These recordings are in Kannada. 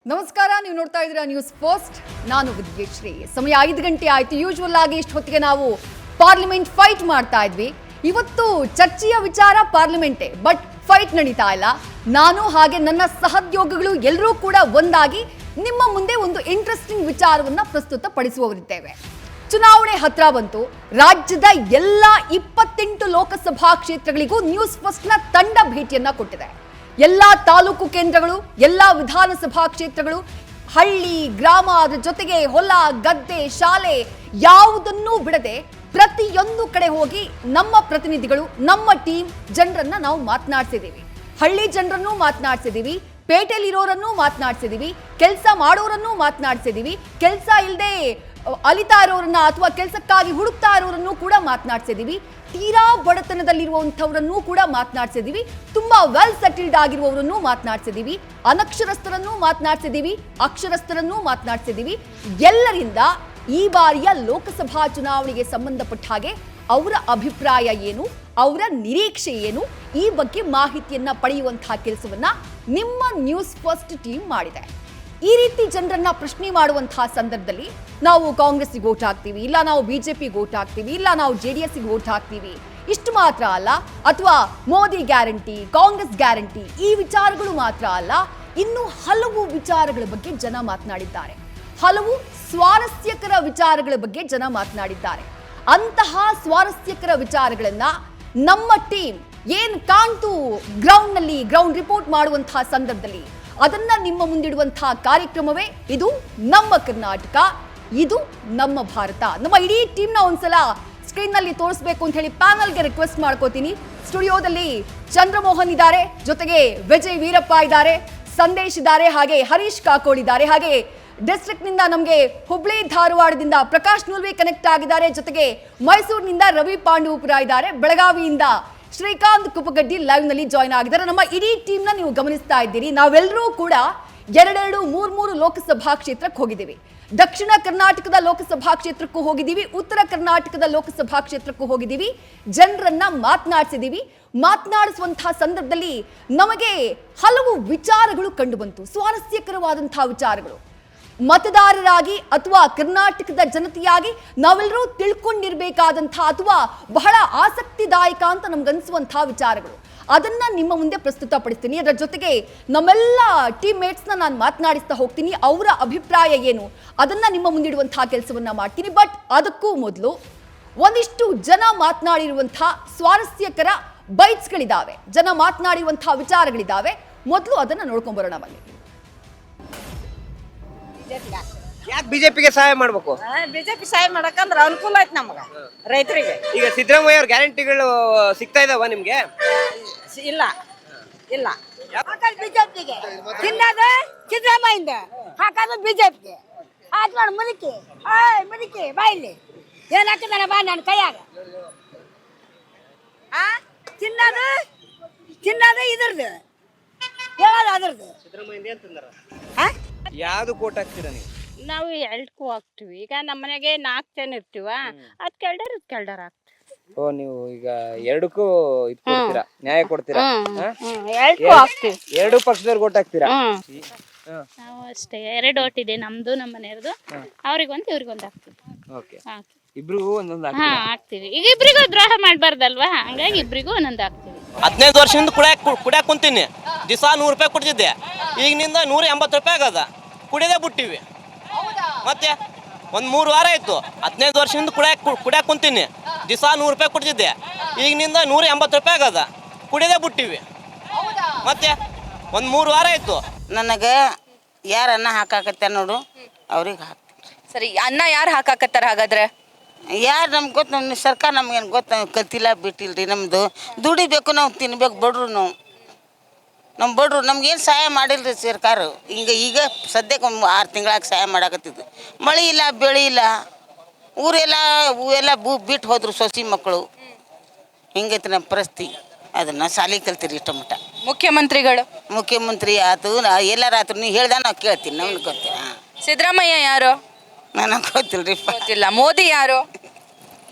ನಮಸ್ಕಾರ, ನೀವು ನೋಡ್ತಾ ಇದ್ದೀರಾ ನ್ಯೂಸ್ ಫಸ್ಟ್. ನಾನು ವಿದ್ಯಶ್ರೀ. ಸಮಯ 5 ಗಂಟೆ ಆಯ್ತು. ಯೂಶುವಲ್ ಆಗಿ ಇಷ್ಟು ಹೊತ್ತಿಗೆ ನಾವು ಪಾರ್ಲಿಮೆಂಟ್ ಫೈಟ್ ಮಾಡ್ತಾ ಇದ್ವಿ. ಇವತ್ತು ಚರ್ಚೆಯ ವಿಚಾರ ಪಾರ್ಲಿಮೆಂಟೇ, ಬಟ್ ಫೈಟ್ ನಡೀತಾ ಇಲ್ಲ. ನಾನು ಹಾಗೆ ನನ್ನ ಸಹೋದ್ಯೋಗಿಗಳು ಎಲ್ಲರೂ ಕೂಡ ಒಂದಾಗಿ ನಿಮ್ಮ ಮುಂದೆ ಒಂದು ಇಂಟ್ರೆಸ್ಟಿಂಗ್ ವಿಚಾರವನ್ನ ಪ್ರಸ್ತುತಪಡಿಸುವವರಿದ್ದೇವೆ. ಚುನಾವಣೆ ಹತ್ರ ಬಂತು. ರಾಜ್ಯದ ಎಲ್ಲ 28 ಲೋಕಸಭಾ ಕ್ಷೇತ್ರಗಳಿಗೂ ನ್ಯೂಸ್ ಫಸ್ಟ್ನ ತಂಡ ಭೇಟಿಯನ್ನ ಕೊಟ್ಟಿದೆ. ಎಲ್ಲ ತಾಲೂಕು ಕೇಂದ್ರಗಳು, ಎಲ್ಲ ವಿಧಾನಸಭಾ ಕ್ಷೇತ್ರಗಳು, ಹಳ್ಳಿ ಗ್ರಾಮ, ಅದರ ಜೊತೆಗೆ ಹೊಲ ಗದ್ದೆ ಶಾಲೆ ಯಾವುದನ್ನೂ ಬಿಡದೆ ಪ್ರತಿಯೊಂದು ಕಡೆ ಹೋಗಿ ನಮ್ಮ ಪ್ರತಿನಿಧಿಗಳು, ನಮ್ಮ ಟೀಮ್ ಜನರನ್ನ ನಾವು ಮಾತನಾಡ್ಸಿದೀವಿ. ಹಳ್ಳಿ ಜನರನ್ನು ಮಾತನಾಡ್ಸಿದೀವಿ, ಪೇಟೆಯಲ್ಲಿರೋರನ್ನು ಮಾತನಾಡ್ಸಿದೀವಿ, ಕೆಲಸ ಮಾಡೋರನ್ನು ಮಾತನಾಡ್ಸಿದೀವಿ, ಕೆಲಸ ಇಲ್ಲದೆ ಅಲಿತಾ ಇರೋರನ್ನ ಅಥವಾ ಕೆಲಸಕ್ಕಾಗಿ ಹುಡುಕ್ತಾ ಇರೋರನ್ನು ಕೂಡ ಮಾತನಾಡ್ಸಿದೀವಿ, ತೀರಾ ಬಡತನದಲ್ಲಿರುವಂಥವರನ್ನು ಕೂಡ ಮಾತನಾಡ್ಸಿದೀವಿ, ತುಂಬಾ ವೆಲ್ ಸೆಟಲ್ಡ್ ಆಗಿರುವವರನ್ನು ಮಾತನಾಡ್ಸಿದೀವಿ, ಅನಕ್ಷರಸ್ಥರನ್ನು ಮಾತನಾಡ್ಸಿದೀವಿ, ಅಕ್ಷರಸ್ಥರನ್ನು ಮಾತನಾಡ್ಸಿದೀವಿ. ಎಲ್ಲರಿಂದ ಈ ಬಾರಿಯ ಲೋಕಸಭಾ ಚುನಾವಣೆಗೆ ಸಂಬಂಧಪಟ್ಟ ಹಾಗೆ ಅವರ ಅಭಿಪ್ರಾಯ ಏನು, ಅವರ ನಿರೀಕ್ಷೆ ಏನು, ಈ ಬಗ್ಗೆ ಮಾಹಿತಿಯನ್ನ ಪಡೆಯುವಂತಹ ಕೆಲಸವನ್ನ ನಿಮ್ಮ ನ್ಯೂಸ್ ಫಸ್ಟ್ ಟೀಮ್ ಮಾಡಿದೆ. ಈ ರೀತಿ ಜನರನ್ನ ಪ್ರಶ್ನೆ ಮಾಡುವಂತಹ ಸಂದರ್ಭದಲ್ಲಿ ನಾವು ಕಾಂಗ್ರೆಸ್ಗೆ ವೋಟ್ ಹಾಕ್ತೀವಿ, ಇಲ್ಲ ನಾವು ಬಿಜೆಪಿಗೆ ವೋಟ್ ಹಾಕ್ತೀವಿ, ಇಲ್ಲ ನಾವು JDSಗೆ ವೋಟ್ ಹಾಕ್ತೀವಿ, ಇಷ್ಟು ಮಾತ್ರ ಅಲ್ಲ, ಅಥವಾ ಮೋದಿ ಗ್ಯಾರಂಟಿ, ಕಾಂಗ್ರೆಸ್ ಗ್ಯಾರಂಟಿ, ಈ ವಿಚಾರಗಳು ಮಾತ್ರ ಅಲ್ಲ, ಇನ್ನು ಹಲವು ವಿಚಾರಗಳ ಬಗ್ಗೆ ಜನ ಮಾತನಾಡಿದ್ದಾರೆ. ಹಲವು ಸ್ವಾರಸ್ಯಕರ ವಿಚಾರಗಳ ಬಗ್ಗೆ ಜನ ಮಾತನಾಡಿದ್ದಾರೆ. ಅಂತಹ ಸ್ವಾರಸ್ಯಕರ ವಿಚಾರಗಳನ್ನ ನಮ್ಮ ಟೀಮ್ ಏನ್ ಕಾಣ್ತು ಗ್ರೌಂಡ್ ರಿಪೋರ್ಟ್ ಮಾಡುವಂತಹ ಸಂದರ್ಭದಲ್ಲಿ ಅದನ್ನ ನಿಮ್ಮ ಮುಂದಿಡುವಂತಹ ಕಾರ್ಯಕ್ರಮವೇ ಇದು ನಮ್ಮ ಕರ್ನಾಟಕ, ಇದು ನಮ್ಮ ಭಾರತ. ನಮ್ಮ ಇಡೀ ಟೀಮ್ನ ಒಂದ್ಸಲ ಸ್ಕ್ರೀನ್ ನಲ್ಲಿ ತೋರಿಸಬೇಕು ಅಂತ ಹೇಳಿ ಪ್ಯಾನಲ್ಗೆ ರಿಕ್ವೆಸ್ಟ್ ಮಾಡ್ಕೋತೀನಿ. ಸ್ಟುಡಿಯೋದಲ್ಲಿ ಚಂದ್ರಮೋಹನ್ ಇದ್ದಾರೆ, ಜೊತೆಗೆ ವಿಜಯ್ ವೀರಪ್ಪ ಇದ್ದಾರೆ, ಸಂದೇಶ್ ಇದ್ದಾರೆ, ಹಾಗೆ ಹರೀಶ್ ಕಾಕೋಡ್ ಇದ್ದಾರೆ, ಹಾಗೆ ಡಿಸ್ಟ್ರಿಕ್ಟ್ ನಿಂದ ನಮಗೆ ಹುಬ್ಳಿ ಧಾರವಾಡದಿಂದ ಪ್ರಕಾಶ್ ನುಲ್ವಿ ಕನೆಕ್ಟ್ ಆಗಿದ್ದಾರೆ, ಜೊತೆಗೆ ಮೈಸೂರಿನಿಂದ ರವಿ ಪಾಂಡವಪುರ ಇದ್ದಾರೆ, ಬೆಳಗಾವಿಯಿಂದ ಶ್ರೀಕಾಂತ್ ಕುಪ್ಪಗಡ್ಡಿ ಲೈವ್ ನಲ್ಲಿ ಜಾಯ್ನ್ ಆಗಿದ್ದಾರೆ. ನಮ್ಮ ಇಡೀ ಟೀಮ್ ನ ನೀವು ಗಮನಿಸ್ತಾ ಇದ್ದೀರಿ. ನಾವೆಲ್ಲರೂ ಕೂಡ 2-3 ಲೋಕಸಭಾ ಕ್ಷೇತ್ರಕ್ಕೆ ಹೋಗಿದ್ದೀವಿ. ದಕ್ಷಿಣ ಕರ್ನಾಟಕದ ಲೋಕಸಭಾ ಕ್ಷೇತ್ರಕ್ಕೂ ಹೋಗಿದ್ದೀವಿ, ಉತ್ತರ ಕರ್ನಾಟಕದ ಲೋಕಸಭಾ ಕ್ಷೇತ್ರಕ್ಕೂ ಹೋಗಿದ್ದೀವಿ. ಜನರನ್ನ ಮಾತನಾಡಿಸಿದೀವಿ. ಮಾತನಾಡಿಸುವಂತಹ ಸಂದರ್ಭದಲ್ಲಿ ನಮಗೆ ಹಲವು ವಿಚಾರಗಳು ಕಂಡು ಬಂತು, ಸ್ವಾರಸ್ಯಕರವಾದಂತಹ ವಿಚಾರಗಳು. ಮತದಾರರಾಗಿ ಅಥವಾ ಕರ್ನಾಟಕದ ಜನತೆಯಾಗಿ ನಾವೆಲ್ಲರೂ ತಿಳ್ಕೊಂಡಿರ್ಬೇಕಾದಂತಹ ಅಥವಾ ಬಹಳ ಆಸಕ್ತಿದಾಯಕ ಅಂತ ನಮ್ಗನ್ಸುವಂತಹ ವಿಚಾರಗಳು, ಅದನ್ನ ನಿಮ್ಮ ಮುಂದೆ ಪ್ರಸ್ತುತಪಡಿಸ್ತೀನಿ. ಅದರ ಜೊತೆಗೆ ನಮ್ಮೆಲ್ಲ ಟೀಮ್ ಮೇಟ್ಸ್ನ ನಾನು ಮಾತನಾಡಿಸ್ತಾ ಹೋಗ್ತೀನಿ. ಅವರ ಅಭಿಪ್ರಾಯ ಏನು ಅದನ್ನ ನಿಮ್ಮ ಮುಂದಿಡುವಂತಹ ಕೆಲಸವನ್ನ ಮಾಡ್ತೀನಿ. ಬಟ್ ಅದಕ್ಕೂ ಮೊದಲು ಒಂದಿಷ್ಟು ಜನ ಮಾತನಾಡಿರುವಂತಹ ಸ್ವಾರಸ್ಯಕರ ಬೈಟ್ಸ್ಗಳಿದ್ದಾವೆ, ಜನ ಮಾತನಾಡಿರುವಂತಹ ವಿಚಾರಗಳಿದ್ದಾವೆ. ಮೊದಲು ಅದನ್ನ ನೋಡ್ಕೊಂಡ್ ಬರೋಣ ಬನ್ನಿ. ಯಾಕೆ ಬಿಜೆಪಿಗೆ ಸಹಾಯ ಮಾಡ್ಬೇಕು? ಬಿಜೆಪಿ ಸಹಾಯ ಮಾಡಕಂದ್ರ ಅನುಕೂಲ ಐತಿ ನಮ್ಗ ರೈತರಿಗೆ. ಈಗ ಸಿದ್ದರಾಮಯ್ಯ ಅವ್ರ ಗ್ಯಾರಂಟಿಗಳು ಸಿಗ್ತಾ ಇದಾವ ನಿಮ್ಗೆ? ಇಲ್ಲ ಇಲ್ಲ ಬಿಜೆಪಿಗೆ ತಿನ್ನೋದು ಸಿದ್ದರಾಮಯ್ಯಿಂದ, ಹಾಕೋದು ಬಿಜೆಪಿಗೆ. ಆಯ್ತು ನೋಡಿ ಮುದುಕಿ, ಮುದುಕಿ ಬಾಯಿಲಿ ಏನ್ ಹಾಕಿದಾನ ಬಾ ನನ್ನ ಕೈಯಾಗ. ತಿನ್ನೋದು ಇದ್ರದ್ದು, ಹೇಳೋದು ಅದ್ರದ್ದು. ಸಿದ್ದರಾಮಯ್ಯ ಅಂತಂದ್ರ ಯಾವ್ದು ಕೋಟ್ ಹಾಕ್ತೀರಾ ನೀವು? ನಾವು ಎರಡಕ್ಕೂ ಹಾಕ್ತಿವಿ. ಈಗ ನಮ್ಮ ಮನೆಗೆ 4 ಜನ ಇರ್ತೀವ, ಅದ್ ಕೆಲ್ಡರ್ ಹಾಕ್ತಿವಿ. ಓ, ನೀವು ಈಗ ಎರಡಕ್ಕೂ ಇದ್ ಕೊಡ್ತೀರಾ, ನ್ಯಾಯ ಕೊಡ್ತೀರಾ? ಎರಡಕ್ಕೂ ಹಾಕ್ತಿವಿ. ಎರಡು ಪಕ್ಷದವ್ರಿಗೆ ಕೋಟ್ ಹಾಕ್ತೀರಾ? ನಾವು ಅಷ್ಟೇ 2 ಓಟ್ ಇದೆ, ನಮ್ದು ನಮ್ಮ ಮನೆಯವ್ರದು. ಅವ್ರಿಗೊಂದು ಇವ್ರಿಗೊಂದು ಹಾಕ್ತಿವಿ. ಓಕೆ, ಇಬ್ರಿಗೂ ಒಂದೊಂದು ಹಾಕ್ತಿವಿ. ಈಗ ಇಬ್ರಿಗೂ ದ್ರೋಹ ಮಾಡ್ಬಾರ್ದಲ್ವಾ, ಹಂಗಾಗಿ ಇಬ್ರಿಗೂ ಒಂದೊಂದು ಹಾಕ್ತಿವಿ. 15 ವರ್ಷದಿಂದ ಕುಡಿಯಾಕ ಕುಂತೀನಿ. ದಿವಸ 100 ರೂಪಾಯಿ ಕೊಡ್ತಿದ್ದೆ, ಈಗಿನಿಂದ 180 ರೂಪಾಯಿ ಆಗದ. ಕುಡಿಯೋದೇ ಬಿಟ್ಟಿವಿ. ಮತ್ತೆ ಒಂದು 3 ವಾರ ಆಯ್ತು. 15 ವರ್ಷದಿಂದ ಕುಡಿಯಾಕ ಕುಂತೀನಿ. ದಿವಸ 100 ರೂಪಾಯಿ ಕೊಡ್ತಿದ್ದೆ, ಈಗಿನಿಂದ 180 ರೂಪಾಯಿ ಆಗದ. ಕುಡಿಯೋದೇ ಬಿಟ್ಟಿವಿ. ಮತ್ತೆ ಒಂದು 3 ವಾರ ಆಯ್ತು. ನನಗೆ ಯಾರು ಅನ್ನ ಹಾಕಾಕತ್ತ ನೋಡು, ಅವ್ರಿಗೆ ಹಾಕ್ತೀನಿ. ಸರಿ, ಅನ್ನ ಯಾರು ಹಾಕಾಕತ್ತಾರ ಹಾಗಾದ್ರೆ? ಯಾರು ನಮ್ಗೆ ಗೊತ್ತು, ನಮ್ಮ ಸರ್ಕಾರ ನಮ್ಗೇನು ಗೊತ್ತು, ಕಲ್ತಿಲ್ಲ ಬಿಟ್ಟಿಲ್ರಿ. ನಮ್ಮದು ದುಡಿಬೇಕು, ನಾವು ತಿನ್ಬೇಕು. ಬಡ್ರು ನಮ್ಮ ಬಡ್ರು ನಮ್ಗೇನು ಸಹಾಯ ಮಾಡಿಲ್ರಿ ಸರ್ಕಾರ. ಈಗ ಸದ್ಯಕ್ಕೆ 6 ತಿಂಗಳಾಗ ಸಹಾಯ ಮಾಡಾಕತ್ತಿದ್ದು. ಮಳೆ ಇಲ್ಲ, ಬೆಳೆ ಇಲ್ಲ, ಊರೆಲ್ಲ ಬಿಟ್ಟು ಹೋದ್ರು ಸೊಸಿ ಮಕ್ಕಳು. ಹಿಂಗೈತಿ ನಮ್ಮ ಪರಿಸ್ಥಿತಿ. ಅದನ್ನು ಸಾಲಿ ಕಲ್ತೀರಿ ಇಷ್ಟ ಮಟ್ಟ. ಮುಖ್ಯಮಂತ್ರಿ ಆಯ್ತು, ಎಲ್ಲಾರ ಆಯ್ತು, ನೀವು ಹೇಳ್ದ ನಾವು ಕೇಳ್ತೀನಿ. ನಮ್ಗೆ ಗೊತ್ತಿಲ್ಲ. ಸಿದ್ದರಾಮಯ್ಯ ಯಾರು? ನನಗೆ ಗೊತ್ತಿಲ್ರಿ. ಗೊತ್ತಿಲ್ಲ. ಮೋದಿ ಯಾರು?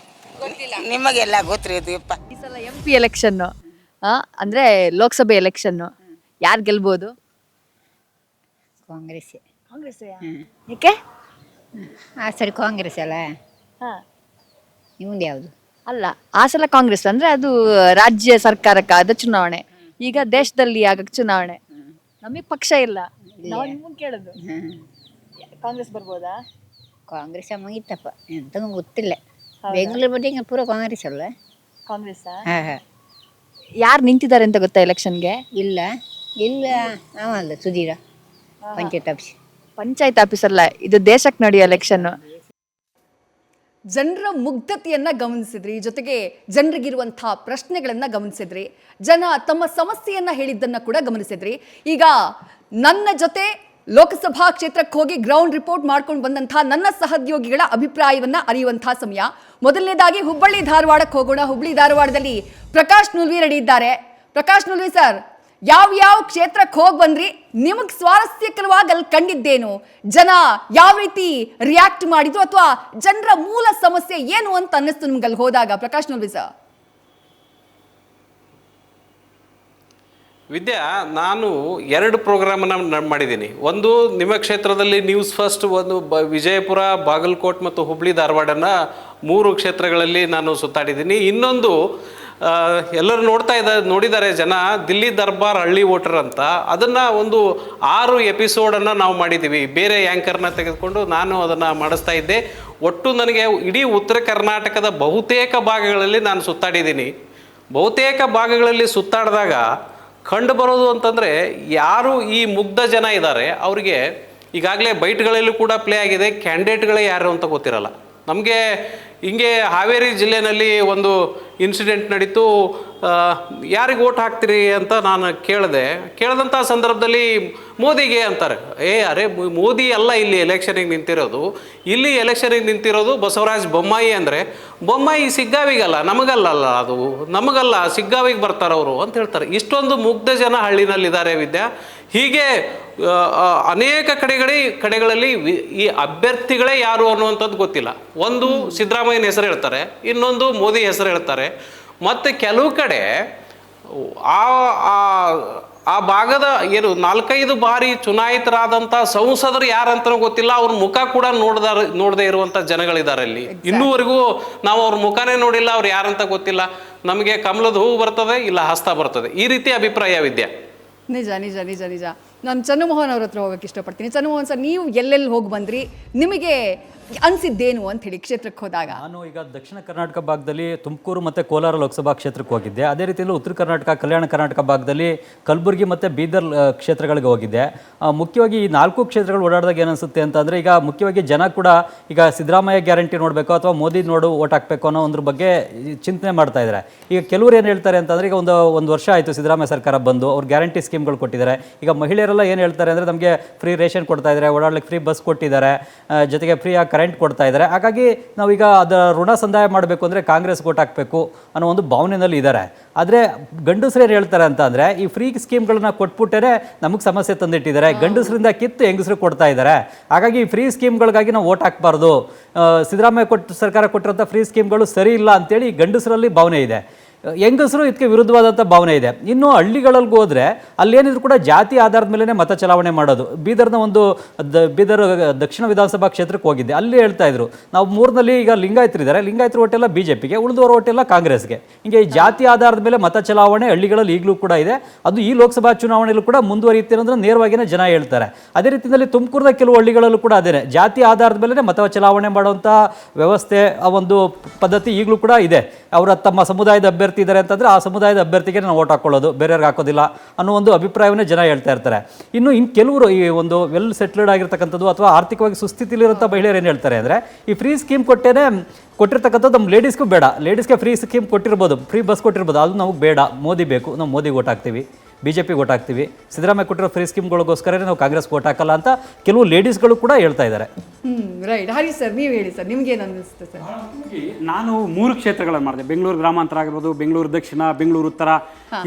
ನಿಮಗೆಲ್ಲ ಗೊತ್ತಿರಿ. ಯಪ್ಪ, ಈ ಸಲ MP ಎಲೆಕ್ಷನ್ ಅಂದ್ರೆ ಲೋಕಸಭೆ ಎಲೆಕ್ಷನ್, ಯಾರು ಗೆಲ್ಬಹುದು? ಕಾಂಗ್ರೆಸ್. ಕಾಂಗ್ರೆಸ್ ಏಕೆ? ಆ ಸರಿ ಕಾಂಗ್ರೆಸ್ ಅಲ್ಲ. ಹಾಂ, ನಿಮ್ದು ಯಾವುದು? ಅಲ್ಲ, ಆ ಸಲ ಕಾಂಗ್ರೆಸ್ ಅಂದ್ರೆ ಅದು ರಾಜ್ಯ ಸರ್ಕಾರಕ್ಕಾದ ಚುನಾವಣೆ. ಈಗ ದೇಶದಲ್ಲಿ ಆಗಕ್ಕೆ ಚುನಾವಣೆ. ನಮಗೆ ಪಕ್ಷ ಇಲ್ಲ. ನಾವು ನಿಮ್ಮನ್ನು ಕೇಳೋದು ಕಾಂಗ್ರೆಸ್ ಬರ್ಬೋದಾ? ಕಾಂಗ್ರೆಸ್ ಮುಗಿತಪ್ಪ, ಎಂತ ಗೊತ್ತಿಲ್ಲ. ಬೆಂಗಳೂರು ಬಗ್ಗೆ ಪೂರ ಕಾಂಗ್ರೆಸ್ ಅಲ್ಲ. ಕಾಂಗ್ರೆಸ್ ಹಾಂ ಹಾಂ. ಯಾರು ನಿಂತಿದ್ದಾರೆ ಅಂತ ಗೊತ್ತಾ ಎಲೆಕ್ಷನ್ಗೆ? ಇಲ್ಲ ಇಲ್ಲ, ಅವಲ್ಲ ಸುಧೀರ ಪಂಚಾಯತ್ ಆಫೀಸ್. ಪಂಚಾಯತ್ ಆಫೀಸ್ ಅಲ್ಲ, ಇದು ದೇಶಕ್ಕೆ ನಡೆಯೋ ಎಲೆಕ್ಷನ್. ಜನರ ಮುಗ್ಧತೆಯನ್ನ ಗಮನಿಸಿದ್ರಿ, ಜೊತೆಗೆ ಜನರಿಗಿರುವಂತಹ ಪ್ರಶ್ನೆಗಳನ್ನ ಗಮನಿಸಿದ್ರಿ, ಜನ ತಮ್ಮ ಸಮಸ್ಯೆಯನ್ನ ಹೇಳಿದ್ದನ್ನ ಕೂಡ ಗಮನಿಸಿದ್ರಿ. ಈಗ ನನ್ನ ಜೊತೆ ಲೋಕಸಭಾ ಕ್ಷೇತ್ರಕ್ಕೆ ಹೋಗಿ ಗ್ರೌಂಡ್ ರಿಪೋರ್ಟ್ ಮಾಡ್ಕೊಂಡು ಬಂದಂತಹ ನನ್ನ ಸಹೋದ್ಯೋಗಿಗಳ ಅಭಿಪ್ರಾಯವನ್ನ ಅರಿಯುವಂತಹ ಸಮಯ. ಮೊದಲನೇದಾಗಿ ಹುಬ್ಬಳ್ಳಿ ಧಾರವಾಡಕ್ಕೆ ಹೋಗೋಣ. ಹುಬ್ಬಳ್ಳಿ ಧಾರವಾಡದಲ್ಲಿ ಪ್ರಕಾಶ್ ನುಲ್ವಿ ರೆಡಿ ಇದ್ದಾರೆ. ಪ್ರಕಾಶ್ ನುಲ್ವಿ ಸರ್, ಯಾವ ಕ್ಷೇತ್ರಕ್ಕೆ ಹೋಗಿ ಬಂದ್ರಿ? ನಿಮಗೆ ಸ್ವಾರಸ್ಯಕರವಾಗಿ ಅಲ್ಲಿ ಕಂಡಿದ್ದೇನು? ಜನ ಯಾವ ರೀತಿ ರಿಯಾಕ್ಟ್ ಮಾಡಿದ್ರು, ಅಥವಾ ಜನರ ಮೂಲ ಸಮಸ್ಯೆ ಏನು ಅಂತ ಅನ್ನಿಸ್ತು ನಿಮ್ಗೆ ಅಲ್ಲಿ ಹೋದಾಗ? ಪ್ರಕಾಶ್ ನುಲ್ವಿ ಸರ್. ವಿದ್ಯಾ, ನಾನು 2 ಪ್ರೋಗ್ರಾಮನ್ನು ಮಾಡಿದ್ದೀನಿ. ಒಂದು ನಿಮ್ಮ ಕ್ಷೇತ್ರದಲ್ಲಿ ನ್ಯೂಸ್ ಫಸ್ಟ್, ಒಂದು ವಿಜಯಪುರ, ಬಾಗಲಕೋಟ್ ಮತ್ತು ಹುಬ್ಬಳ್ಳಿ ಧಾರವಾಡನ 3 ಕ್ಷೇತ್ರಗಳಲ್ಲಿ ನಾನು ಸುತ್ತಾಡಿದ್ದೀನಿ. ಇನ್ನೊಂದು ಎಲ್ಲರೂ ನೋಡಿದ್ದಾರೆ ಜನ, ದಿಲ್ಲಿ ದರ್ಬಾರ್ ಹಳ್ಳಿ ವೋಟರ್ ಅಂತ, ಅದನ್ನು ಒಂದು 6 ಎಪಿಸೋಡನ್ನು ನಾವು ಮಾಡಿದ್ದೀವಿ. ಬೇರೆ ಆ್ಯಂಕರ್ನ ತೆಗೆದುಕೊಂಡು ನಾನು ಅದನ್ನು ಮಾಡಿಸ್ತಾ ಇದ್ದೆ. ಒಟ್ಟು ನನಗೆ ಇಡೀ ಉತ್ತರ ಕರ್ನಾಟಕದ ಬಹುತೇಕ ಭಾಗಗಳಲ್ಲಿ ನಾನು ಸುತ್ತಾಡಿದ್ದೀನಿ. ಬಹುತೇಕ ಭಾಗಗಳಲ್ಲಿ ಸುತ್ತಾಡಿದಾಗ ಕಂಡು ಬರೋದು ಅಂತಂದರೆ, ಯಾರು ಈ ಮುಗ್ಧ ಜನ ಇದ್ದಾರೆ ಅವರಿಗೆ ಈಗಾಗಲೇ ಬೈಟ್ಗಳಲ್ಲೂ ಕೂಡ ಪ್ಲೇ ಆಗಿದೆ, ಕ್ಯಾಂಡಿಡೇಟ್ಗಳೇ ಯಾರು ಅಂತ ಗೊತ್ತಿರಲ್ಲ. ನಮಗೆ ಹಿಂಗೆ ಹಾವೇರಿ ಜಿಲ್ಲೆಯಲ್ಲಿ ಒಂದು ಇನ್ಸಿಡೆಂಟ್ ನಡೀತು. ಯಾರಿಗೆ ಓಟ್ ಹಾಕ್ತೀರಿ ಅಂತ ನಾನು ಕೇಳಿದಂಥ ಸಂದರ್ಭದಲ್ಲಿ ಮೋದಿಗೆ ಅಂತಾರೆ. ಅರೆ ಮೋದಿ ಅಲ್ಲ ಇಲ್ಲಿ ಎಲೆಕ್ಷನಿಗೆ ನಿಂತಿರೋದು, ಇಲ್ಲಿ ಎಲೆಕ್ಷನಿಗೆ ನಿಂತಿರೋದು ಬಸವರಾಜ ಬೊಮ್ಮಾಯಿ. ಅಂದರೆ ಬೊಮ್ಮಾಯಿ ಸಿಗ್ಗಾವಿಗಲ್ಲ, ನಮಗಲ್ಲ, ಅದು ನಮಗಲ್ಲ, ಸಿಗ್ಗಾವಿಗೆ ಬರ್ತಾರವರು ಅಂತ ಹೇಳ್ತಾರೆ. ಇಷ್ಟೊಂದು ಮುಗ್ಧ ಜನ ಹಳ್ಳಿನಲ್ಲಿದ್ದಾರೆ ವಿದ್ಯಾ. ಹೀಗೆ ಅನೇಕ ಕಡೆಗಳಲ್ಲಿ ಈ ಅಭ್ಯರ್ಥಿಗಳೇ ಯಾರು ಅನ್ನುವಂಥದ್ದು ಗೊತ್ತಿಲ್ಲ. ಒಂದು ಸಿದ್ದರಾಮಯ್ಯನ ಹೆಸರು ಹೇಳ್ತಾರೆ, ಇನ್ನೊಂದು ಮೋದಿ ಹೆಸರು ಹೇಳ್ತಾರೆ. ಮತ್ತು ಕೆಲವು ಕಡೆ ಆ ಭಾಗದ 4-5 ಬಾರಿ ಚುನಾಯಿತರಾದಂಥ ಸಂಸದರು ಯಾರಂತನೂ ಗೊತ್ತಿಲ್ಲ. ಅವ್ರ ಮುಖ ಕೂಡ ನೋಡದೇ ಇರುವಂಥ ಜನಗಳಿದ್ದಾರೆ ಅಲ್ಲಿ. ಇನ್ನೂವರೆಗೂ ನಾವು ಅವ್ರ ಮುಖನೇ ನೋಡಿಲ್ಲ, ಅವ್ರು ಯಾರಂತ ಗೊತ್ತಿಲ್ಲ. ನಮಗೆ ಕಮಲದ ಹೂವು ಬರ್ತದೆ, ಇಲ್ಲ ಹಸ್ತ ಬರ್ತದೆ, ಈ ರೀತಿ ಅಭಿಪ್ರಾಯ ವಿದ್ಯಾ. ನಿಜ ನಿಜ ನಿಜ ನಿಜ. ನಾನು ಚನ್ನಮೋಹನ್ ಅವ್ರ ಹತ್ರ ಹೋಗಕ್ಕೆ ಇಷ್ಟಪಡ್ತೀನಿ. ಚನ್ನಮೋಹನ್ ಸರ್, ನೀವು ಎಲ್ಲೆಲ್ಲಿ ಹೋಗಿ ಬಂದ್ರಿ? ನಿಮಗೆ ಅನಿಸಿದ್ದೇನು ಅಂತ ಹೇಳಿ ಕ್ಷೇತ್ರಕ್ಕೆ ಹೋದಾಗ? ನಾನು ಈಗ ದಕ್ಷಿಣ ಕರ್ನಾಟಕ ಭಾಗದಲ್ಲಿ ತುಮಕೂರು ಮತ್ತು ಕೋಲಾರ ಲೋಕಸಭಾ ಕ್ಷೇತ್ರಕ್ಕೆ ಹೋಗಿದ್ದೆ. ಅದೇ ರೀತಿಯಲ್ಲಿ ಉತ್ತರ ಕರ್ನಾಟಕ, ಕಲ್ಯಾಣ ಕರ್ನಾಟಕ ಭಾಗದಲ್ಲಿ ಕಲಬುರಗಿ ಮತ್ತು ಬೀದರ್ ಕ್ಷೇತ್ರಗಳಿಗೆ ಹೋಗಿದ್ದೆ. ಮುಖ್ಯವಾಗಿ ಈ 4 ಕ್ಷೇತ್ರಗಳು ಓಡಾಡಿದಾಗ ಏನನ್ಸುತ್ತೆ ಅಂತಂದರೆ, ಈಗ ಮುಖ್ಯವಾಗಿ ಜನ ಕೂಡ ಈಗ ಸಿದ್ದರಾಮಯ್ಯ ಗ್ಯಾರಂಟಿ ನೋಡಬೇಕು ಅಥವಾ ಮೋದಿ ಓಟ್ ಹಾಕಬೇಕು ಅನ್ನೋ ಒಂದ್ರ ಬಗ್ಗೆ ಚಿಂತನೆ ಮಾಡ್ತಾ ಇದ್ದಾರೆ. ಈಗ ಕೆಲವರು ಏನು ಹೇಳ್ತಾರೆ ಅಂತಂದರೆ, ಈಗ ಒಂದು ವರ್ಷ ಆಯಿತು ಸಿದ್ದರಾಮಯ್ಯ ಸರ್ಕಾರ ಬಂದು, ಅವ್ರು ಗ್ಯಾರಂಟಿ ಸ್ಕೀಮ್ಗಳು ಕೊಟ್ಟಿದ್ದಾರೆ. ಈಗ ಮಹಿಳೆಯರೆಲ್ಲ ಏನು ಹೇಳ್ತಾರೆ ಅಂದರೆ, ನಮಗೆ ಫ್ರೀ ರೇಷನ್ ಕೊಡ್ತಾ ಇದ್ದಾರೆ, ಓಡಾಡ್ಲಿಕ್ಕೆ ಫ್ರೀ ಬಸ್ ಕೊಟ್ಟಿದ್ದಾರೆ, ಜೊತೆಗೆ ಫ್ರೀಯಾಗಿ ಕರೆಂಟ್ ಕೊಡ್ತಾ ಇದ್ದಾರೆ. ಹಾಗಾಗಿ ನಾವೀಗ ಅದರ ಋಣ ಸಂದಾಯ ಮಾಡಬೇಕು ಅಂದರೆ ಕಾಂಗ್ರೆಸ್ ಓಟ್ ಹಾಕಬೇಕು ಅನ್ನೋ ಒಂದು ಭಾವನೆಯಲ್ಲಿ ಇದ್ದಾರೆ. ಆದರೆ ಗಂಡಸರು ಏನು ಹೇಳ್ತಾರೆ ಅಂತ ಅಂದರೆ, ಈ ಫ್ರೀ ಸ್ಕೀಮ್ಗಳನ್ನ ಕೊಟ್ಬಿಟ್ಟರೆ ನಮಗೆ ಸಮಸ್ಯೆ ತಂದಿಟ್ಟಿದ್ದಾರೆ, ಗಂಡಸರಿಂದ ಕಿತ್ತು ಹೆಂಗಸರು ಕೊಡ್ತಾ ಇದ್ದಾರೆ. ಹಾಗಾಗಿ ಈ ಫ್ರೀ ಸ್ಕೀಮ್ಗಳಿಗಾಗಿ ನಾವು ಓಟ್ ಹಾಕಬಾರ್ದು, ಸಿದ್ದರಾಮಯ್ಯ ಸರ್ಕಾರ ಕೊಟ್ಟಿರೋಂಥ ಫ್ರೀ ಸ್ಕೀಮ್ಗಳು ಸರಿ ಇಲ್ಲ ಅಂತೇಳಿ ಗಂಡಸರಲ್ಲಿ ಭಾವನೆ ಇದೆ. ಹೆಂಗಸರು ಇದಕ್ಕೆ ವಿರುದ್ಧವಾದಂಥ ಭಾವನೆ ಇದೆ. ಇನ್ನು ಹಳ್ಳಿಗಳಲ್ಲಿ ಹೋದರೆ ಅಲ್ಲೇನಿದ್ರು ಕೂಡ ಜಾತಿ ಆಧಾರದ ಮೇಲೆ ಮತ ಚಲಾವಣೆ ಮಾಡೋದು. ಬೀದರ್ ದಕ್ಷಿಣ ವಿಧಾನಸಭಾ ಕ್ಷೇತ್ರಕ್ಕೆ ಹೋಗಿದ್ದೆ, ಅಲ್ಲಿ ಹೇಳ್ತಾ ಇದ್ರು, ನಾವು 3ನಲ್ಲಿ ಈಗ ಲಿಂಗಾಯತರಿದ್ದಾರೆ, ಲಿಂಗಾಯತರ ಓಟೆಲ್ಲ BJPಗೆ, ಉಳಿದವರ ಓಟೆಲ್ಲ ಕಾಂಗ್ರೆಸ್ಗೆ. ಹೀಗೆ ಈ ಜಾತಿ ಆಧಾರದ ಮೇಲೆ ಮತ ಚಲಾವಣೆ ಹಳ್ಳಿಗಳಲ್ಲಿ ಈಗಲೂ ಕೂಡ ಇದೆ. ಅದು ಈ ಲೋಕಸಭಾ ಚುನಾವಣೆಯಲ್ಲೂ ಕೂಡ ಮುಂದುವರಿಯುತ್ತೆ ಅನ್ನೋದನ್ನ ನೇರವಾಗಿಯೇ ಜನ ಹೇಳ್ತಾರೆ. ಅದೇ ರೀತಿಯಲ್ಲಿ ತುಮಕೂರಿನ ಕೆಲವು ಹಳ್ಳಿಗಳಲ್ಲೂ ಕೂಡ ಅದೇ ಜಾತಿ ಆಧಾರದ ಮೇಲೆ ಮತ ಚಲಾವಣೆ ಮಾಡುವಂಥ ವ್ಯವಸ್ಥೆ, ಆ ಒಂದು ಪದ್ಧತಿ ಈಗಲೂ ಕೂಡ ಇದೆ. ಅವರ ತಮ್ಮ ಸಮುದಾಯದ ಅಭ್ಯರ್ಥಿ ಇದ್ದಾರೆ ಅಂತಂದರೆ ಆ ಸಮುದಾಯದ ಅಭ್ಯರ್ಥಿಗೆ ನಾವು ಓಟ್ ಹಾಕೊಳ್ಳೋದು, ಬೇರೆಯವ್ರಿಗೆ ಹಾಕೋದಿಲ್ಲ ಅನ್ನೋ ಒಂದು ಅಭಿಪ್ರಾಯವನ್ನೇ ಜನ ಹೇಳ್ತಾ ಇರ್ತಾರೆ. ಇನ್ನು ಕೆಲವರು ಈ ಒಂದು ವೆಲ್ ಸೆಟ್ಲ್ಡ್ ಆಗಿರ್ತಕ್ಕಂಥದ್ದು ಅಥವಾ ಆರ್ಥಿಕವಾಗಿ ಸುಸ್ಥಿತಿಲಿರುವಂಥ ಮಹಿಳೆಯರು ಏನು ಹೇಳ್ತಾರೆ ಅಂದರೆ, ಈ ಫ್ರೀ ಸ್ಕೀಮ್ ಕೊಟ್ಟಿರ್ತಕ್ಕಂಥದ್ದು ನಮ್ಮ ಲೇಡೀಸ್ಗೂ ಬೇಡ. ಲೇಡೀಸ್ಗೆ ಫ್ರೀ ಸ್ಕೀಮ್ ಕೊಟ್ಟಿರ್ಬೋದು, ಫ್ರೀ ಬಸ್ ಕೊಟ್ಟಿರ್ಬೋದು, ಅದು ನಮಗೆ ಬೇಡ, ಮೋದಿ ಬೇಕು, ನಾವು ಮೋದಿಗೆ ಓಟ್ ಹಾಕ್ತೀವಿ, BJPಗೆ ಓಟ್ ಹಾಕ್ತೀವಿ, ಸಿದ್ದರಾಮಯ್ಯ ಕೊಟ್ಟಿರೋ ಫ್ರೀ ಸ್ಕೀಮ್ಗಳಿಗೋಸ್ಕರ ನಾವು ಕಾಂಗ್ರೆಸ್ಗೆ ಓಟ್ ಹಾಕಲ್ಲ ಅಂತ ಕೆಲವು ಲೇಡೀಸ್ಗಳು ಕೂಡ ಹೇಳ್ತಾ ಇದ್ದಾರೆ. ರೈಟ್. ಹರಿ ಸರ್, ನೀವು ಹೇಳಿ ಸರ್, ನಿಮ್ಗೇನು ಅನ್ನಿಸುತ್ತೆ ಸರ್? ನಾನು 3 ಕ್ಷೇತ್ರಗಳನ್ನು ಮಾಡಿದೆ. ಬೆಂಗಳೂರು ಗ್ರಾಮಾಂತರ ಆಗಿರ್ಬೋದು, ಬೆಂಗಳೂರು ದಕ್ಷಿಣ, ಬೆಂಗಳೂರು ಉತ್ತರ,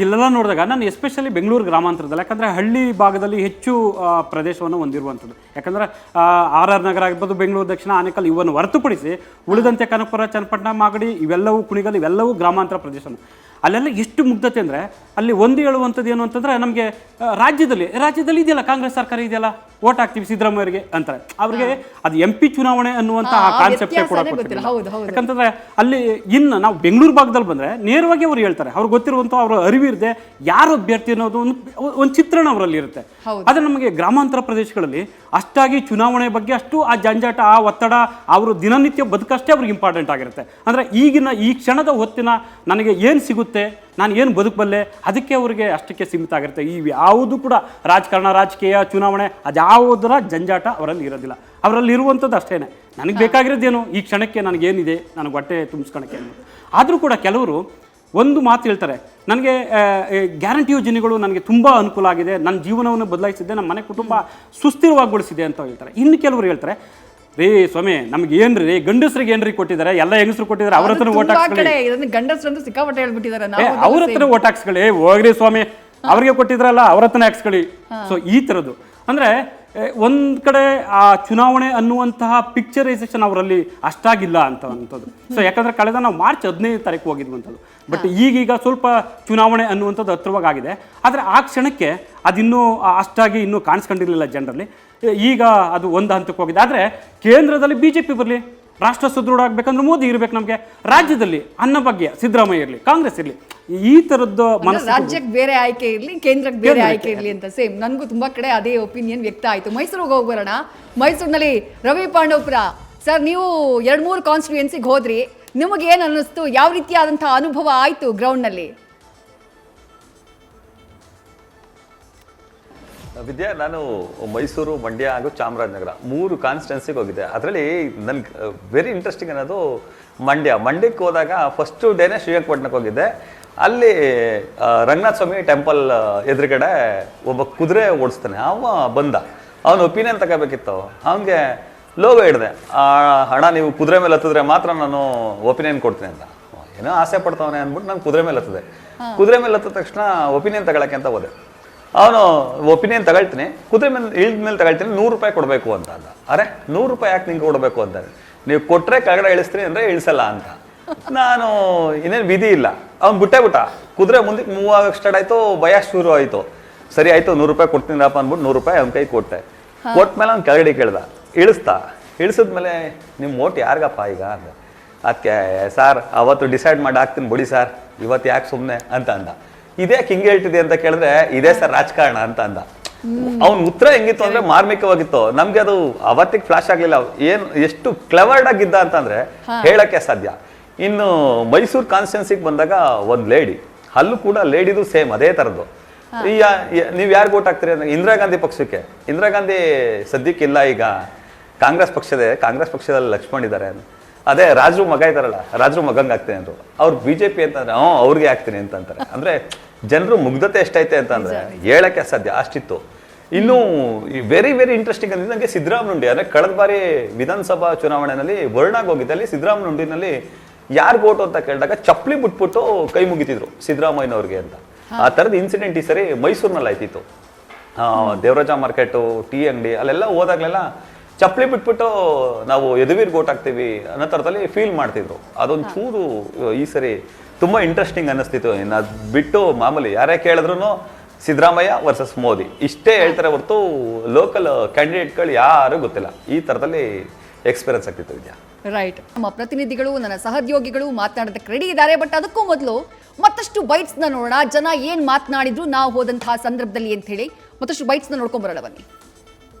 ಇಲ್ಲೆಲ್ಲ ನೋಡಿದಾಗ ನಾನು ಎಸ್ಪೆಷಲಿ ಬೆಂಗಳೂರು ಗ್ರಾಮಾಂತರದಲ್ಲಿ, ಯಾಕಂದರೆ ಹಳ್ಳಿ ಭಾಗದಲ್ಲಿ ಹೆಚ್ಚು ಪ್ರದೇಶವನ್ನು ಹೊಂದಿರುವಂಥದ್ದು. ಯಾಕಂದರೆ RR ನಗರ ಆಗಿರ್ಬೋದು, ಬೆಂಗಳೂರು ದಕ್ಷಿಣ, ಆನೇಕಲ್ ಇವನ್ನು ಹೊರತುಪಡಿಸಿ ಉಳಿದಂತೆ ಕನಕಪುರ, ಚನ್ನಪಟ್ಟಣ, ಮಾಗಡಿ ಇವೆಲ್ಲವೂ, ಕುಣಿಗಲ್ ಇವೆಲ್ಲವೂ ಗ್ರಾಮಾಂತರ ಪ್ರದೇಶ. ಅಲ್ಲೆಲ್ಲ ಎಷ್ಟು ಮುಗ್ಧತೆ ಅಂದರೆ ಅಲ್ಲಿ ಒಂದು ಹೇಳುವಂಥದ್ದು ಏನು ಅಂತಂದರೆ ನಮಗೆ ರಾಜ್ಯದಲ್ಲಿ ಇದೆಯಲ್ಲ ಕಾಂಗ್ರೆಸ್ ಸರ್ಕಾರ ಇದೆಯಲ್ಲ ಓಟ್ ಹಾಕ್ತೀವಿ ಸಿದ್ದರಾಮಯ್ಯರಿಗೆ ಅಂತಾರೆ. ಅವ್ರಿಗೆ ಅದು MP ಚುನಾವಣೆ ಅನ್ನುವಂಥ ಆ ಕಾನ್ಸೆಪ್ಟೇ ಕೂಡ ಗೊತ್ತಿಲ್ಲ. ಯಾಕಂತಂದ್ರೆ ಅಲ್ಲಿ ಇನ್ನು ನಾವು ಬೆಂಗಳೂರು ಭಾಗದಲ್ಲಿ ಬಂದರೆ ನೇರವಾಗಿ ಅವ್ರು ಹೇಳ್ತಾರೆ, ಅವ್ರಿಗೆ ಗೊತ್ತಿರುವಂಥ ಅವ್ರ ಅರಿವಿರದೆ ಯಾರು ಅಭ್ಯರ್ಥಿ ಅನ್ನೋದು ಒಂದು ಚಿತ್ರಣ ಅವರಲ್ಲಿ ಇರುತ್ತೆ. ಆದರೆ ನಮಗೆ ಗ್ರಾಮಾಂತರ ಪ್ರದೇಶಗಳಲ್ಲಿ ಅಷ್ಟಾಗಿ ಚುನಾವಣೆ ಬಗ್ಗೆ ಅಷ್ಟು ಆ ಜಂಜಾಟ, ಆ ಒತ್ತಡ, ಅವರು ದಿನನಿತ್ಯ ಬದುಕಷ್ಟೇ ಅವ್ರಿಗೆ ಇಂಪಾರ್ಟೆಂಟ್ ಆಗಿರುತ್ತೆ. ಅಂದರೆ ಈ ಕ್ಷಣದ ಹೊತ್ತಿನ ನನಗೆ ಏನು ಸಿಗುತ್ತೆ, ನಾನು ಏನು ಬದುಕಬಲ್ಲೆ, ಅದಕ್ಕೆ ಅವ್ರಿಗೆ ಅಷ್ಟಕ್ಕೆ ಸೀಮಿತ ಆಗಿರುತ್ತೆ. ಈ ಯಾವುದು ಕೂಡ ರಾಜಕಾರಣ, ರಾಜಕೀಯ, ಚುನಾವಣೆ ಅದ್ಯಾವುದರ ಜಂಜಾಟ ಅವರಲ್ಲಿ ಇರೋದಿಲ್ಲ. ಅವರಲ್ಲಿ ಇರುವಂಥದ್ದು ಅಷ್ಟೇ, ನನಗೆ ಬೇಕಾಗಿರೋದೇನು ಈ ಕ್ಷಣಕ್ಕೆ ನನಗೇನಿದೆ, ನನಗೆ ಹೊಟ್ಟೆ ತುಂಬಿಸ್ಕೊಳಕ್ಕೆ ಅನ್ನೋದು. ಆದರೂ ಕೂಡ ಕೆಲವರು ಒಂದು ಮಾತು ಹೇಳ್ತಾರೆ, ನನಗೆ ಗ್ಯಾರಂಟಿ ಯೋಜನೆಗಳು ನನಗೆ ತುಂಬ ಅನುಕೂಲ ಆಗಿದೆ, ನನ್ನ ಜೀವನವನ್ನು ಬದಲಾಯಿಸಿದೆ, ನಮ್ಮ ಮನೆ ಕುಟುಂಬ ಸುಸ್ಥಿರವಾಗಿಗೊಳಿಸಿದೆ ಅಂತ ಹೇಳ್ತಾರೆ. ಇನ್ನು ಕೆಲವರು ಹೇಳ್ತಾರೆ, ರೇ ಸ್ವಾಮಿ ನಮ್ಗೆ ಏನ್ರಿ ಗಂಡಸರಿಗೆ ಏನ್ರಿ ಕೊಟ್ಟಿದ್ದಾರೆ, ಎಲ್ಲ ಹೆಂಗಸರು ಕೊಟ್ಟಿದ್ದಾರೆ, ಅವ್ರ ಹತ್ರ ಓಟ್ ಹಾಕ್ಸ್ಕೊಳ್ಳಿ, ಅವ್ರ ಹತ್ರ ಓಟ್ ಹಾಕ್ಸ್ಕೊಳ್ಳಿ, ಹೋಗ್ರಿ ಸ್ವಾಮಿ ಅವ್ರಿಗೆ ಕೊಟ್ಟಿದ್ರಲ್ಲ ಅವ್ರ ಹತ್ರನೇ ಹಾಕ್ಸ್ಕೊಳ್ಳಿ. ಸೊ ಈ ಥರದ್ದು ಅಂದರೆ ಒಂದು ಕಡೆ ಆ ಚುನಾವಣೆ ಅನ್ನುವಂತಹ ಪಿಕ್ಚರೈಸೇಷನ್ ಅವರಲ್ಲಿ ಅಷ್ಟಾಗಿಲ್ಲ ಅಂತದ್ದು. ಸೊ ಯಾಕಂದರೆ ಕಳೆದ ನಾವು ಮಾರ್ಚ್ 15 ತಾರೀಕು ಹೋಗಿದ್ವಂಥದ್ದು. ಬಟ್ ಈಗೀಗ ಸ್ವಲ್ಪ ಚುನಾವಣೆ ಅನ್ನುವಂಥದ್ದು ಹತ್ತಿರವಾಗಿದೆ. ಆದರೆ ಆ ಕ್ಷಣಕ್ಕೆ ಅದಿನ್ನೂ ಅಷ್ಟಾಗಿ ಇನ್ನೂ ಕಾಣಿಸ್ಕೊಂಡಿರಲಿಲ್ಲ ಜನರಲ್ಲಿ. ಈಗ ಅದು ಒಂದು ಹಂತಕ್ಕೆ ಹೋಗಿದೆ. ಆದರೆ ಕೇಂದ್ರದಲ್ಲಿ BJP ಬರಲಿ, ರಾಷ್ಟ್ರ ಸುದೃಢ ಆಗ್ಬೇಕಂದ್ರೆ ಮೋದಿ ಇರಬೇಕು, ನಮಗೆ ರಾಜ್ಯದಲ್ಲಿ ಅನ್ನಭಾಗ್ಯ ಸಿದ್ದರಾಮಯ್ಯ ಇರಲಿ, ಕಾಂಗ್ರೆಸ್ ಇರಲಿ, ಈ ಥರದ್ದು ರಾಜ್ಯಕ್ಕೆ ಬೇರೆ ಆಯ್ಕೆ ಇರಲಿ, ಕೇಂದ್ರಕ್ಕೆ ಬೇರೆ ಆಯ್ಕೆ ಇರಲಿ ಅಂತ. ಸೇಮ್ ನನಗೂ ತುಂಬಾ ಕಡೆ ಅದೇ ಒಪಿನಿಯನ್ ವ್ಯಕ್ತ ಆಯಿತು. ಮೈಸೂರಿಗೆ ಹೋಗಿ ಬರೋಣ. ಮೈಸೂರಿನಲ್ಲಿ ರವಿ ಪಾಂಡವಪುರ ಸರ್, ನೀವು 2-3 ಕಾನ್ಸ್ಟಿಟ್ಯೂಯೆನ್ಸಿಗೆ ಹೋದ್ರಿ, ನಿಮಗೆ ಏನು ಅನ್ನಿಸ್ತು? ಯಾವ ರೀತಿಯಾದಂತಹ ಅನುಭವ ಆಯಿತು ಗ್ರೌಂಡ್ನಲ್ಲಿ? ವಿದ್ಯಾ, ನಾನು ಮೈಸೂರು, ಮಂಡ್ಯ ಹಾಗೂ ಚಾಮರಾಜನಗರ 3 ಕಾನ್ಸ್ಟಿಟ್ಯೂನ್ಸಿಗೆ ಹೋಗಿದ್ದೆ. ಅದರಲ್ಲಿ ನನಗೆ ವೆರಿ ಇಂಟ್ರೆಸ್ಟಿಂಗ್ ಅನ್ನೋದು ಮಂಡ್ಯಕ್ಕೆ ಹೋದಾಗ ಫಸ್ಟು ಡೇನೇ ಶ್ರೀರಂಗಪಟ್ಟಣಕ್ಕೆ ಹೋಗಿದ್ದೆ. ಅಲ್ಲಿ ರಂಗನಾಥ ಸ್ವಾಮಿ ಟೆಂಪಲ್ ಎದುರುಗಡೆ ಒಬ್ಬ ಕುದುರೆ ಓಡಿಸ್ತಾನೆ, ಬಂದ. ಅವನ ಒಪಿನಿಯನ್ ತಗೋಬೇಕಿತ್ತು. ಅವನಿಗೆ ಲೋಗೋ ಹಿಡಿದೆ, ಹಣ ನೀವು ಕುದುರೆ ಮೇಲೆ ಹತ್ತಿದ್ರೆ ಮಾತ್ರ ನಾನು ಒಪಿನಿಯನ್ ಕೊಡ್ತೀನಿ ಅಂತ. ಏನೋ ಆಸೆ ಪಡ್ತಾವನೆ ಅಂದ್ಬಿಟ್ಟು ನಾನು ಕುದುರೆ ಮೇಲೆ ಹತ್ತಿದೆ. ಕುದುರೆ ಮೇಲೆ ಹತ್ತಿದ ತಕ್ಷಣ ಒಪಿನಿಯನ್ ತಗೊಳಕ್ಕೆ ಅಂತ ಹೋದೆ. ಅವನು ಒಪಿನಿಯನ್ ತಗೊಳ್ತೀನಿ, ಕುದುರೆ ಮೇಲೆ ಇಳಿದ ಮೇಲೆ ತಗೊಳ್ತೀನಿ, 100 ರೂಪಾಯಿ ಕೊಡಬೇಕು ಅಂತ ಅಂದ. ಅರೆ 100 ರೂಪಾಯಿ ಯಾಕೆ ನಿಂಗೆ ಕೊಡಬೇಕು ಅಂತಾರೆ, ನೀವು ಕೊಟ್ಟರೆ ಕೆಳಗಡೆ ಇಳಿಸ್ತೀನಿ ಅಂದರೆ ಇಳಿಸಲ್ಲ ಅಂತ. ನಾನು ಇನ್ನೇನು ವಿಧಿ ಇಲ್ಲ, ಅವ್ನು ಬಿಟ್ಟ ಕುದುರೆ ಮುಂದಕ್ಕೆ ಮೂವ್ ಆಗಕ್ಕೆ ಸ್ಟಾರ್ಟ್ ಆಯಿತು. ಭಯ ಶುರು ಆಯಿತು. ಸರಿ ಆಯಿತು 100 ರೂಪಾಯಿ ಕೊಡ್ತೀನಪ್ಪ ಅಂದ್ಬಿಟ್ಟು 100 ರೂಪಾಯಿ ಅವ್ನ ಕೈ ಕೊಟ್ಟೆ. ಕೊಟ್ಮೇಲೆ ಅವ್ನು ಕೆಳಗಡೆ ಕೇಳ್ದ, ಇಳಿಸಿದ್ಮೇಲೆ ನಿಮ್ಮ ಓಟ್ ಯಾರಿಗಪ್ಪ ಈಗ ಅಂದ. ಅದಕ್ಕೆ ಸರ್ ಅವತ್ತು ಡಿಸೈಡ್ ಮಾಡಿ ಹಾಕ್ತೀನಿ ಬಿಡಿ ಸರ್, ಇವತ್ತು ಯಾಕೆ ಸುಮ್ಮನೆ ಅಂತ ಅಂದ. ಇದೇ ಹಿಂಗೆ ಹೇಳ್ತಿದೆ ಅಂತ ಕೇಳಿದ್ರೆ ಇದೇ ಸರ್ ರಾಜಕಾರಣ ಅಂತ ಅಂದ. ಅವ್ನ ಉತ್ತರ ಹೆಂಗಿತ್ತು ಅಂದ್ರೆ ಮಾರ್ಮಿಕವಾಗಿತ್ತು. ನಮ್ಗೆ ಅದು ಅವತ್ತಿಗೆ ಫ್ಲಾಶ್ ಆಗ್ಲಿಲ್ಲ, ಎಷ್ಟು ಕ್ಲೆವರ್ಡ್ ಆಗಿದ್ದ ಅಂತಂದ್ರೆ ಹೇಳಕ್ಕೆ ಸಾಧ್ಯ. ಇನ್ನು ಮೈಸೂರು ಕಾನ್ಸ್ಟಿಟ್ಯೂನ್ಸಿಗೆ ಬಂದಾಗ ಒಂದು ಲೇಡಿ, ಅಲ್ಲೂ ಕೂಡ ಲೇಡಿದು ಸೇಮ್ ಅದೇ ಥರದ್ದು. ನೀವು ಯಾರು ಓಟ್ ಹಾಕ್ತೀರಿ ಅಂದ್ರೆ ಇಂದಿರಾ ಗಾಂಧಿ ಪಕ್ಷಕ್ಕೆ. ಇಂದಿರಾ ಗಾಂಧಿ ಸದ್ಯಕ್ಕಿಲ್ಲ, ಈಗ ಕಾಂಗ್ರೆಸ್ ಪಕ್ಷದಲ್ಲಿ ಲಕ್ಷ್ಮಣ್ ಇದ್ದಾರೆ. ಅದೇ ರಾಜ್ರು ಮಗ ಇದ್ದಾರಲ್ಲ, ರಾಜ್ರು ಮಗಂಗೆ ಆಗ್ತೀನಿ ಅಂದ್ರು. ಅವ್ರು BJP ಅಂತಂದ್ರೆ ಅವ್ರಿಗೆ ಆಗ್ತೀನಿ ಅಂತಂತಾರೆ. ಅಂದ್ರೆ ಜನರು ಮುಗ್ಧತೆ ಎಷ್ಟೈತೆ ಅಂತಂದ್ರೆ ಹೇಳಕ್ಕೆ ಸಾಧ್ಯ ಅಷ್ಟಿತ್ತು. ಇನ್ನು ವೆರಿ ವೆರಿ ಇಂಟ್ರೆಸ್ಟಿಂಗ್ ಅಂದ್ರೆ ನನಗೆ ಸಿದ್ದರಾಮನುಂಡಿ, ಅಂದ್ರೆ ಕಳೆದ ಬಾರಿ ವಿಧಾನಸಭಾ ಚುನಾವಣೆಯಲ್ಲಿ ವರ್ಣಾಗ್ ಹೋಗಿದ್ದೆ. ಅಲ್ಲಿ ಸಿದ್ದರಾಮನುಂಡಿನಲ್ಲಿ ಯಾರು ಓಟು ಅಂತ ಕೇಳಿದಾಗ ಚಪ್ಪಲಿ ಬಿಟ್ಬಿಟ್ಟು ಕೈ ಮುಗಿತಿದ್ರು ಸಿದ್ದರಾಮಯ್ಯನವ್ರಿಗೆ ಅಂತ. ಆ ಥರದ ಇನ್ಸಿಡೆಂಟ್ ಈ ಸರಿ ಮೈಸೂರಿನಲ್ಲಿ ಆಯ್ತಿತ್ತು. ದೇವರಾಜ ಮಾರ್ಕೆಟು, ಟೀ ಅಂಗಡಿ ಅಲ್ಲೆಲ್ಲ ಹೋದಾಗ್ಲೆಲ್ಲ ಚಪ್ಪಲಿ ಬಿಟ್ಬಿಟ್ಟು ನಾವು ಯದುವೀರ್ಗೆ ಓಟ್ ಹಾಕ್ತೀವಿ ಅನ್ನೋ ಥರದಲ್ಲಿ ಫೀಲ್ ಮಾಡ್ತಿದ್ರು. ಅದೊಂದು ಚೂರು ಈ ಸರಿ ತುಂಬ ಇಂಟ್ರೆಸ್ಟಿಂಗ್ ಅನ್ನಿಸ್ತಿತ್ತು. ಇನ್ನು ಅದು ಬಿಟ್ಟು ಮಾಮೂಲಿ ಯಾರೇ ಕೇಳಿದ್ರು ಸಿದ್ದರಾಮಯ್ಯ ವರ್ಸಸ್ ಮೋದಿ ಇಷ್ಟೇ ಹೇಳ್ತಾರೆ ಹೊರತು ಲೋಕಲ್ ಕ್ಯಾಂಡಿಡೇಟ್ಗಳು ಯಾರು ಗೊತ್ತಿಲ್ಲ. ಈ ಥರದಲ್ಲಿ ಎಕ್ಸ್ಪೀರಿಯನ್ಸ್ ಆಗ್ತಿತ್ತು ವಿದ್ಯಾ. ರೈಟ್. ನಮ್ಮ ಪ್ರತಿನಿಧಿಗಳು, ನನ್ನ ಸಹೋದ್ಯೋಗಿಗಳು ಮಾತನಾಡೋದಕ್ಕೆ ರೆಡಿ ಇದ್ದಾರೆ. ಬಟ್ ಅದಕ್ಕೂ ಮೊದಲು ಮತ್ತಷ್ಟು ಬೈಟ್ಸ್ನ ನೋಡೋಣ. ಜನ ಏನು ಮಾತನಾಡಿದ್ರು ನಾವು ಹೋದಂತಹ ಸಂದರ್ಭದಲ್ಲಿ ಅಂತ ಹೇಳಿ ಮತ್ತಷ್ಟು ಬೈಟ್ಸ್ನ ನೋಡ್ಕೊಂಬರೋಣ ಬನ್ನಿ.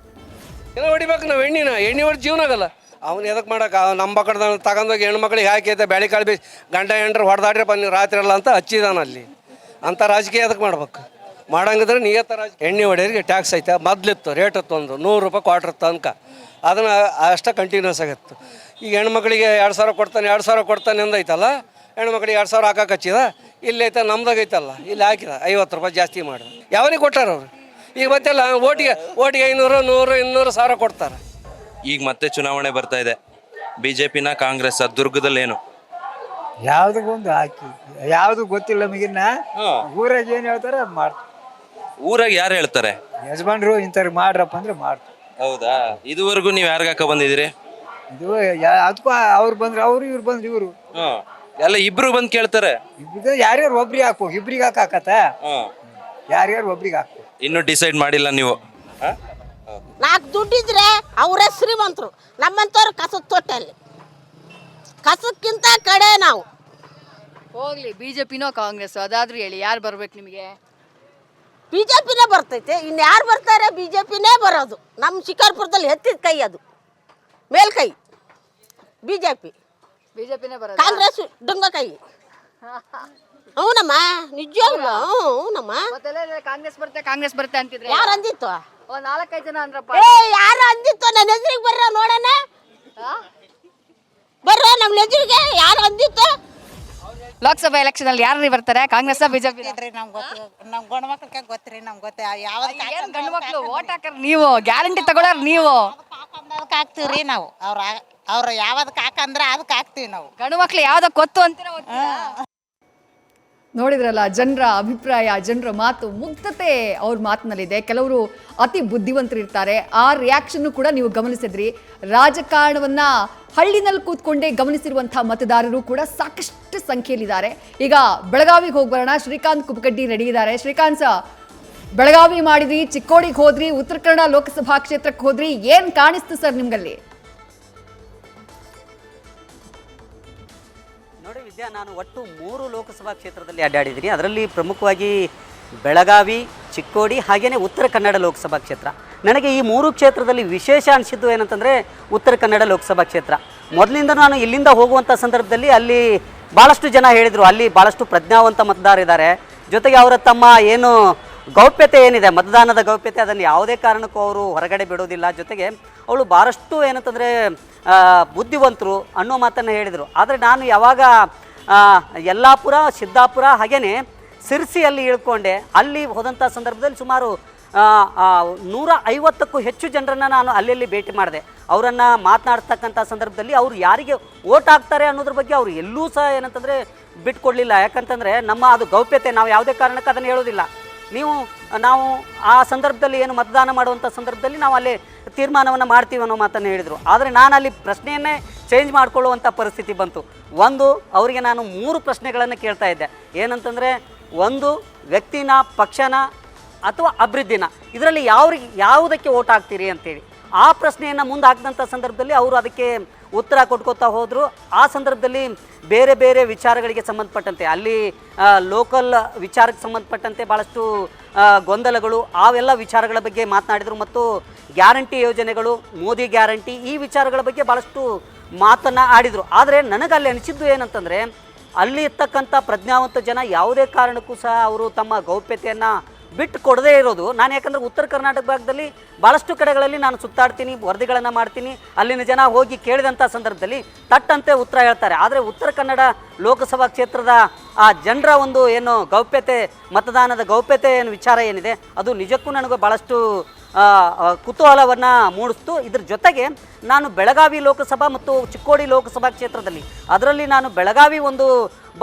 ಏನೋ ಹೊಡಿಬೇಕು ನಾವು ಎಣ್ಣೆ ಹೊಡೆದು ಜೀವನ ಆಗಲ್ಲ. ಅವ್ನು ಎದಕ್ಕೆ ಮಾಡಕ್ಕೆ ನಮ್ಮ ಮಕ್ಕಳ ತಗೊಂಡೋಗಿ ಹೆಣ್ಮಕ್ಳಿಗೆ ಹಾಕೈತೆ ಬೆಳೆ ಕಾಳು ಬೀಸಿ ಗಂಡ ಹೆಂಡ್ರು ಹೊಡೆದಾಡ್ರಿ ಬನ್ನಿ ರಾತ್ರಿ ಅಲ್ಲ ಅಂತ ಹಚ್ಚಿದಾನ ಅಲ್ಲಿ. ಅಂಥ ರಾಜಕೀಯ ಎದಕ್ಕೆ ಮಾಡ್ಬೇಕು? ಮಾಡಂಗಿದ್ರೆ ನಿಯತ್ತ ಎಣ್ಣೆ ಹೊಡೆಯೋರಿಗೆ ಟ್ಯಾಕ್ಸ್ ಐತೆ. ಮೊದಲಿತ್ತು ರೇಟ್ ಇತ್ತು, ಒಂದು 100 ರೂಪಾಯಿ ಕ್ವಾರ್ಟರ್ ತನಕ. ಅದನ್ನು ಅಷ್ಟೇ ಕಂಟಿನ್ಯೂಸ್ ಆಗಿತ್ತು. ಈಗ ಹೆಣ್ಮಕ್ಳಿಗೆ 2,000 ಕೊಡ್ತಾನೆ ಅಂದೈತಲ್ಲ, ಹೆಣ್ಮಕ್ಳಿಗೆ 2,000 ಹಾಕಕ್ಕೆ ಹಚ್ಚಿದ. ಇಲ್ಲಿ ಐತೆ ನಮ್ದಾಗೈತಲ್ಲ, ಇಲ್ಲಿ ಹಾಕಿದ 50 ರೂಪಾಯಿ ಜಾಸ್ತಿ ಮಾಡಿದ. ಯಾವನಿಗೆ ಕೊಟ್ಟಾರ ಅವ್ರು? ಈಗ ಮತ್ತೆಲ್ಲ ಓಟಿಗೆ 500, 100, 200 ಸಾವಿರ ಕೊಡ್ತಾರೆ. ಈಗ ಮತ್ತೆ ಚುನಾವಣೆ ಬರ್ತಾ ಇದೆ, BJPನ ಕಾಂಗ್ರೆಸ್ ದುರ್ಗದಲ್ಲಿ ಏನು ಯಾವ್ದಕ್ಕೊಂದು ಹಾಕಿ ಯಾವ್ದು ಗೊತ್ತಿಲ್ಲ ನಮಗಿನ್ನ. ಊರಾಗ ಏನು ಹೇಳ್ತಾರೆ ಅದು ಮಾಡ್ತಾರೆ. ಊರಾಗ ಯಾರು ಹೇಳ್ತಾರೆ? ಯಜಮಾನ್ರು ಇಂಥವ್ರಿಗೆ ಮಾಡ್ರಪ್ಪ ಅಂದ್ರೆ ಮಾಡ್ತಾರೆ. ಹೌದಾ? ಇದುವರೆಗೂ ನೀವು ಯಾರಿಗಾಕ ಬಂದಿದ್ದೀರಿ? ಇದು ಅದಕ್ಕೂ ಅವ್ರು ಬಂದ್ರೆ ಅವರು, ಇವ್ರು ಬಂದ್ರೆ ಇವರು. ಎಲ್ಲ ಇಬ್ರು ಬಂದು ಕೇಳ್ತಾರೆ. ಯಾರ್ಯಾರು ಒಬ್ರಿಗೆ ಹಾಕು, ಇಬ್ರಿಗೆ ಹಾಕಾಕತ್ತ, ಯಾರ್ಯಾರು ಒಬ್ರಿಗೆ ಹಾಕು. ಇನ್ನು ಡಿಸೈಡ್ ಮಾಡಿಲ್ಲ ನೀವು? ನಾಲ್ಕು ದುಡ್ಡಿದ್ರೆ ಅವರೇ ಶ್ರೀಮಂತರು, ನಮ್ಮಂತವ್ರು ಕಸದ ತೊಟ್ಟಲ್ಲಿ, ಕಸಕ್ಕಿಂತ ಕಡೆ ನಾವು. ಹೋಗ್ಲಿ, ಬಿಜೆಪಿನೋ ಕಾಂಗ್ರೆಸ್ ಅದಾದ್ರೂ ಹೇಳಿ, ಯಾರು ಬರ್ಬೇಕು ನಿಮಗೆ? ಬಿಜೆಪಿನೇ ಬರ್ತೈತೆ, ಇನ್ನು ಯಾರು ಬರ್ತಾರೆ? ಬಿಜೆಪಿನೇ ಬರೋದು. ನಮ್ಮ ಶಿಕಾರ್ಪುರದಲ್ಲಿ ಎತ್ತಿದ ಕೈ ಅದು, ಮೇಲ್ಕೈ ಬಿಜೆಪಿ, ಬಿಜೆಪಿನೇ ಬರೋದು. ಕಾಂಗ್ರೆಸ್ ಡುಂಗ ಕೈ. ಹೌನಮ್ಮ, ನಿಜವಾಗ್ಲು ಹೌನಮ್ಮ. ಕಾಂಗ್ರೆಸ್ ಬರುತ್ತೆ ಅಂತಿದ್ರೆ ಯಾರು ಅಂದಿತ್ತು? 4-5 ಜನ ಅಂದ್ರಪ್ಪ. ಯಾರು ಅಂದಿತ್ತು? ನನ್ನ ಎದುರಿಗೆ ಬರ್ರ ನೋಡೋಣ, ಬರ್ರ ನಮ್ಮ ಎದುರಿಗೆ ಯಾರು ಅಂದಿತ್ತು? ಲೋಕಸಭಾ ಎಲೆಕ್ಷನ್ ಅಲ್ಲಿ ಯಾರು ಬರ್ತಾರೆ, ಕಾಂಗ್ರೆಸ್ ಬಿಜೆಪಿ? ನಮ್ ಗಂಡು ಮಕ್ಳಿಗೆ ಗೊತ್ತ್ರಿ, ನಮ್ಗೆ ಗೊತ್ತ. ಯಾವ್ದು ಗಂಡು ಮಕ್ಳು ಓಟ್ ಹಾಕರ್ ನೀವು, ಗ್ಯಾರಂಟಿ ತಗೊಳ್ಳೋರ್ ನೀವು. ಅದಕ್ಕೆ ಹಾಕ್ತಿವ್ರಿ ನಾವು. ಅವ್ರ ಯಾವ್ದಕ್ಕೆ ಹಾಕಂದ್ರೆ ಅದಕ್ಕೆ ಹಾಕ್ತಿವಿ ನಾವು. ಗಂಡು ಮಕ್ಳು ಯಾವ್ದಕ್ಕೆ ಗೊತ್ತು ಅಂತೀರ. ನೋಡಿದ್ರಲ್ಲ ಜನರ ಅಭಿಪ್ರಾಯ, ಜನರ ಮಾತು, ಮುಗ್ಧತೆ ಅವ್ರ ಮಾತಿನಲ್ಲಿದೆ. ಕೆಲವರು ಅತಿ ಬುದ್ಧಿವಂತರಿರ್ತಾರೆ. ಆ ರಿಯಾಕ್ಷನ್ ಕೂಡ ನೀವು ಗಮನಿಸಿದ್ರಿ. ರಾಜಕಾರಣವನ್ನ ಹಳ್ಳಿನಲ್ಲಿ ಕೂತ್ಕೊಂಡೇ ಗಮನಿಸಿರುವಂತಹ ಮತದಾರರು ಕೂಡ ಸಾಕಷ್ಟು ಸಂಖ್ಯೆಯಲ್ಲಿದ್ದಾರೆ. ಈಗ ಬೆಳಗಾವಿಗೆ ಹೋಗಿ ಬರೋಣ. ಶ್ರೀಕಾಂತ್ ಕುಪ್ಪಗಡ್ಡಿ ರೆಡಿ ಇದ್ದಾರೆ. ಶ್ರೀಕಾಂತ್, ಬೆಳಗಾವಿ ಮಾಡಿದ್ರಿ, ಚಿಕ್ಕೋಡಿಗೆ ಹೋದ್ರಿ, ಉತ್ತರ ಕನ್ನಡ ಲೋಕಸಭಾ ಕ್ಷೇತ್ರಕ್ಕೆ ಹೋದ್ರಿ, ಏನ್ ಕಾಣಿಸ್ತು ಸರ್ ನಿಮ್ಗಲ್ಲಿ? ನೋಡಿ ವಿದ್ಯಾ, ನಾನು ಒಟ್ಟು 3 ಲೋಕಸಭಾ ಕ್ಷೇತ್ರದಲ್ಲಿ ಅಡ್ಡಾಡಿದ್ದೀನಿ. ಅದರಲ್ಲಿ ಪ್ರಮುಖವಾಗಿ ಬೆಳಗಾವಿ, ಚಿಕ್ಕೋಡಿ ಹಾಗೆಯೇ ಉತ್ತರ ಕನ್ನಡ ಲೋಕಸಭಾ ಕ್ಷೇತ್ರ. ನನಗೆ ಈ 3 ಕ್ಷೇತ್ರದಲ್ಲಿ ವಿಶೇಷ ಅನಿಸಿದ್ದು ಏನಂತಂದರೆ ಉತ್ತರ ಕನ್ನಡ ಲೋಕಸಭಾ ಕ್ಷೇತ್ರ. ಮೊದಲಿಂದ ನಾನು ಇಲ್ಲಿಂದ ಹೋಗುವಂಥ ಸಂದರ್ಭದಲ್ಲಿ ಅಲ್ಲಿ ಭಾಳಷ್ಟು ಜನ ಹೇಳಿದರು, ಅಲ್ಲಿ ಭಾಳಷ್ಟು ಪ್ರಜ್ಞಾವಂತ ಮತದಾರರಿದ್ದಾರೆ. ಜೊತೆಗೆ ಅವರ ತಮ್ಮ ಏನು ಗೌಪ್ಯತೆ ಏನಿದೆ, ಮತದಾನದ ಗೌಪ್ಯತೆ, ಅದನ್ನು ಯಾವುದೇ ಕಾರಣಕ್ಕೂ ಅವರು ಹೊರಗಡೆ ಬಿಡೋದಿಲ್ಲ. ಜೊತೆಗೆ ಅವಳು ಭಾಳಷ್ಟು ಏನಂತಂದರೆ ಬುದ್ಧಿವಂತರು ಅನ್ನೋ ಮಾತನ್ನು ಹೇಳಿದರು. ಆದರೆ ನಾನು ಯಾವಾಗ ಯಲ್ಲಾಪುರ, ಸಿದ್ದಾಪುರ ಹಾಗೆಯೇ ಸಿರ್ಸಿಯಲ್ಲಿ ಇಳ್ಕೊಂಡೆ, ಅಲ್ಲಿ ಹೋದಂಥ ಸಂದರ್ಭದಲ್ಲಿ ಸುಮಾರು 150ಕ್ಕೂ ಹೆಚ್ಚು ಜನರನ್ನು ನಾನು ಅಲ್ಲಿ ಭೇಟಿ ಮಾಡಿದೆ. ಅವರನ್ನು ಮಾತನಾಡ್ತಕ್ಕಂಥ ಸಂದರ್ಭದಲ್ಲಿ ಅವರು ಯಾರಿಗೆ ಓಟ್ ಹಾಕ್ತಾರೆ ಅನ್ನೋದ್ರ ಬಗ್ಗೆ ಅವರು ಎಲ್ಲೂ ಸಹ ಏನಂತಂದರೆ ಬಿಟ್ಕೊಡ್ಲಿಲ್ಲ. ಯಾಕಂತಂದರೆ ನಮ್ಮ ಅದು ಗೌಪ್ಯತೆ, ನಾವು ಯಾವುದೇ ಕಾರಣಕ್ಕೆ ಅದನ್ನು ಹೇಳೋದಿಲ್ಲ. ನಾವು ಆ ಸಂದರ್ಭದಲ್ಲಿ ಏನು ಮತದಾನ ಮಾಡುವಂಥ ಸಂದರ್ಭದಲ್ಲಿ ನಾವು ಅಲ್ಲಿ ತೀರ್ಮಾನವನ್ನು ಮಾಡ್ತೀವಿ ಅನ್ನೋ ಮಾತನ್ನು ಹೇಳಿದರು. ಆದರೆ ನಾನು ಅಲ್ಲಿ ಪ್ರಶ್ನೆಯನ್ನೇ ಚೇಂಜ್ ಮಾಡಿಕೊಳ್ಳುವಂಥ ಪರಿಸ್ಥಿತಿ ಬಂತು. ಅವರಿಗೆ ನಾನು 3 ಪ್ರಶ್ನೆಗಳನ್ನು ಕೇಳ್ತಾ ಇದ್ದೆ. ಏನಂತಂದರೆ, ಒಂದು ವ್ಯಕ್ತಿನ, ಪಕ್ಷನ ಅಥವಾ ಅಭಿವೃದ್ಧಿನ, ಇದರಲ್ಲಿ ಯಾವುದಕ್ಕೆ ಓಟ್ ಹಾಕ್ತೀರಿ ಅಂತೇಳಿ ಆ ಪ್ರಶ್ನೆಯನ್ನು ಮುಂದೆ ಹಾಕಿದಂಥ ಸಂದರ್ಭದಲ್ಲಿ ಅವರು ಅದಕ್ಕೆ ಉತ್ತರ ಕೊಟ್ಕೋತಾ ಹೋದರು. ಆ ಸಂದರ್ಭದಲ್ಲಿ ಬೇರೆ ಬೇರೆ ವಿಚಾರಗಳಿಗೆ ಸಂಬಂಧಪಟ್ಟಂತೆ, ಅಲ್ಲಿ ಲೋಕಲ್ ವಿಚಾರಕ್ಕೆ ಸಂಬಂಧಪಟ್ಟಂತೆ ಭಾಳಷ್ಟು ಗೊಂದಲಗಳು, ಅವೆಲ್ಲ ವಿಚಾರಗಳ ಬಗ್ಗೆ ಮಾತನಾಡಿದರು. ಮತ್ತು ಗ್ಯಾರಂಟಿ ಯೋಜನೆಗಳು, ಮೋದಿ ಗ್ಯಾರಂಟಿ, ಈ ವಿಚಾರಗಳ ಬಗ್ಗೆ ಭಾಳಷ್ಟು ಮಾತನ್ನು ಆಡಿದರು. ಆದರೆ ನನಗಲ್ಲಿ ಅನಿಸಿದ್ದು ಏನಂತಂದರೆ, ಅಲ್ಲಿ ಇರ್ತಕ್ಕಂಥ ಪ್ರಜ್ಞಾವಂತ ಜನ ಯಾವುದೇ ಕಾರಣಕ್ಕೂ ಸಹ ಅವರು ತಮ್ಮ ಗೌಪ್ಯತೆಯನ್ನು ಬಿಟ್ಟು ಕೊಡದೇ ಇರೋದು. ನಾನು ಯಾಕಂದರೆ ಉತ್ತರ ಕರ್ನಾಟಕ ಭಾಗದಲ್ಲಿ ಭಾಳಷ್ಟು ಕಡೆಗಳಲ್ಲಿ ನಾನು ಸುತ್ತಾಡ್ತೀನಿ, ವರದಿಗಳನ್ನು ಮಾಡ್ತೀನಿ. ಅಲ್ಲಿನ ಜನ ಹೋಗಿ ಕೇಳಿದಂಥ ಸಂದರ್ಭದಲ್ಲಿ ತಟ್ಟಂತೆ ಉತ್ತರ ಹೇಳ್ತಾರೆ. ಆದರೆ ಉತ್ತರ ಕನ್ನಡ ಲೋಕಸಭಾ ಕ್ಷೇತ್ರದ ಆ ಜನರ ಒಂದು ಏನು ಗೌಪ್ಯತೆ, ಮತದಾನದ ಗೌಪ್ಯತೆ ಏನು ವಿಚಾರ ಏನಿದೆ, ಅದು ನಿಜಕ್ಕೂ ನನಗೆ ಭಾಳಷ್ಟು ಕುತೂಹಲವನ್ನು ಮೂಡಿಸ್ತು. ಇದ್ರ ಜೊತೆಗೆ ನಾನು ಬೆಳಗಾವಿ ಲೋಕಸಭಾ ಮತ್ತು ಚಿಕ್ಕೋಡಿ ಲೋಕಸಭಾ ಕ್ಷೇತ್ರದಲ್ಲಿ, ಅದರಲ್ಲಿ ನಾನು ಬೆಳಗಾವಿ ಒಂದು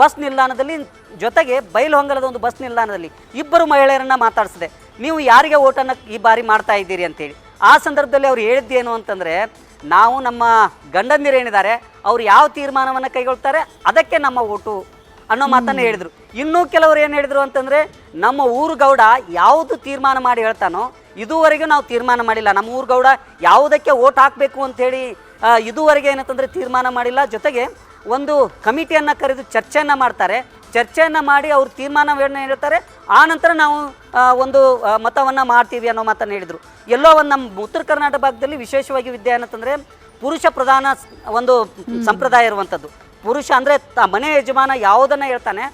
ಬಸ್ ನಿಲ್ದಾಣದಲ್ಲಿ, ಜೊತೆಗೆ ಬೈಲಹೊಂಗಲದ ಒಂದು ಬಸ್ ನಿಲ್ದಾಣದಲ್ಲಿ 2 ಮಹಿಳೆಯರನ್ನು ಮಾತಾಡಿಸಿದೆ. ನೀವು ಯಾರಿಗೆ ಓಟನ್ನು ಈ ಬಾರಿ ಮಾಡ್ತಾ ಇದ್ದೀರಿ ಅಂತೇಳಿ. ಆ ಸಂದರ್ಭದಲ್ಲಿ ಅವ್ರು ಹೇಳಿದ್ದೇನು ಅಂತಂದರೆ, ನಾವು ನಮ್ಮ ಗಂಡಂದಿರೇನಿದ್ದಾರೆ ಅವ್ರು ಯಾವ ತೀರ್ಮಾನವನ್ನು ಕೈಗೊಳ್ತಾರೆ ಅದಕ್ಕೆ ನಮ್ಮ ಓಟು ಅನ್ನೋ ಮಾತನ್ನು ಹೇಳಿದರು. ಇನ್ನೂ ಕೆಲವರು ಏನು ಹೇಳಿದರು ಅಂತಂದರೆ, ನಮ್ಮ ಊರು ಗೌಡ ಯಾವುದು ತೀರ್ಮಾನ ಮಾಡಿ ಹೇಳ್ತಾನೋ ಇದುವರೆಗೂ ನಾವು ತೀರ್ಮಾನ ಮಾಡಿಲ್ಲ. ನಮ್ಮ ಊರು ಗೌಡ ಯಾವುದಕ್ಕೆ ಓಟ್ ಹಾಕಬೇಕು ಅಂಥೇಳಿ ಇದುವರೆಗೆ ಏನಂತಂದರೆ ತೀರ್ಮಾನ ಮಾಡಿಲ್ಲ. ಜೊತೆಗೆ ಒಂದು ಕಮಿಟಿಯನ್ನು ಕರೆದು ಚರ್ಚೆಯನ್ನು ಮಾಡ್ತಾರೆ. ಚರ್ಚೆಯನ್ನು ಮಾಡಿ ಅವ್ರು ತೀರ್ಮಾನವನ್ನು ಹೇಳ್ತಾರೆ. ಆ ನಂತರ ನಾವು ಒಂದು ಮತವನ್ನು ಮಾಡ್ತೀವಿ ಅನ್ನೋ ಮಾತನ್ನು ಹೇಳಿದರು. ಎಲ್ಲೋ ಒಂದು ನಮ್ಮ ಉತ್ತರ ಕರ್ನಾಟಕ ಭಾಗದಲ್ಲಿ ವಿಶೇಷವಾಗಿ ವಿದ್ಯೆ ಏನಂತಂದರೆ, ಪುರುಷ ಪ್ರಧಾನ ಒಂದು ಸಂಪ್ರದಾಯ ಇರುವಂಥದ್ದು. ಪುರುಷ ಅಂದರೆ ಮನೆ ಯಜಮಾನ ಯಾವುದನ್ನು ಹೇಳ್ತಾನೆ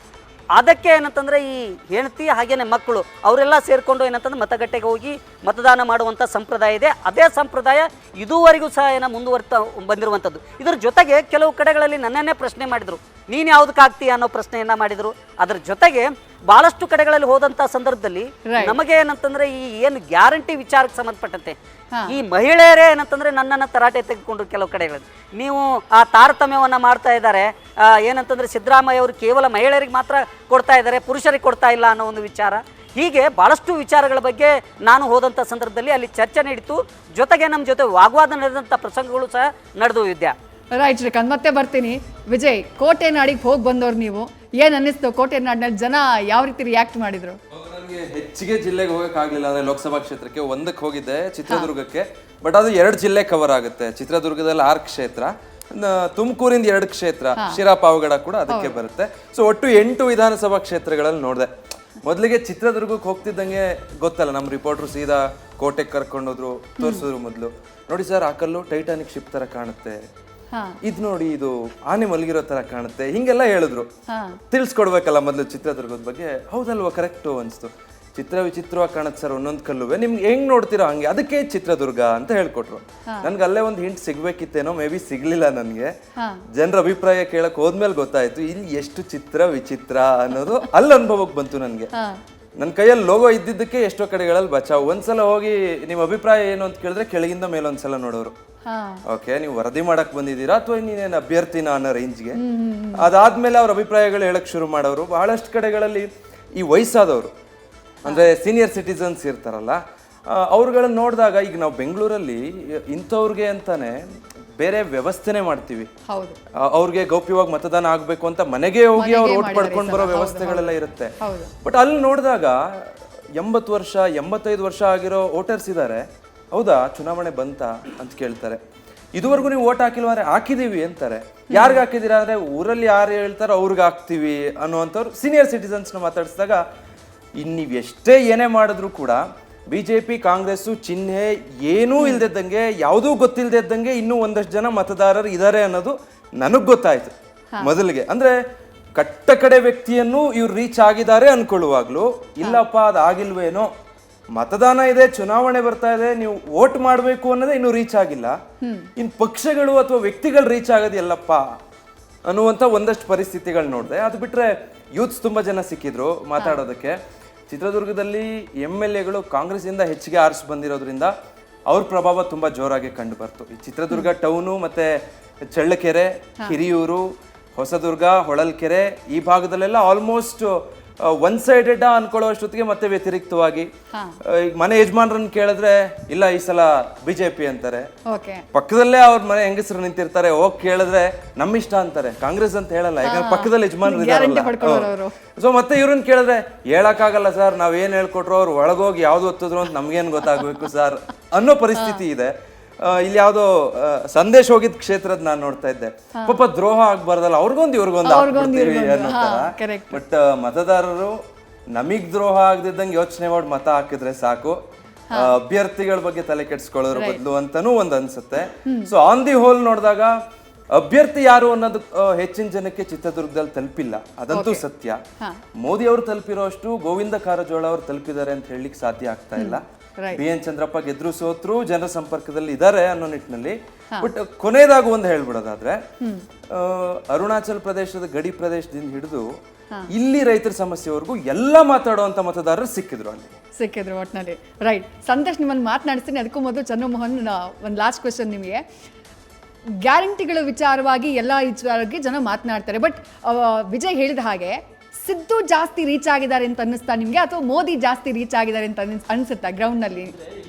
ಅದಕ್ಕೆ ಏನಂತಂದರೆ ಈ ಹೆಂಡತಿ ಹಾಗೇನೆ ಮಕ್ಕಳು ಅವರೆಲ್ಲ ಸೇರಿಕೊಂಡು ಏನಂತಂದ್ರೆ ಮತಗಟ್ಟೆಗೆ ಹೋಗಿ ಮತದಾನ ಮಾಡುವಂಥ ಸಂಪ್ರದಾಯ ಇದೆ. ಅದೇ ಸಂಪ್ರದಾಯ ಇದುವರೆಗೂ ಸಹ ಮುಂದುವರ್ತಾ ಬಂದಿರುವಂಥದ್ದು. ಇದರ ಜೊತೆಗೆ ಕೆಲವು ಕಡೆಗಳಲ್ಲಿ ನನ್ನನ್ನೇ ಪ್ರಶ್ನೆ ಮಾಡಿದರು, ನೀನು ಯಾವುದಕ್ಕೆ ಆಗ್ತೀಯ ಅನ್ನೋ ಪ್ರಶ್ನೆಯನ್ನು ಮಾಡಿದರು. ಅದರ ಜೊತೆಗೆ ಭಾಳಷ್ಟು ಕಡೆಗಳಲ್ಲಿ ಹೋದಂಥ ಸಂದರ್ಭದಲ್ಲಿ ನಮಗೆ ಏನಂತಂದರೆ ಈ ಏನು ಗ್ಯಾರಂಟಿ ವಿಚಾರಕ್ಕೆ ಸಂಬಂಧಪಟ್ಟಂತೆ ಈ ಮಹಿಳೆಯರೇ ಏನಂತಂದರೆ ನನ್ನನ್ನು ತರಾಟೆ ತೆಗೆದುಕೊಂಡ್ರು. ಕೆಲವು ಕಡೆಗಳಲ್ಲಿ ನೀವು ಆ ತಾರತಮ್ಯವನ್ನು ಮಾಡ್ತಾ ಇದ್ದಾರೆ, ಏನಂತಂದರೆ ಸಿದ್ದರಾಮಯ್ಯ ಅವರು ಕೇವಲ ಮಹಿಳೆಯರಿಗೆ ಮಾತ್ರ ಕೊಡ್ತಾ ಇದ್ದಾರೆ, ಪುರುಷರಿಗೆ ಕೊಡ್ತಾ ಇಲ್ಲ ಅನ್ನೋ ಒಂದು ವಿಚಾರ. ಹೀಗೆ ಭಾಳಷ್ಟು ವಿಚಾರಗಳ ಬಗ್ಗೆ ನಾನು ಹೋದಂಥ ಸಂದರ್ಭದಲ್ಲಿ ಅಲ್ಲಿ ಚರ್ಚೆ ನಡೀತು. ಜೊತೆಗೆ ನಮ್ಮ ಜೊತೆ ವಾಗ್ವಾದ ನಡೆದಂಥ ಪ್ರಸಂಗಗಳು ಸಹ ನಡೆದು ವಿದ್ಯಾ. ರೈಟ್ ಶ್ರೀಕಾಂತ್, ಮತ್ತೆ ಬರ್ತೀನಿ. ವಿಜಯ್, ಕೋಟೆ ನಾಡಿಗೆ ಹೋಗಿ ಬಂದವ್ರು ನೀವು, ಏನ್ ಅನ್ನಿಸ್ತು ಕೋಟೆ ನಾಡಿನಲ್ಲಿ ಜನ ಯಾವ ರೀತಿ ರಿಯಾಕ್ಟ್ ಮಾಡಿದ್ರು? ನನಗೆ ಹೆಚ್ಚಿಗೆ ಜಿಲ್ಲೆಗೆ ಹೋಗಕ್ಕಾಗ್ಲಿಲ್ಲ, ಅಂದ್ರೆ ಲೋಕಸಭಾ ಕ್ಷೇತ್ರಕ್ಕೆ ಒಂದಕ್ಕೆ ಹೋಗಿದ್ದೆ, ಚಿತ್ರದುರ್ಗಕ್ಕೆ. ಬಟ್ ಅದು 2 ಜಿಲ್ಲೆ ಕವರ್ ಆಗುತ್ತೆ. ಚಿತ್ರದುರ್ಗದಲ್ಲಿ 6 ಕ್ಷೇತ್ರ, ತುಮಕೂರಿಂದ 2 ಕ್ಷೇತ್ರ, ಶಿರಾ ಪಾವಗಡ ಕೂಡ ಅದಕ್ಕೆ ಬರುತ್ತೆ. ಸೊ ಒಟ್ಟು 8 ವಿಧಾನಸಭಾ ಕ್ಷೇತ್ರಗಳಲ್ಲಿ ನೋಡಿದೆ. ಮೊದಲಿಗೆ ಚಿತ್ರದುರ್ಗಕ್ಕೆ ಹೋಗ್ತಿದ್ದಂಗೆ ಗೊತ್ತಲ್ಲ, ನಮ್ಮ ರಿಪೋರ್ಟ್ರು ಸೀದಾ ಕೋಟೆಗೆ ಕರ್ಕೊಂಡೋದ್ರು, ತೋರಿಸಿದ್ರು. ಮೊದಲು ನೋಡಿ ಸರ್, ಆ ಕಲ್ಲು ಟೈಟಾನಿಕ್ ಶಿಪ್ ತರ ಕಾಣುತ್ತೆ, ಇದು ನೋಡಿ ಇದು ಆನೆ ಮಲಗಿರೋ ತರ ಕಾಣುತ್ತೆ, ಹಿಂಗೆಲ್ಲ ಹೇಳಿದ್ರು. ತಿಳಿಸ್ಕೊಡ್ಬೇಕಲ್ಲ ಮೊದಲು ಚಿತ್ರದುರ್ಗದ ಬಗ್ಗೆ. ಹೌದಲ್ವಾ, ಕರೆಕ್ಟು ಅನಿಸ್ತು. ಚಿತ್ರ ವಿಚಿತ್ರವಾಗಿ ಕಾಣುತ್ತೆ ಸರ್ ಒಂದೊಂದು ಕಲ್ಲುವೆ, ನಿಮ್ಗೆ ಹೆಂಗ್ ನೋಡ್ತೀರೋ ಹಂಗೆ, ಅದಕ್ಕೆ ಚಿತ್ರದುರ್ಗ ಅಂತ ಹೇಳ್ಕೊಟ್ರು. ನನ್ಗೆ ಅಲ್ಲೇ ಒಂದು ಹಿಂಟ್ ಸಿಗ್ಬೇಕಿತ್ತೇನೋ, ಮೇ ಬಿ ಸಿಗ್ಲಿಲ್ಲ ನನಗೆ. ಜನರ ಅಭಿಪ್ರಾಯ ಕೇಳಕ್ ಹೋದ್ಮೇಲೆ ಗೊತ್ತಾಯ್ತು ಇಲ್ಲಿ ಎಷ್ಟು ಚಿತ್ರ ವಿಚಿತ್ರ ಅನ್ನೋದು ಅಲ್ಲಿ ಅನುಭವಕ್ಕೆ ಬಂತು ನನಗೆ. ನನ್ನ ಕೈಯಲ್ಲಿ ಲೋಗೋ ಇದ್ದಿದ್ದಕ್ಕೆ ಎಷ್ಟೋ ಕಡೆಗಳಲ್ಲಿ ಬಚಾವ್. ಒಂದ್ಸಲ ಹೋಗಿ ನಿಮ್ಮ ಅಭಿಪ್ರಾಯ ಏನು ಅಂತ ಕೇಳಿದ್ರೆ ಕೆಳಗಿಂದ ಮೇಲೊಂದ್ಸಲ ನೋಡೋರು. ಓಕೆ, ನೀವು ವರದಿ ಮಾಡಕ್ ಬಂದಿದ್ದೀರಾ ಅಥವಾ ನೀನೇನು ಅಭ್ಯರ್ಥಿನ ಅನ್ನೋ ರೇಂಜ್ಗೆ. ಅದಾದ್ಮೇಲೆ ಅವ್ರ ಅಭಿಪ್ರಾಯಗಳು ಹೇಳಕ್ ಶುರು ಮಾಡೋರು. ಬಹಳಷ್ಟು ಕಡೆಗಳಲ್ಲಿ ಈ ವಯಸ್ಸಾದವರು ಅಂದ್ರೆ ಸೀನಿಯರ್ ಸಿಟಿಸನ್ಸ್ ಇರ್ತಾರಲ್ಲ, ಅವ್ರುಗಳನ್ನ ನೋಡಿದಾಗ, ಈಗ ನಾವು ಬೆಂಗಳೂರಲ್ಲಿ ಇಂಥವ್ರಿಗೆ ಅಂತಾನೆ ಬೇರೆ ವ್ಯವಸ್ಥೆನೆ ಮಾಡ್ತೀವಿ. ಅವ್ರಿಗೆ ಗೌಪ್ಯವಾಗಿ ಮತದಾನ ಆಗ್ಬೇಕು ಅಂತ ಮನೆಗೆ ಹೋಗಿ ಅವ್ರು ಓಟ್ ಪಡ್ಕೊಂಡು ಬರೋ ವ್ಯವಸ್ಥೆಗಳೆಲ್ಲ ಇರುತ್ತೆ. ಬಟ್ ಅಲ್ಲಿ ನೋಡಿದಾಗ 80 ವರ್ಷ 85 ವರ್ಷ ಆಗಿರೋ ವೋಟರ್ಸ್ ಇದ್ದಾರೆ. ಹೌದಾ, ಚುನಾವಣೆ ಬಂತ ಅಂತ ಕೇಳ್ತಾರೆ. ಇದುವರೆಗೂ ನೀವು ಓಟ್ ಹಾಕಿಲ್ವಾರೆ? ಹಾಕಿದೀವಿ ಅಂತಾರೆ. ಯಾರಿಗೆ ಹಾಕಿದೀರಾ ಅಂದ್ರೆ ಊರಲ್ಲಿ ಯಾರು ಹೇಳ್ತಾರೋ ಅವ್ರಿಗೆ ಹಾಕ್ತಿವಿ ಅನ್ನುವಂಥವ್ರು ಸೀನಿಯರ್ ಸಿಟಿಸನ್ಸ್ನ ಮಾತಾಡಿಸಿದಾಗ, ಇನ್ನು ನೀವು ಎಷ್ಟೇ ಏನೇ ಮಾಡಿದ್ರು ಕೂಡ BJP ಕಾಂಗ್ರೆಸ್ಸು ಚಿಹ್ನೆ ಏನೂ ಇಲ್ದಿದ್ದಂಗೆ, ಯಾವುದೂ ಗೊತ್ತಿಲ್ದಿದ್ದಂಗೆ ಇನ್ನೂ ಒಂದಷ್ಟು ಜನ ಮತದಾರರು ಇದ್ದಾರೆ ಅನ್ನೋದು ನನಗೆ ಗೊತ್ತಾಯ್ತು ಮೊದಲಿಗೆ. ಅಂದ್ರೆ ಕಟ್ಟ ಕಡೆ ವ್ಯಕ್ತಿಯನ್ನು ಇವ್ರು ರೀಚ್ ಆಗಿದ್ದಾರೆ ಅನ್ಕೊಳ್ಳುವಾಗ್ಲೂ, ಇಲ್ಲಪ್ಪ ಅದಾಗಿಲ್ವೇನೋ, ಮತದಾನ ಇದೆ, ಚುನಾವಣೆ ಬರ್ತಾ ಇದೆ, ನೀವು ವೋಟ್ ಮಾಡಬೇಕು ಅನ್ನೋದೇ ಇನ್ನೂ ರೀಚ್ ಆಗಿಲ್ಲ, ಇನ್ನು ಪಕ್ಷಗಳು ಅಥವಾ ವ್ಯಕ್ತಿಗಳು ರೀಚ್ ಆಗೋದು ಎಲ್ಲಪ್ಪ ಅನ್ನುವಂಥ ಒಂದಷ್ಟು ಪರಿಸ್ಥಿತಿಗಳು ನೋಡಿದೆ. ಅದು ಬಿಟ್ಟರೆ ಯೂತ್ಸ್ ತುಂಬ ಜನ ಸಿಕ್ಕಿದ್ರು ಮಾತಾಡೋದಕ್ಕೆ. ಚಿತ್ರದುರ್ಗದಲ್ಲಿ MLAಗಳು ಕಾಂಗ್ರೆಸ್ಸಿಂದ ಹೆಚ್ಚಿಗೆ ಆರಿಸಿ ಬಂದಿರೋದ್ರಿಂದ ಅವ್ರ ಪ್ರಭಾವ ತುಂಬ ಜೋರಾಗಿ ಕಂಡು ಬರ್ತು. ಈ ಚಿತ್ರದುರ್ಗ ಟೌನು ಮತ್ತು ಚಳ್ಳಕೆರೆ, ಹಿರಿಯೂರು, ಹೊಸದುರ್ಗ, ಹೊಳಲ್ಕೆರೆ ಈ ಭಾಗದಲ್ಲೆಲ್ಲ ಆಲ್ಮೋಸ್ಟ್ ಒನ್ ಸೈಡೆಡ್ ಅನ್ಕೊಳ್ಳೋ ಅಷ್ಟೊತ್ತಿಗೆ ಮತ್ತೆ ವ್ಯತಿರಿಕ್ತವಾಗಿ ಈಗ ಮನೆ ಯಜಮಾನ್ರನ್ನ ಕೇಳಿದ್ರೆ ಇಲ್ಲ ಈ ಸಲ BJP ಅಂತಾರೆ. ಪಕ್ಕದಲ್ಲೇ ಅವ್ರ ಮನೆ ಹೆಂಗಸರು ನಿಂತಿರ್ತಾರೆ, ಹೋಗಿ ಕೇಳಿದ್ರೆ ನಮ್ಮಿಷ್ಟ ಅಂತಾರೆ, ಕಾಂಗ್ರೆಸ್ ಅಂತ ಹೇಳಲ್ಲ, ಯಾಕಂದ್ರೆ ಪಕ್ಕದಲ್ಲಿ ಯಜಮಾನ್ರು ಇದಾರಲ್ಲ. ಸೊ ಮತ್ತೆ ಇವ್ರನ್ನ ಕೇಳಿದ್ರೆ ಹೇಳಕ್ಕಾಗಲ್ಲ ಸರ್, ನಾವ್ ಏನ್ ಹೇಳ್ಕೊಟ್ರು ಅವ್ರು ಒಳಗೋಗಿ ಯಾವ್ದು ಒತ್ತಿದ್ರು ಅಂತ ನಮ್ಗೇನ್ ಗೊತ್ತಾಗ್ಬೇಕು ಸರ್ ಅನ್ನೋ ಪರಿಸ್ಥಿತಿ ಇದೆ. ಇಲ್ಲಿ ಯಾವ್ದೋ ಸಂದೇಶ ಹೋಗಿದ್ ಕ್ಷೇತ್ರದ ನಾನು ನೋಡ್ತಾ ಇದ್ದೆ. ಪಾಪ ದ್ರೋಹ ಆಗ್ಬಾರ್ದಲ್ಲ, ಅವ್ರಿಗೊಂದು ಇವ್ರಿಗೊಂದು ಅನ್ನೋ ತರ. ಬಟ್ ಮತದಾರರು ನಮಗ್ ದ್ರೋಹ ಆಗದಿದ್ದಂಗೆ ಯೋಚನೆ ಮಾಡಿ ಮತ ಹಾಕಿದ್ರೆ ಸಾಕು, ಅಭ್ಯರ್ಥಿಗಳ ಬಗ್ಗೆ ತಲೆ ಕೆಡ್ಸ್ಕೊಳ್ಳೋದ್ರ ಬದಲು ಅಂತಾನೂ ಒಂದ್ ಅನ್ಸುತ್ತೆ. ಸೊ ಆನ್ ದಿ ಹೋಲ್ ನೋಡಿದಾಗ ಅಭ್ಯರ್ಥಿ ಯಾರು ಅನ್ನೋದು ಹೆಚ್ಚಿನ ಜನಕ್ಕೆ ಚಿತ್ರದುರ್ಗದಲ್ಲಿ ತಲುಪಿಲ್ಲ, ಅದಂತೂ ಸತ್ಯ. ಮೋದಿ ಅವರು ತಲುಪಿರೋ ಅಷ್ಟು ಗೋವಿಂದ ಕಾರಜೋಳ ಅವರು ತಲುಪಿದ್ದಾರೆ ಅಂತ ಹೇಳಲಿಕ್ಕೆ ಸಾಧ್ಯ ಆಗ್ತಾ ಇಲ್ಲ. BN ಚಂದ್ರಪ್ಪ ಗೆದ್ರು ಸೋತ್ರು, ಜನರ ಸಂಪರ್ಕದಲ್ಲಿ ಇದ್ದಾರೆ ಅನ್ನೋ ನಿಟ್ಟಿನಲ್ಲಿ. ಬಟ್ ಕೊನೆಯದಾಗಿ ಒಂದು ಹೇಳ್ಬಿಡೋದಾದ್ರೆ, ಅರುಣಾಚಲ್ ಪ್ರದೇಶದ ಗಡಿ ಪ್ರದೇಶದಿಂದ ಹಿಡಿದು ಇಲ್ಲಿ ರೈತರ ಸಮಸ್ಯೆವರೆಗೂ ಎಲ್ಲ ಮಾತಾಡುವಂತ ಮತದಾರರು ಸಿಕ್ಕಿದ್ರು ಒಟ್ಟಿನಲ್ಲಿ. ರೈಟ್ ಸಂತೋಷ್, ನಿಮ್ಮನ್ನು ಮಾತನಾಡಿಸ್ತೀನಿ. ಅದಕ್ಕೂ ಮೊದಲು ಚಂದ್ರಮೋಹನ್, ಒಂದು ಲಾಸ್ಟ್ ಕ್ವೆಶನ್ ನಿಮಗೆ. ಗ್ಯಾರಂಟಿಗಳ ವಿಚಾರವಾಗಿ ಎಲ್ಲ ವಿಚಾರವಾಗಿ ಜನ ಮಾತನಾಡ್ತಾರೆ, ಬಟ್ ವಿಜಯ್ ಹೇಳಿದ ಹಾಗೆ ಸಿದ್ದು ಜಾಸ್ತಿ ರೀಚ್ ಆಗಿದ್ದಾರೆ ಅಂತ ಅನ್ನಿಸ್ತಾ ನಿಮಗೆ, ಅಥವಾ ಮೋದಿ ಜಾಸ್ತಿ ರೀಚ್ ಆಗಿದ್ದಾರೆ ಅಂತ ಅನ್ಸುತ್ತಾ ಗ್ರೌಂಡ್ ನಲ್ಲಿ?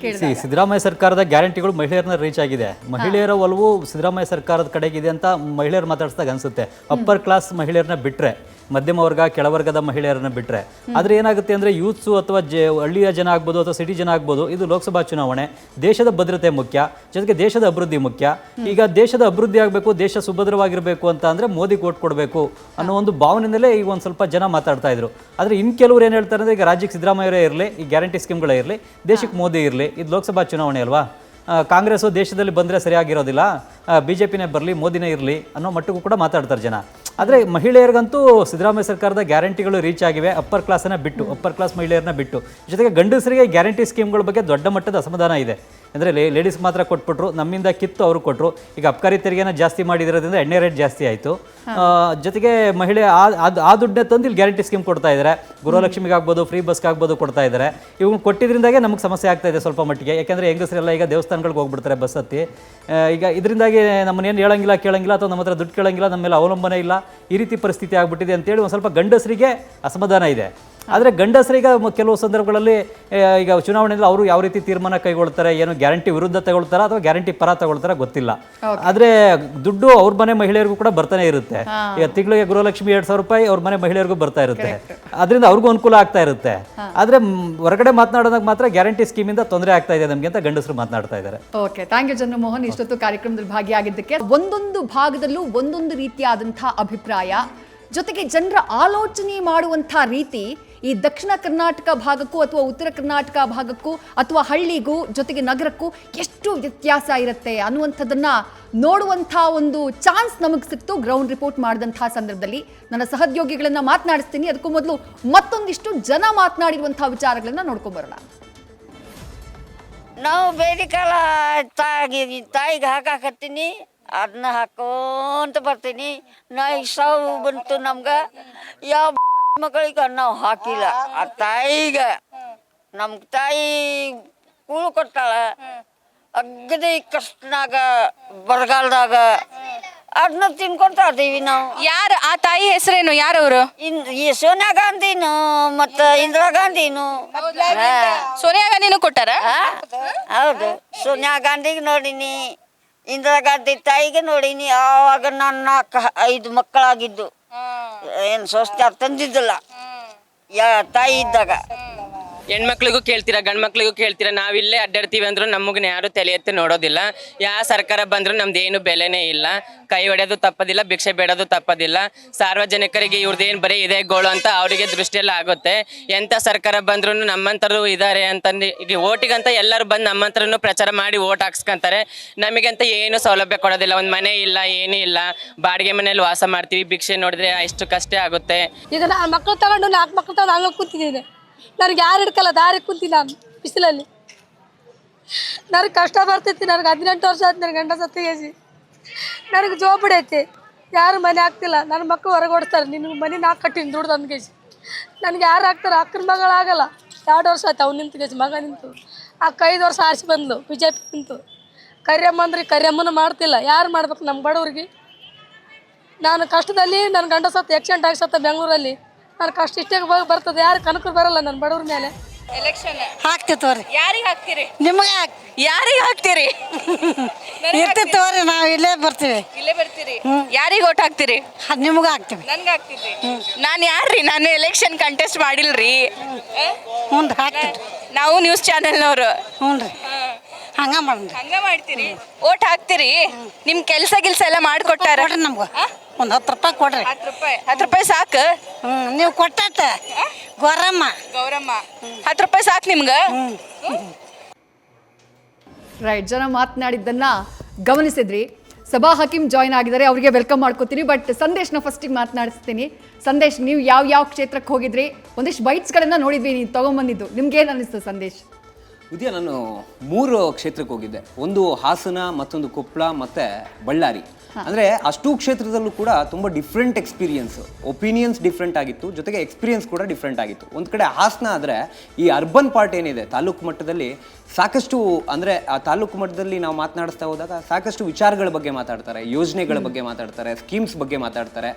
ಸಿದ್ದರಾಮಯ್ಯ ಸರ್ಕಾರದ ಗ್ಯಾರಂಟಿಗಳು ಮಹಿಳೆಯರನ್ನ ರೀಚ್ ಆಗಿದೆ. ಮಹಿಳೆಯರ ಒಲವು ಸಿದ್ದರಾಮಯ್ಯ ಸರ್ಕಾರದ ಕಡೆಗಿದೆ ಅಂತ ಮಹಿಳೆಯರು ಮಾತಾಡಿಸಿದಾಗ ಅನ್ಸುತ್ತೆ. ಅಪ್ಪರ್ ಕ್ಲಾಸ್ ಮಹಿಳೆಯರನ್ನ ಬಿಟ್ರೆ, ಮಧ್ಯಮ ವರ್ಗ ಕೆಳವರ್ಗದ ಮಹಿಳೆಯರನ್ನ ಬಿಟ್ರೆ, ಆದ್ರೆ ಏನಾಗುತ್ತೆ ಅಂದ್ರೆ ಯೂತ್ಸು ಅಥವಾ ಹಳ್ಳಿಯ ಜನ ಆಗ್ಬೋದು ಅಥವಾ ಸಿಟಿ ಜನ ಆಗ್ಬೋದು, ಇದು ಲೋಕಸಭಾ ಚುನಾವಣೆ, ದೇಶದ ಭದ್ರತೆ ಮುಖ್ಯ, ಜೊತೆಗೆ ದೇಶದ ಅಭಿವೃದ್ಧಿ ಮುಖ್ಯ. ಈಗ ದೇಶದ ಅಭಿವೃದ್ಧಿ ಆಗಬೇಕು, ದೇಶ ಸುಭದ್ರವಾಗಿರಬೇಕು ಅಂತ ಅಂದ್ರೆ ಮೋದಿ ಓಟ್ ಕೊಡಬೇಕು ಅನ್ನೋ ಒಂದು ಭಾವನೆಯಿಂದಲೇ ಈಗ ಒಂದು ಸ್ವಲ್ಪ ಜನ ಮಾತಾಡ್ತಾ ಇದ್ರು. ಆದರೆ ಇನ್ನು ಕೆಲವರು ಏನು ಹೇಳ್ತಾರೆ ಅಂದರೆ, ಈಗ ರಾಜ್ಯಕ್ಕೆ ಸಿದ್ದರಾಮಯ್ಯವರೇ ಇರಲಿ, ಈ ಗ್ಯಾರಂಟಿ ಸ್ಕೀಮ್ಗಳೇ ಇರಲಿ, ದೇಶಕ್ಕೆ ಮೋದಿ ಇರಲಿ, ಇದು ಲೋಕಸಭಾ ಚುನಾವಣೆ ಅಲ್ವಾ, ಕಾಂಗ್ರೆಸ್ಸು ದೇಶದಲ್ಲಿ ಬಂದರೆ ಸರಿಯಾಗಿರೋದಿಲ್ಲ, BJPನೇ ಬರಲಿ, ಮೋದಿನೇ ಇರಲಿ ಅನ್ನೋ ಮಟ್ಟಿಗೂ ಕೂಡ ಮಾತಾಡ್ತಾರೆ ಜನ. ಆದರೆ ಮಹಿಳೆಯರಿಗಂತೂ ಸಿದ್ದರಾಮಯ್ಯ ಸರ್ಕಾರದ ಗ್ಯಾರಂಟಿಗಳು ರೀಚ್ ಆಗಿವೆ, ಅಪ್ಪರ್ ಕ್ಲಾಸನ್ನು ಬಿಟ್ಟು, ಅಪ್ಪರ್ ಕ್ಲಾಸ್ ಮಹಿಳೆಯರನ್ನ ಬಿಟ್ಟು. ಜೊತೆಗೆ ಗಂಡಸರಿಗೆ ಗ್ಯಾರಂಟಿ ಸ್ಕೀಮ್ಗಳ ಬಗ್ಗೆ ದೊಡ್ಡ ಮಟ್ಟದ ಅಸಮಾಧಾನ ಇದೆ. ಅಂದರೆ ಲೇಡೀಸ್ ಮಾತ್ರ ಕೊಟ್ಬಿಟ್ರು, ನಮ್ಮಿಂದ ಕಿತ್ತು ಅವರು ಕೊಟ್ಟರು. ಈಗ ಅಬ್ಕಾರಿ ತೆರಿಗೆನ ಜಾಸ್ತಿ ಮಾಡಿರೋದ್ರಿಂದ ಎಣ್ಣೆ ರೇಟ್ ಜಾಸ್ತಿ ಆಯಿತು. ಜೊತೆಗೆ ಮಹಿಳೆ ಆ ದುಡ್ಡನ್ನ ತಂದು ಇಲ್ಲಿ ಗ್ಯಾರಂಟಿ ಸ್ಕೀಮ್ ಕೊಡ್ತಾ ಇದ್ದಾರೆ. ಗೃಹಲಕ್ಷ್ಮಿಗೆ ಆಗ್ಬೋದು, ಫ್ರೀ ಬಸ್ಗೆ ಆಗ್ಬೋದು ಕೊಡ್ತಾ ಇದ್ದಾರೆ. ಇವ್ನು ಕೊಟ್ಟಿದ್ರಿಂದಾಗೆ ನಮಗೆ ಸಮಸ್ಯೆ ಆಗ್ತಾ ಇದೆ ಸ್ವಲ್ಪ ಮಟ್ಟಿಗೆ. ಯಾಕೆಂದರೆ ಹೆಂಗಸರೆಲ್ಲ ಈಗ ದೇವಸ್ಥಾನಗಳಿಗೆ ಹೋಗ್ಬಿಡ್ತಾರೆ ಬಸ್ ಹತ್ತಿ. ಈಗ ಇದರಿಂದಾಗಿ ನಮ್ಮನ್ನೇನು ಹೇಳಂಗಿಲ್ಲ, ಕೇಳಂಗಿಲ್ಲ, ಅಥವಾ ನಮ್ಮ ಹತ್ರ ದುಡ್ಡು ಕೇಳಂಗಿಲ್ಲ, ನಮ್ಮ ಮೇಲೆ ಅವಲಂಬನೆ ಇಲ್ಲ, ಈ ರೀತಿ ಪರಿಸ್ಥಿತಿ ಆಗ್ಬಿಟ್ಟಿದೆ ಅಂತೇಳಿ ಒಂದು ಸ್ವಲ್ಪ ಗಂಡಸರಿಗೆ ಅಸಮಾಧಾನ ಇದೆ. ಆದರೆ ಗಂಡಸರೀಗ ಕೆಲವು ಸಂದರ್ಭಗಳಲ್ಲಿ ಈಗ ಚುನಾವಣೆಯಲ್ಲಿ ಅವರು ಯಾವ ರೀತಿ ತೀರ್ಮಾನ ಕೈಗೊಳ್ತಾರೆ, ಏನು ಗ್ಯಾರಂಟಿ ವಿರುದ್ಧ ತಗೊಳ್ತಾರ ಅಥವಾ ಗ್ಯಾರಂಟಿ ಪರ ತಗೊಳ್ತಾರ ಗೊತ್ತಿಲ್ಲ. ಆದರೆ ದುಡ್ಡು ಅವ್ರ ಮನೆ ಮಹಿಳೆಯರಿಗೂ ಕೂಡ ಬರ್ತಾನೆ ಇರುತ್ತೆ. ಈಗ ತಿಂಗಳಿಗೆ ಗೃಹಲಕ್ಷ್ಮಿ 2,000 ರೂಪಾಯಿ ಅವ್ರ ಮನೆ ಮಹಿಳೆಯರಿಗೂ ಬರ್ತಾ ಇರುತ್ತೆ, ಅದರಿಂದ ಅವ್ರಿಗೂ ಅನುಕೂಲ ಆಗ್ತಾ ಇರುತ್ತೆ. ಆದರೆ ಹೊರಗಡೆ ಮಾತನಾಡೋದಾಗ ಮಾತ್ರ ಗ್ಯಾರಂಟಿ ಸ್ಕೀಮಿಂದ ತೊಂದರೆ ಆಗ್ತಾ ಇದೆ ನಮಗೆ ಅಂತ ಗಂಡಸರು ಮಾತನಾಡ್ತಾ ಇದ್ದಾರೆ. ಓಕೆ, ಥ್ಯಾಂಕ್ ಯು ಚಂದ್ರಮೋಹನ್, ಇಷ್ಟೊತ್ತು ಕಾರ್ಯಕ್ರಮದಲ್ಲಿ ಭಾಗಿಯಾಗಿದ್ದಕ್ಕೆ. ಒಂದೊಂದು ಭಾಗದಲ್ಲೂ ಒಂದೊಂದು ರೀತಿಯಾದಂತಹ ಅಭಿಪ್ರಾಯ, ಜೊತೆಗೆ ಜನರ ಆಲೋಚನೆ ಮಾಡುವಂಥ ರೀತಿ ಈ ದಕ್ಷಿಣ ಕರ್ನಾಟಕ ಭಾಗಕ್ಕೂ ಅಥವಾ ಉತ್ತರ ಕರ್ನಾಟಕ ಭಾಗಕ್ಕೂ ಅಥವಾ ಹಳ್ಳಿಗೂ ಜೊತೆಗೆ ನಗರಕ್ಕೂ ಎಷ್ಟು ವ್ಯತ್ಯಾಸ ಇರುತ್ತೆ ಅನ್ನುವಂಥದ್ದನ್ನ ನೋಡುವಂಥ ಒಂದು ಚಾನ್ಸ್ ನಮಗೆ ಸಿಕ್ತು ಗ್ರೌಂಡ್ ರಿಪೋರ್ಟ್ ಮಾಡಿದಂಥ ಸಂದರ್ಭದಲ್ಲಿ. ನನ್ನ ಸಹೋದ್ಯೋಗಿಗಳನ್ನ ಮಾತನಾಡಿಸ್ತೀನಿ. ಅದಕ್ಕೂ ಮೊದಲು ಮತ್ತೊಂದಿಷ್ಟು ಜನ ಮಾತನಾಡಿರುವಂಥ ವಿಚಾರಗಳನ್ನ ನೋಡ್ಕೊಂಬರೋಣ. ನಾವು ಬೇಡಿಕಾಲ ತಾಯಿಗೆ ಹಾಕಾಕತ್ತೀನಿ, ಅದನ್ನ ಹಾಕೋಂತ ಬರ್ತೀನಿ. ಸಾವು ಬಂತು ನಮ್ಗೆ, ಯಾವ ಮಕ್ಕಳಿಗೆ ನಾವು ಹಾಕಿಲ್ಲ. ಆ ತಾಯಿಗೆ ನಮ್ಗೆ ತಾಯಿ ಕೂಳು ಕೊಟ್ಟಾಳ, ಅಗದಿ ಕಷ್ಟನಾಗ ಬರಗಾಲದಾಗ ಅದನ್ನ ತಿನ್ಕೊಂತ ಅದೀವಿ ನಾವು. ಯಾರು ಆ ತಾಯಿ ಹೆಸರೇನು? ಯಾರವರು? ಈ ಸೋನಿಯಾ ಗಾಂಧಿನು ಮತ್ತು ಇಂದಿರಾ ಗಾಂಧಿನು. ಸೋನಿಯಾ ಗಾಂಧಿನೂ ಕೊಟ್ಟಾರ? ಹೌದು, ಸೋನಿಯಾ ಗಾಂಧಿಗೆ ನೋಡಿನಿ, ಇಂದಿರಾ ಗಾಂಧಿ ತಾಯಿಗೆ ನೋಡೀನಿ. ಆವಾಗ ನಾನು 4-5 ಮಕ್ಕಳಾಗಿದ್ದು, ಏನು ಸ್ವಸ್ಥ್ಯ ತಂದಿದ್ದಿಲ್ಲ ತಾಯಿ ಇದ್ದಾಗ. ಹೆಣ್ಮಕ್ಳಿಗೂ ಕೇಳ್ತೀರಾ, ಗಂಡು ಮಕ್ಳಿಗೂ ಕೇಳ್ತೀರಾ, ನಾವಿಲ್ಲೇ ಅಡ್ಡಾಡ್ತೀವಿ ಅಂದ್ರೂ ನಮಗೂ ಯಾರು ತಲೆ ಎತ್ತಿ ನೋಡೋದಿಲ್ಲ. ಯಾವ ಸರ್ಕಾರ ಬಂದರೂ ನಮ್ದೇನು ಬೆಲೆನೇ ಇಲ್ಲ. ಕೈ ಹೊಡೆಯೋದು ತಪ್ಪದಿಲ್ಲ, ಭಿಕ್ಷೆ ಬೇಡೋದು ತಪ್ಪದಿಲ್ಲ. ಸಾರ್ವಜನಿಕರಿಗೆ ಇವ್ರದ್ದೇನು ಬರೀ ಇದೆ ಗೋಳು ಅಂತ ಅವರಿಗೆ ದೃಷ್ಟಿಯೆಲ್ಲ ಆಗುತ್ತೆ. ಎಂಥ ಸರ್ಕಾರ ಬಂದ್ರೂ ನಮ್ಮಂಥರು ಇದ್ದಾರೆ ಅಂತಂದು ಈಗ ಓಟಿಗಂತ ಎಲ್ಲರೂ ಬಂದು ನಮ್ಮಂಥರನ್ನು ಪ್ರಚಾರ ಮಾಡಿ ಓಟ್ ಹಾಕ್ಸ್ಕೊಂತಾರೆ. ನಮಗಂತ ಏನು ಸೌಲಭ್ಯ ಕೊಡೋದಿಲ್ಲ. ಒಂದು ಮನೆ ಇಲ್ಲ, ಏನೂ ಇಲ್ಲ, ಬಾಡಿಗೆ ಮನೇಲಿ ವಾಸ ಮಾಡ್ತೀವಿ. ಭಿಕ್ಷೆ ನೋಡಿದ್ರೆ ಅಷ್ಟು ಕಷ್ಟ ಆಗುತ್ತೆ. ಈಗ ನಾನು ಮಕ್ಕಳು ತಗೊಂಡು 4 ಮಕ್ಕಳು ತಗೊಂಡು ಹಂಗೆ ಕೂತಿದ್ದೀನಿ. ನನಗೆ ಯಾರು ಹಿಡ್ಕಲ್ಲ, ದಾರಿ ಕುಂತೀನಿ ನಾನು ಬಿಸಿಲಲ್ಲಿ. ನನಗೆ ಕಷ್ಟ ಬರ್ತೈತಿ. ನನಗೆ 18 ವರ್ಷ ಆಯ್ತು, ನನಗೆ ಗಂಡ ಸತ್ತಿಗೇಸಿ. ನನಗೆ ಜೋಬ್ ಬಿಡೈತಿ, ಯಾರು ಮನೆ ಆಗ್ತಿಲ್ಲ. ನನ್ನ ಮಕ್ಕಳು ಹೊರಗೆ ಓಡಿಸ್ತಾರೆ, ನಿನ್ನ ಮನೆ ನಾಲ್ಕು ಕಟ್ಟಿನಿ ದುಡ್ದು ಅಂದ್ಗೇಸಿ. ನನಗೆ ಯಾರು ಹಾಕ್ತಾರೆ? ಅಕ್ಕನ ಮಗಳಾಗಲ್ಲ. 2 ವರ್ಷ ಆಯ್ತು ಅವ್ನು ನಿಂತು ಗೇಸಿ, ಮಗ ನಿಂತು. 5 ವರ್ಷ ಆರಿಸಿ ಬಂದು BJP ನಿಂತು. ಕರಿಯಮ್ಮ ಅಂದ್ರೆ ಕರಿಯಮ್ಮನ ಮಾಡ್ತಿಲ್ಲ. ಯಾರು ಮಾಡ್ಬೇಕು ನಮ್ಮ ಬಡವ್ರಿಗೆ? ನಾನು ಕಷ್ಟದಲ್ಲಿ ನನ್ನ ಗಂಡ ಸತ್ತು ಆಕ್ಸಿಡೆಂಟ್ ಆಗಿ ಸತ್ತ ಬೆಂಗಳೂರಲ್ಲಿ. ನನ್ನ ಕಷ್ಟ ಇಷ್ಟೇ ಬರ್ತದೆ, ಯಾರು ಕನಕರು ಬರಲ್ಲ ನನ್ನ ಬಡವ್ರ ಮೇಲೆ. ಎಲೆಕ್ಷನ್ ಹಾಕ್ತಿತ್ತವ್ರಿ. ಯಾರಿಗೆ ಹಾಕ್ತೀರಿ? ನಿಮಗೆ ಯಾರಿಗೆ ಹಾಕ್ತೀರಿ? ಇರ್ತಿತ್ತವ್ರಿ, ನಾವು ಇಲ್ಲೇ ಬರ್ತೀವಿ. ಇಲ್ಲೇ ಬರ್ತೀರಿ? ಯಾರಿಗೆ ಓಟ್ ಹಾಕ್ತೀರಿ? ನಿಮಗೆ ಹಾಕ್ತೀವಿ. ನನ್ಗೆ ಹಾಕ್ತಿದ್ರಿ? ನಾನು ಯಾರ್ರಿ? ನಾನು ಎಲೆಕ್ಷನ್ ಕಂಟೆಸ್ಟ್ ಮಾಡಿಲ್ರಿ. ಹ್ಞೂ ಹಾಕ್ತೀವಿ ನಾವು ನ್ಯೂಸ್ ಚಾನೆಲ್ನವರು. ಹ್ಞೂ ರೀ, ಹಂಗ ಮಾಡ್ತೀರಿ? ಓಟ್ ಹಾಕ್ತೀರಿ? ನಿಮ್ ಕೆಲ್ಸ ಎಲ್ಲ ಮಾಡಿಕೊಟ್ಟಾರ ನಮ್ಗೆ? ಒಂದು 10 ರೂಪಾಯಿ ಕೊಡ್ರಿ. 10 ರೂಪಾಯಿ ಸಾಕು? ನೀವು ಕೊಟ್ಟಾತ ಗೌರಮ್ಮ 10 ರೂಪಾಯಿ ಸಾಕು ನಿಮ್ಗೆ? ರೈಟ್, ಜನ ಮಾತನಾಡಿದ್ದನ್ನ ಗಮನಿಸಿದ್ರಿ. ಸಭಾ ಹಕೀಂ ಜಾಯ್ನ್ ಆಗಿದ್ದಾರೆ, ಅವರಿಗೆ ವೆಲ್ಕಮ್ ಮಾಡ್ಕೋತೀನಿ. ಬಟ್ ಸಂದೇಶ್ನ ಫಸ್ಟಿಗೆ ಮಾತನಾಡಿಸ್ತೀನಿ. ಸಂದೇಶ್, ನೀವು ಯಾವ ಕ್ಷೇತ್ರಕ್ಕೆ ಹೋಗಿದ್ರಿ? ಒಂದಿಷ್ಟು ಬೈಟ್ಸ್ಗಳನ್ನ ನೋಡಿದ್ವಿ ನೀವು ತಗೊಂಬಂದಿದ್ದು, ನಿಮ್ಗೆ ಏನು ಅನ್ನಿಸ್ತು ಸಂದೇಶ್? ಉದಯ, ನಾನು 3 ಕ್ಷೇತ್ರಕ್ಕೆ ಹೋಗಿದ್ದೆ. ಒಂದು ಹಾಸನ, ಮತ್ತೊಂದು ಕೊಪ್ಪಳ, ಮತ್ತೆ ಬಳ್ಳಾರಿ. ಅಂದರೆ ಅಷ್ಟೂ ಕ್ಷೇತ್ರದಲ್ಲೂ ಕೂಡ ತುಂಬ ಡಿಫ್ರೆಂಟ್ ಎಕ್ಸ್ಪೀರಿಯನ್ಸ್, ಒಪಿನಿಯನ್ಸ್ ಡಿಫ್ರೆಂಟ್ ಆಗಿತ್ತು, ಜೊತೆಗೆ ಎಕ್ಸ್ಪೀರಿಯನ್ಸ್ ಕೂಡ ಡಿಫ್ರೆಂಟ್ ಆಗಿತ್ತು. ಒಂದು ಕಡೆ ಹಾಸನ ಆದರೆ ಈ ಅರ್ಬನ್ ಪಾರ್ಟ್ ಏನಿದೆ ತಾಲೂಕು ಮಟ್ಟದಲ್ಲಿ ಸಾಕಷ್ಟು, ಅಂದರೆ ಆ ತಾಲೂಕು ಮಟ್ಟದಲ್ಲಿ ನಾವು ಮಾತನಾಡಿಸ್ತಾ ಹೋದಾಗ ಸಾಕಷ್ಟು ವಿಚಾರಗಳ ಬಗ್ಗೆ ಮಾತಾಡ್ತಾರೆ, ಯೋಜನೆಗಳ ಬಗ್ಗೆ ಮಾತಾಡ್ತಾರೆ, ಸ್ಕೀಮ್ಸ್ ಬಗ್ಗೆ ಮಾತಾಡ್ತಾರೆ.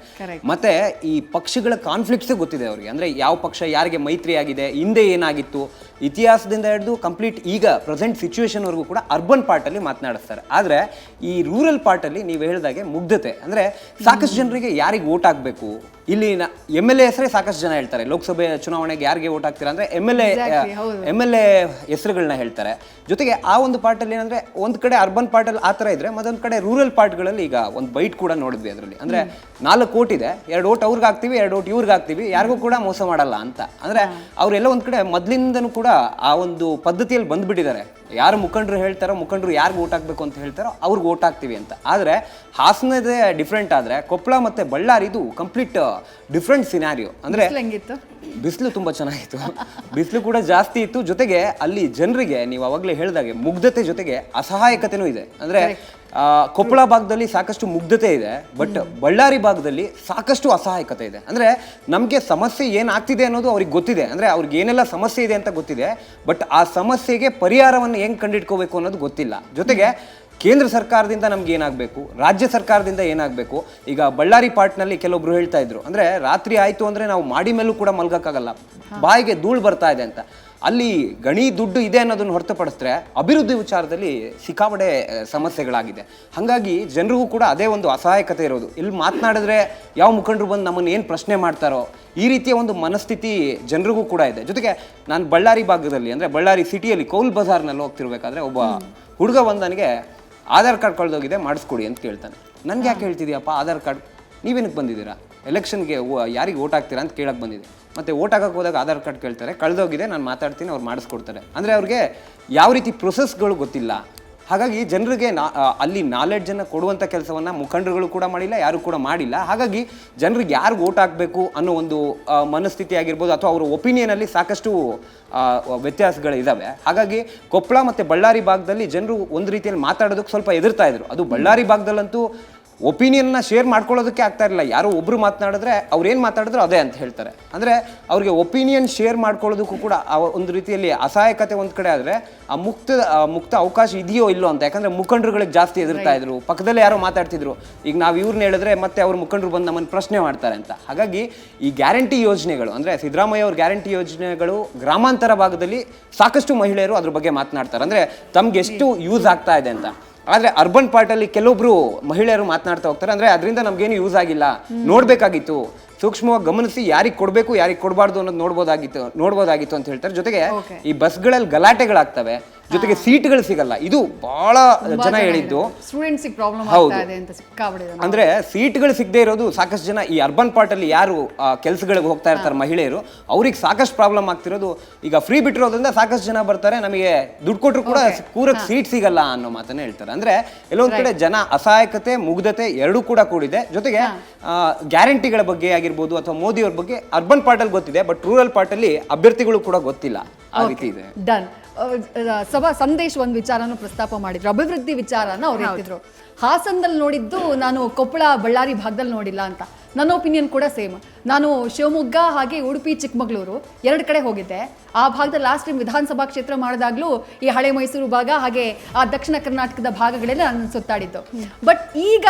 ಮತ್ತೆ ಈ ಪಕ್ಷಗಳ ಕಾನ್ಫ್ಲಿಕ್ಟ್ಸೇ ಗೊತ್ತಿದೆ ಅವರಿಗೆ. ಅಂದರೆ ಯಾವ ಪಕ್ಷ ಯಾರಿಗೆ ಮೈತ್ರಿ ಆಗಿದೆ, ಹಿಂದೆ ಏನಾಗಿತ್ತು, ಇತಿಹಾಸದಿಂದ ಹಿಡಿದು ಕಂಪ್ಲೀಟ್ ಈಗ ಪ್ರೆಸೆಂಟ್ ಸಿಚುವೇಶನ್ವರೆಗೂ ಕೂಡ ಅರ್ಬನ್ ಪಾರ್ಟಲ್ಲಿ ಮಾತನಾಡಿಸ್ತಾರೆ. ಆದರೆ ಈ ರೂರಲ್ ಪಾರ್ಟಲ್ಲಿ ನೀವು ಹೇಳಿದಾಗೆ ಮುಗ್ಧತೆ, ಅಂದರೆ ಸಾಕಷ್ಟು ಜನರಿಗೆ ಯಾರಿಗೆ ಓಟ್ ಆಗಬೇಕು, ಇಲ್ಲಿ MLA ಹೆಸರೇ ಸಾಕಷ್ಟು ಜನ ಹೇಳ್ತಾರೆ. ಲೋಕಸಭೆ ಚುನಾವಣೆಗೆ ಯಾರಿಗೆ ಓಟ್ ಹಾಕ್ತೀರಾ ಅಂದರೆ MLA ಹೆಸರುಗಳನ್ನ ಹೇಳ್ತಾರೆ. ಜೊತೆಗೆ ಆ ಒಂದು ಪಾರ್ಟಲ್ಲಿ ಏನಂದರೆ ಒಂದು ಕಡೆ ಅರ್ಬನ್ ಪಾರ್ಟಲ್ಲಿ ಆ ಥರ ಇದ್ದರೆ, ಮತ್ತೊಂದು ಕಡೆ ರೂರಲ್ ಪಾರ್ಟ್ಗಳಲ್ಲಿ ಈಗ ಒಂದು ಬೈಟ್ ಕೂಡ ನೋಡಿದ್ವಿ ಅದರಲ್ಲಿ. ಅಂದರೆ 4 ಓಟ್ ಇದೆ, 2 ಓಟ್ ಅವ್ರಿಗೆ ಹಾಕ್ತೀವಿ, 2 ಓಟ್ ಇವ್ರಿಗೆ ಹಾಕ್ತೀವಿ, ಯಾರಿಗೂ ಕೂಡ ಮೋಸ ಮಾಡಲ್ಲ ಅಂತ. ಅಂದರೆ ಅವರೆಲ್ಲ ಒಂದು ಕಡೆ ಮೊದಲಿಂದನೂ ಕೂಡ ಆ ಒಂದು ಪದ್ಧತಿಯಲ್ಲಿ ಬಂದುಬಿಟ್ಟಿದ್ದಾರೆ. ಯಾರು ಮುಖಂಡರು ಹೇಳ್ತಾರೋ, ಮುಖಂಡರು ಯಾರಿಗೆ ಓಟ್ ಹಾಕಬೇಕು ಅಂತ ಹೇಳ್ತಾರೋ ಅವ್ರಿಗೆ ಓಟ್ ಹಾಕ್ತೀವಿ ಅಂತ. ಆದರೆ ಹಾಸನದೇ ಡಿಫ್ರೆಂಟ್, ಆದರೆ ಕೊಪ್ಪಳ ಮತ್ತು ಬಳ್ಳಾರಿದು ಕಂಪ್ಲೀಟ್ ಡಿಫ್ರೆಂಟ್ ಸಿನಾರಿಯೋ. ಅಂದರೆ ಬಿಸಿಲು ತುಂಬ ಚೆನ್ನಾಗಿತ್ತು, ಬಿಸಿಲು ಕೂಡ ಜಾಸ್ತಿ ಇತ್ತು. ಜೊತೆಗೆ ಅಲ್ಲಿ ಜನರಿಗೆ ನೀವು ಅವಾಗಲೇ ಹೇಳಿದಾಗೆ ಮುಗ್ಧತೆ ಜೊತೆಗೆ ಅಸಹಾಯಕತೆನೂ ಇದೆ. ಅಂದರೆ ಕೊಪ್ಪಳ ಭಾಗದಲ್ಲಿ ಸಾಕಷ್ಟು ಮುಗ್ಧತೆ ಇದೆ, ಬಟ್ ಬಳ್ಳಾರಿ ಭಾಗದಲ್ಲಿ ಸಾಕಷ್ಟು ಅಸಹಾಯಕತೆ ಇದೆ. ಅಂದರೆ ನಮಗೆ ಸಮಸ್ಯೆ ಏನಾಗ್ತಿದೆ ಅನ್ನೋದು ಅವ್ರಿಗೆ ಗೊತ್ತಿದೆ, ಅಂದರೆ ಅವ್ರಿಗೆ ಏನೆಲ್ಲ ಸಮಸ್ಯೆ ಇದೆ ಅಂತ ಗೊತ್ತಿದೆ, ಬಟ್ ಆ ಸಮಸ್ಯೆಗೆ ಪರಿಹಾರವನ್ನು ಹೆಂಗೆ ಕಂಡಿಡ್ಕೋಬೇಕು ಅನ್ನೋದು ಗೊತ್ತಿಲ್ಲ. ಜೊತೆಗೆ ಕೇಂದ್ರ ಸರ್ಕಾರದಿಂದ ನಮ್ಗೆ ಏನಾಗಬೇಕು, ರಾಜ್ಯ ಸರ್ಕಾರದಿಂದ ಏನಾಗಬೇಕು. ಈಗ ಬಳ್ಳಾರಿ ಪಾರ್ಟ್ನಲ್ಲಿ ಕೆಲವೊಬ್ರು ಹೇಳ್ತಾ ಇದ್ರು, ಅಂದರೆ ರಾತ್ರಿ ಆಯಿತು ಅಂದರೆ ನಾವು ಮಾಡಿ ಮೇಲೂ ಕೂಡ ಮಲ್ಗೋಕ್ಕಾಗಲ್ಲ, ಬಾಯಿಗೆ ಧೂಳು ಬರ್ತಾ ಇದೆ ಅಂತ. ಅಲ್ಲಿ ಗಣಿ ದುಡ್ಡು ಇದೆ ಅನ್ನೋದನ್ನು ಹೊರತುಪಡಿಸಿದ್ರೆ ಅಭಿವೃದ್ಧಿ ವಿಚಾರದಲ್ಲಿ ಸಿಕ್ಕಾಪಟ್ಟೆ ಸಮಸ್ಯೆಗಳಾಗಿದೆ. ಹಾಗಾಗಿ ಜನರಿಗೂ ಕೂಡ ಅದೇ ಒಂದು ಅಸಹಾಯಕತೆ ಇರೋದು. ಇಲ್ಲಿ ಮಾತನಾಡಿದ್ರೆ ಯಾವ ಮುಖಂಡರು ಬಂದು ನಮ್ಮನ್ನು ಏನು ಪ್ರಶ್ನೆ ಮಾಡ್ತಾರೋ ಈ ರೀತಿಯ ಒಂದು ಮನಸ್ಥಿತಿ ಜನರಿಗೂ ಕೂಡ ಇದೆ. ಜೊತೆಗೆ ನಾನು ಬಳ್ಳಾರಿ ಭಾಗದಲ್ಲಿ, ಅಂದರೆ ಬಳ್ಳಾರಿ ಸಿಟಿಯಲ್ಲಿ ಕೌಲ್ ಬಜಾರ್ನಲ್ಲಿ ಹೋಗ್ತಿರ್ಬೇಕಾದ್ರೆ ಒಬ್ಬ ಹುಡುಗ ಬಂದು ನನಗೆ ಆಧಾರ್ ಕಾರ್ಡ್ ಕಳೆದೋಗಿದೆ ಮಾಡಿಸ್ಕೊಡಿ ಅಂತ ಕೇಳ್ತಾನೆ. ನನಗೆ ಯಾಕೆ ಹೇಳ್ತಿದ್ಯಪ್ಪ ಆಧಾರ್ ಕಾರ್ಡ್, ನೀವೇನಕ್ಕೆ ಬಂದಿದ್ದೀರಾ, ಎಲೆಕ್ಷನ್ಗೆ ಯಾರಿಗೆ ಓಟ್ ಹಾಕ್ತೀರಾ ಅಂತ ಕೇಳಕ್ಕೆ ಬಂದಿದೆ. ಮತ್ತು ಓಟ್ ಹಾಕಕ್ಕೆ ಹೋದಾಗ ಆಧಾರ್ ಕಾರ್ಡ್ ಕೇಳ್ತಾರೆ, ಕಳೆದೋಗಿದೆ ನಾನು ಮಾತಾಡ್ತೀನಿ, ಅವ್ರು ಮಾಡಿಸ್ಕೊಡ್ತಾರೆ. ಅಂದರೆ ಅವ್ರಿಗೆ ಯಾವ ರೀತಿ ಪ್ರೊಸೆಸ್ಗಳು ಗೊತ್ತಿಲ್ಲ. ಹಾಗಾಗಿ ಜನರಿಗೆ ಅಲ್ಲಿ ನಾಲೆಡ್ಜನ್ನು ಕೊಡುವಂಥ ಕೆಲಸವನ್ನು ಮುಖಂಡರುಗಳು ಕೂಡ ಮಾಡಿಲ್ಲ, ಯಾರು ಕೂಡ ಮಾಡಿಲ್ಲ. ಹಾಗಾಗಿ ಜನರಿಗೆ ಯಾರಿಗೆ ಓಟ್ ಹಾಕಬೇಕು ಅನ್ನೋ ಒಂದು ಮನಸ್ಥಿತಿ ಆಗಿರ್ಬೋದು, ಅಥವಾ ಅವರ ಒಪಿನಿಯನಲ್ಲಿ ಸಾಕಷ್ಟು ವ್ಯತ್ಯಾಸಗಳಿದ್ದಾವೆ. ಹಾಗಾಗಿ ಕೊಪ್ಪಳ ಮತ್ತು ಬಳ್ಳಾರಿ ಭಾಗದಲ್ಲಿ ಜನರು ಒಂದು ರೀತಿಯಲ್ಲಿ ಮಾತಾಡೋದಕ್ಕೆ ಸ್ವಲ್ಪ ಎದುರ್ತಾ ಇದ್ರು. ಅದು ಬಳ್ಳಾರಿ ಭಾಗದಲ್ಲಂತೂ ಒಪಿನಿಯನ್ನ ಶೇರ್ ಮಾಡ್ಕೊಳ್ಳೋದಕ್ಕೆ ಆಗ್ತಾ ಇರಲಿಲ್ಲ. ಯಾರೋ ಒಬ್ಬರು ಮಾತನಾಡಿದ್ರೆ ಅವ್ರು ಏನು ಮಾತಾಡಿದ್ರು ಅದೇ ಅಂತ ಹೇಳ್ತಾರೆ. ಅಂದರೆ ಅವ್ರಿಗೆ ಒಪಿನಿಯನ್ ಶೇರ್ ಮಾಡ್ಕೊಳ್ಳೋದಕ್ಕೂ ಕೂಡ ಒಂದು ರೀತಿಯಲ್ಲಿ ಅಸಹಾಯಕತೆ ಒಂದು ಕಡೆ ಆದರೆ ಆ ಮುಕ್ತ ಅವಕಾಶ ಇದೆಯೋ ಇಲ್ಲೋ ಅಂತ. ಯಾಕಂದರೆ ಮುಖಂಡರುಗಳಿಗೆ ಜಾಸ್ತಿ ಎದುರ್ತಾ ಇದ್ರು, ಪಕ್ಕದಲ್ಲೇ ಯಾರೋ ಮಾತಾಡ್ತಿದ್ರು. ಈಗ ನಾವು ಇವ್ರನ್ನ ಹೇಳಿದ್ರೆ ಮತ್ತೆ ಅವ್ರ ಮುಖಂಡರು ಬಂದು ನಮ್ಮನ್ನು ಪ್ರಶ್ನೆ ಮಾಡ್ತಾರೆ ಅಂತ. ಹಾಗಾಗಿ ಈ ಗ್ಯಾರಂಟಿ ಯೋಜನೆಗಳು, ಅಂದರೆ ಸಿದ್ದರಾಮಯ್ಯ ಅವ್ರ ಗ್ಯಾರಂಟಿ ಯೋಜನೆಗಳು ಗ್ರಾಮಾಂತರ ಭಾಗದಲ್ಲಿ ಸಾಕಷ್ಟು ಮಹಿಳೆಯರು ಅದ್ರ ಬಗ್ಗೆ ಮಾತನಾಡ್ತಾರೆ, ಅಂದರೆ ತಮ್ಗೆ ಎಷ್ಟು ಯೂಸ್ ಆಗ್ತಾ ಇದೆ ಅಂತ. ಆದರೆ ಅರ್ಬನ್ ಪಾರ್ಟಲ್ಲಿ ಕೆಲವೊಬ್ರು ಮಹಿಳೆಯರು ಮಾತನಾಡ್ತಾ ಹೋಗ್ತಾರೆ, ಅಂದರೆ ಅದರಿಂದ ನಮಗೇನು ಯೂಸ್ ಆಗಿಲ್ಲ, ನೋಡಬೇಕಾಗಿತ್ತು, ಸೂಕ್ಷ್ಮವಾಗಿ ಗಮನಿಸಿ ಯಾರಿಗೆ ಕೊಡಬೇಕು ಯಾರಿಗೆ ಕೊಡಬಾರ್ದು ಅನ್ನೋದು ನೋಡ್ಬೋದಾಗಿತ್ತು ಅಂತ ಹೇಳ್ತಾರೆ. ಜೊತೆಗೆ ಈ ಬಸ್ಗಳಲ್ಲಿ ಗಲಾಟೆಗಳಾಗ್ತವೆ, ಜೊತೆಗೆ ಸೀಟ್ಗಳು ಸಿಗಲ್ಲ. ಇದು ಬಹಳ ಜನ ಹೇಳಿದ್ದು. ಹೌದು, ಅಂದ್ರೆ ಸೀಟ್ಗಳು ಸಿಗದೆ ಇರೋದು ಸಾಕಷ್ಟು ಜನ ಈ ಅರ್ಬನ್ ಪಾರ್ಟ್ ಅಲ್ಲಿ ಯಾರು ಕೆಲಸಗಳಿಗೆ ಹೋಗ್ತಾ ಇರ್ತಾರೆ ಮಹಿಳೆಯರು, ಅವ್ರಿಗೆ ಸಾಕಷ್ಟು ಪ್ರಾಬ್ಲಮ್ ಆಗ್ತಿರೋದು. ಈಗ ಫ್ರೀ ಬಿಟ್ಟಿರೋದ್ರಿಂದ ಸಾಕಷ್ಟು ಜನ ಬರ್ತಾರೆ, ನಮಗೆ ದುಡ್ಡು ಕೊಟ್ಟರು ಕೂಡ ಕೂರಕ್ಕೆ ಸೀಟ್ ಸಿಗಲ್ಲ ಅನ್ನೋ ಮಾತನ್ನ ಹೇಳ್ತಾರೆ. ಅಂದ್ರೆ ಎಲ್ಲೊಂದ್ ಕಡೆ ಜನ ಅಸಹಾಯಕತೆ ಮುಗ್ಧತೆ ಎರಡೂ ಕೂಡ ಕೂಡಿದೆ. ಜೊತೆಗೆ ಗ್ಯಾರಂಟಿಗಳ ಬಗ್ಗೆ ಆಗಿರ್ಬೋದು ಅಥವಾ ಮೋದಿ ಅವ್ರ ಬಗ್ಗೆ ಅರ್ಬನ್ ಪಾರ್ಟ್ ಅಲ್ಲಿ ಗೊತ್ತಿದೆ, ಬಟ್ ರೂರಲ್ ಪಾರ್ಟ್ ಅಲ್ಲಿ ಅಭ್ಯರ್ಥಿಗಳು ಕೂಡ ಗೊತ್ತಿಲ್ಲ. ಆ ರೀತಿ ಇದೆ. ಡನ್. ಸಭಾ ಸಂದೇಶ್ ಒಂದು ವಿಚಾರನೂ ಪ್ರಸ್ತಾಪ ಮಾಡಿದ್ರು, ಅಭಿವೃದ್ಧಿ ವಿಚಾರನ ಅವ್ರು ಹೇಳ್ತಿದ್ರು. ಹಾಸನದಲ್ಲಿ ನೋಡಿದ್ದು ನಾನು ಕೊಪ್ಪಳ ಬಳ್ಳಾರಿ ಭಾಗದಲ್ಲಿ ನೋಡಿಲ್ಲ ಅಂತ. ನನ್ನ ಒಪಿನಿಯನ್ ಕೂಡ ಸೇಮ್. ನಾನು ಶಿವಮೊಗ್ಗ ಹಾಗೆ ಉಡುಪಿ ಚಿಕ್ಕಮಗಳೂರು ಎರಡು ಕಡೆ ಹೋಗಿದ್ದೆ. ಆ ಭಾಗದಲ್ಲಿ ಲಾಸ್ಟ್ ಟೈಮ್ ವಿಧಾನಸಭಾ ಕ್ಷೇತ್ರ ಮಾಡಿದಾಗಲೂ ಈ ಹಳೆ ಮೈಸೂರು ಭಾಗ ಹಾಗೆ ಆ ದಕ್ಷಿಣ ಕರ್ನಾಟಕದ ಭಾಗಗಳೆಲ್ಲ ನಾನು ಸುತ್ತಾಡಿದ್ದು. ಬಟ್ ಈಗ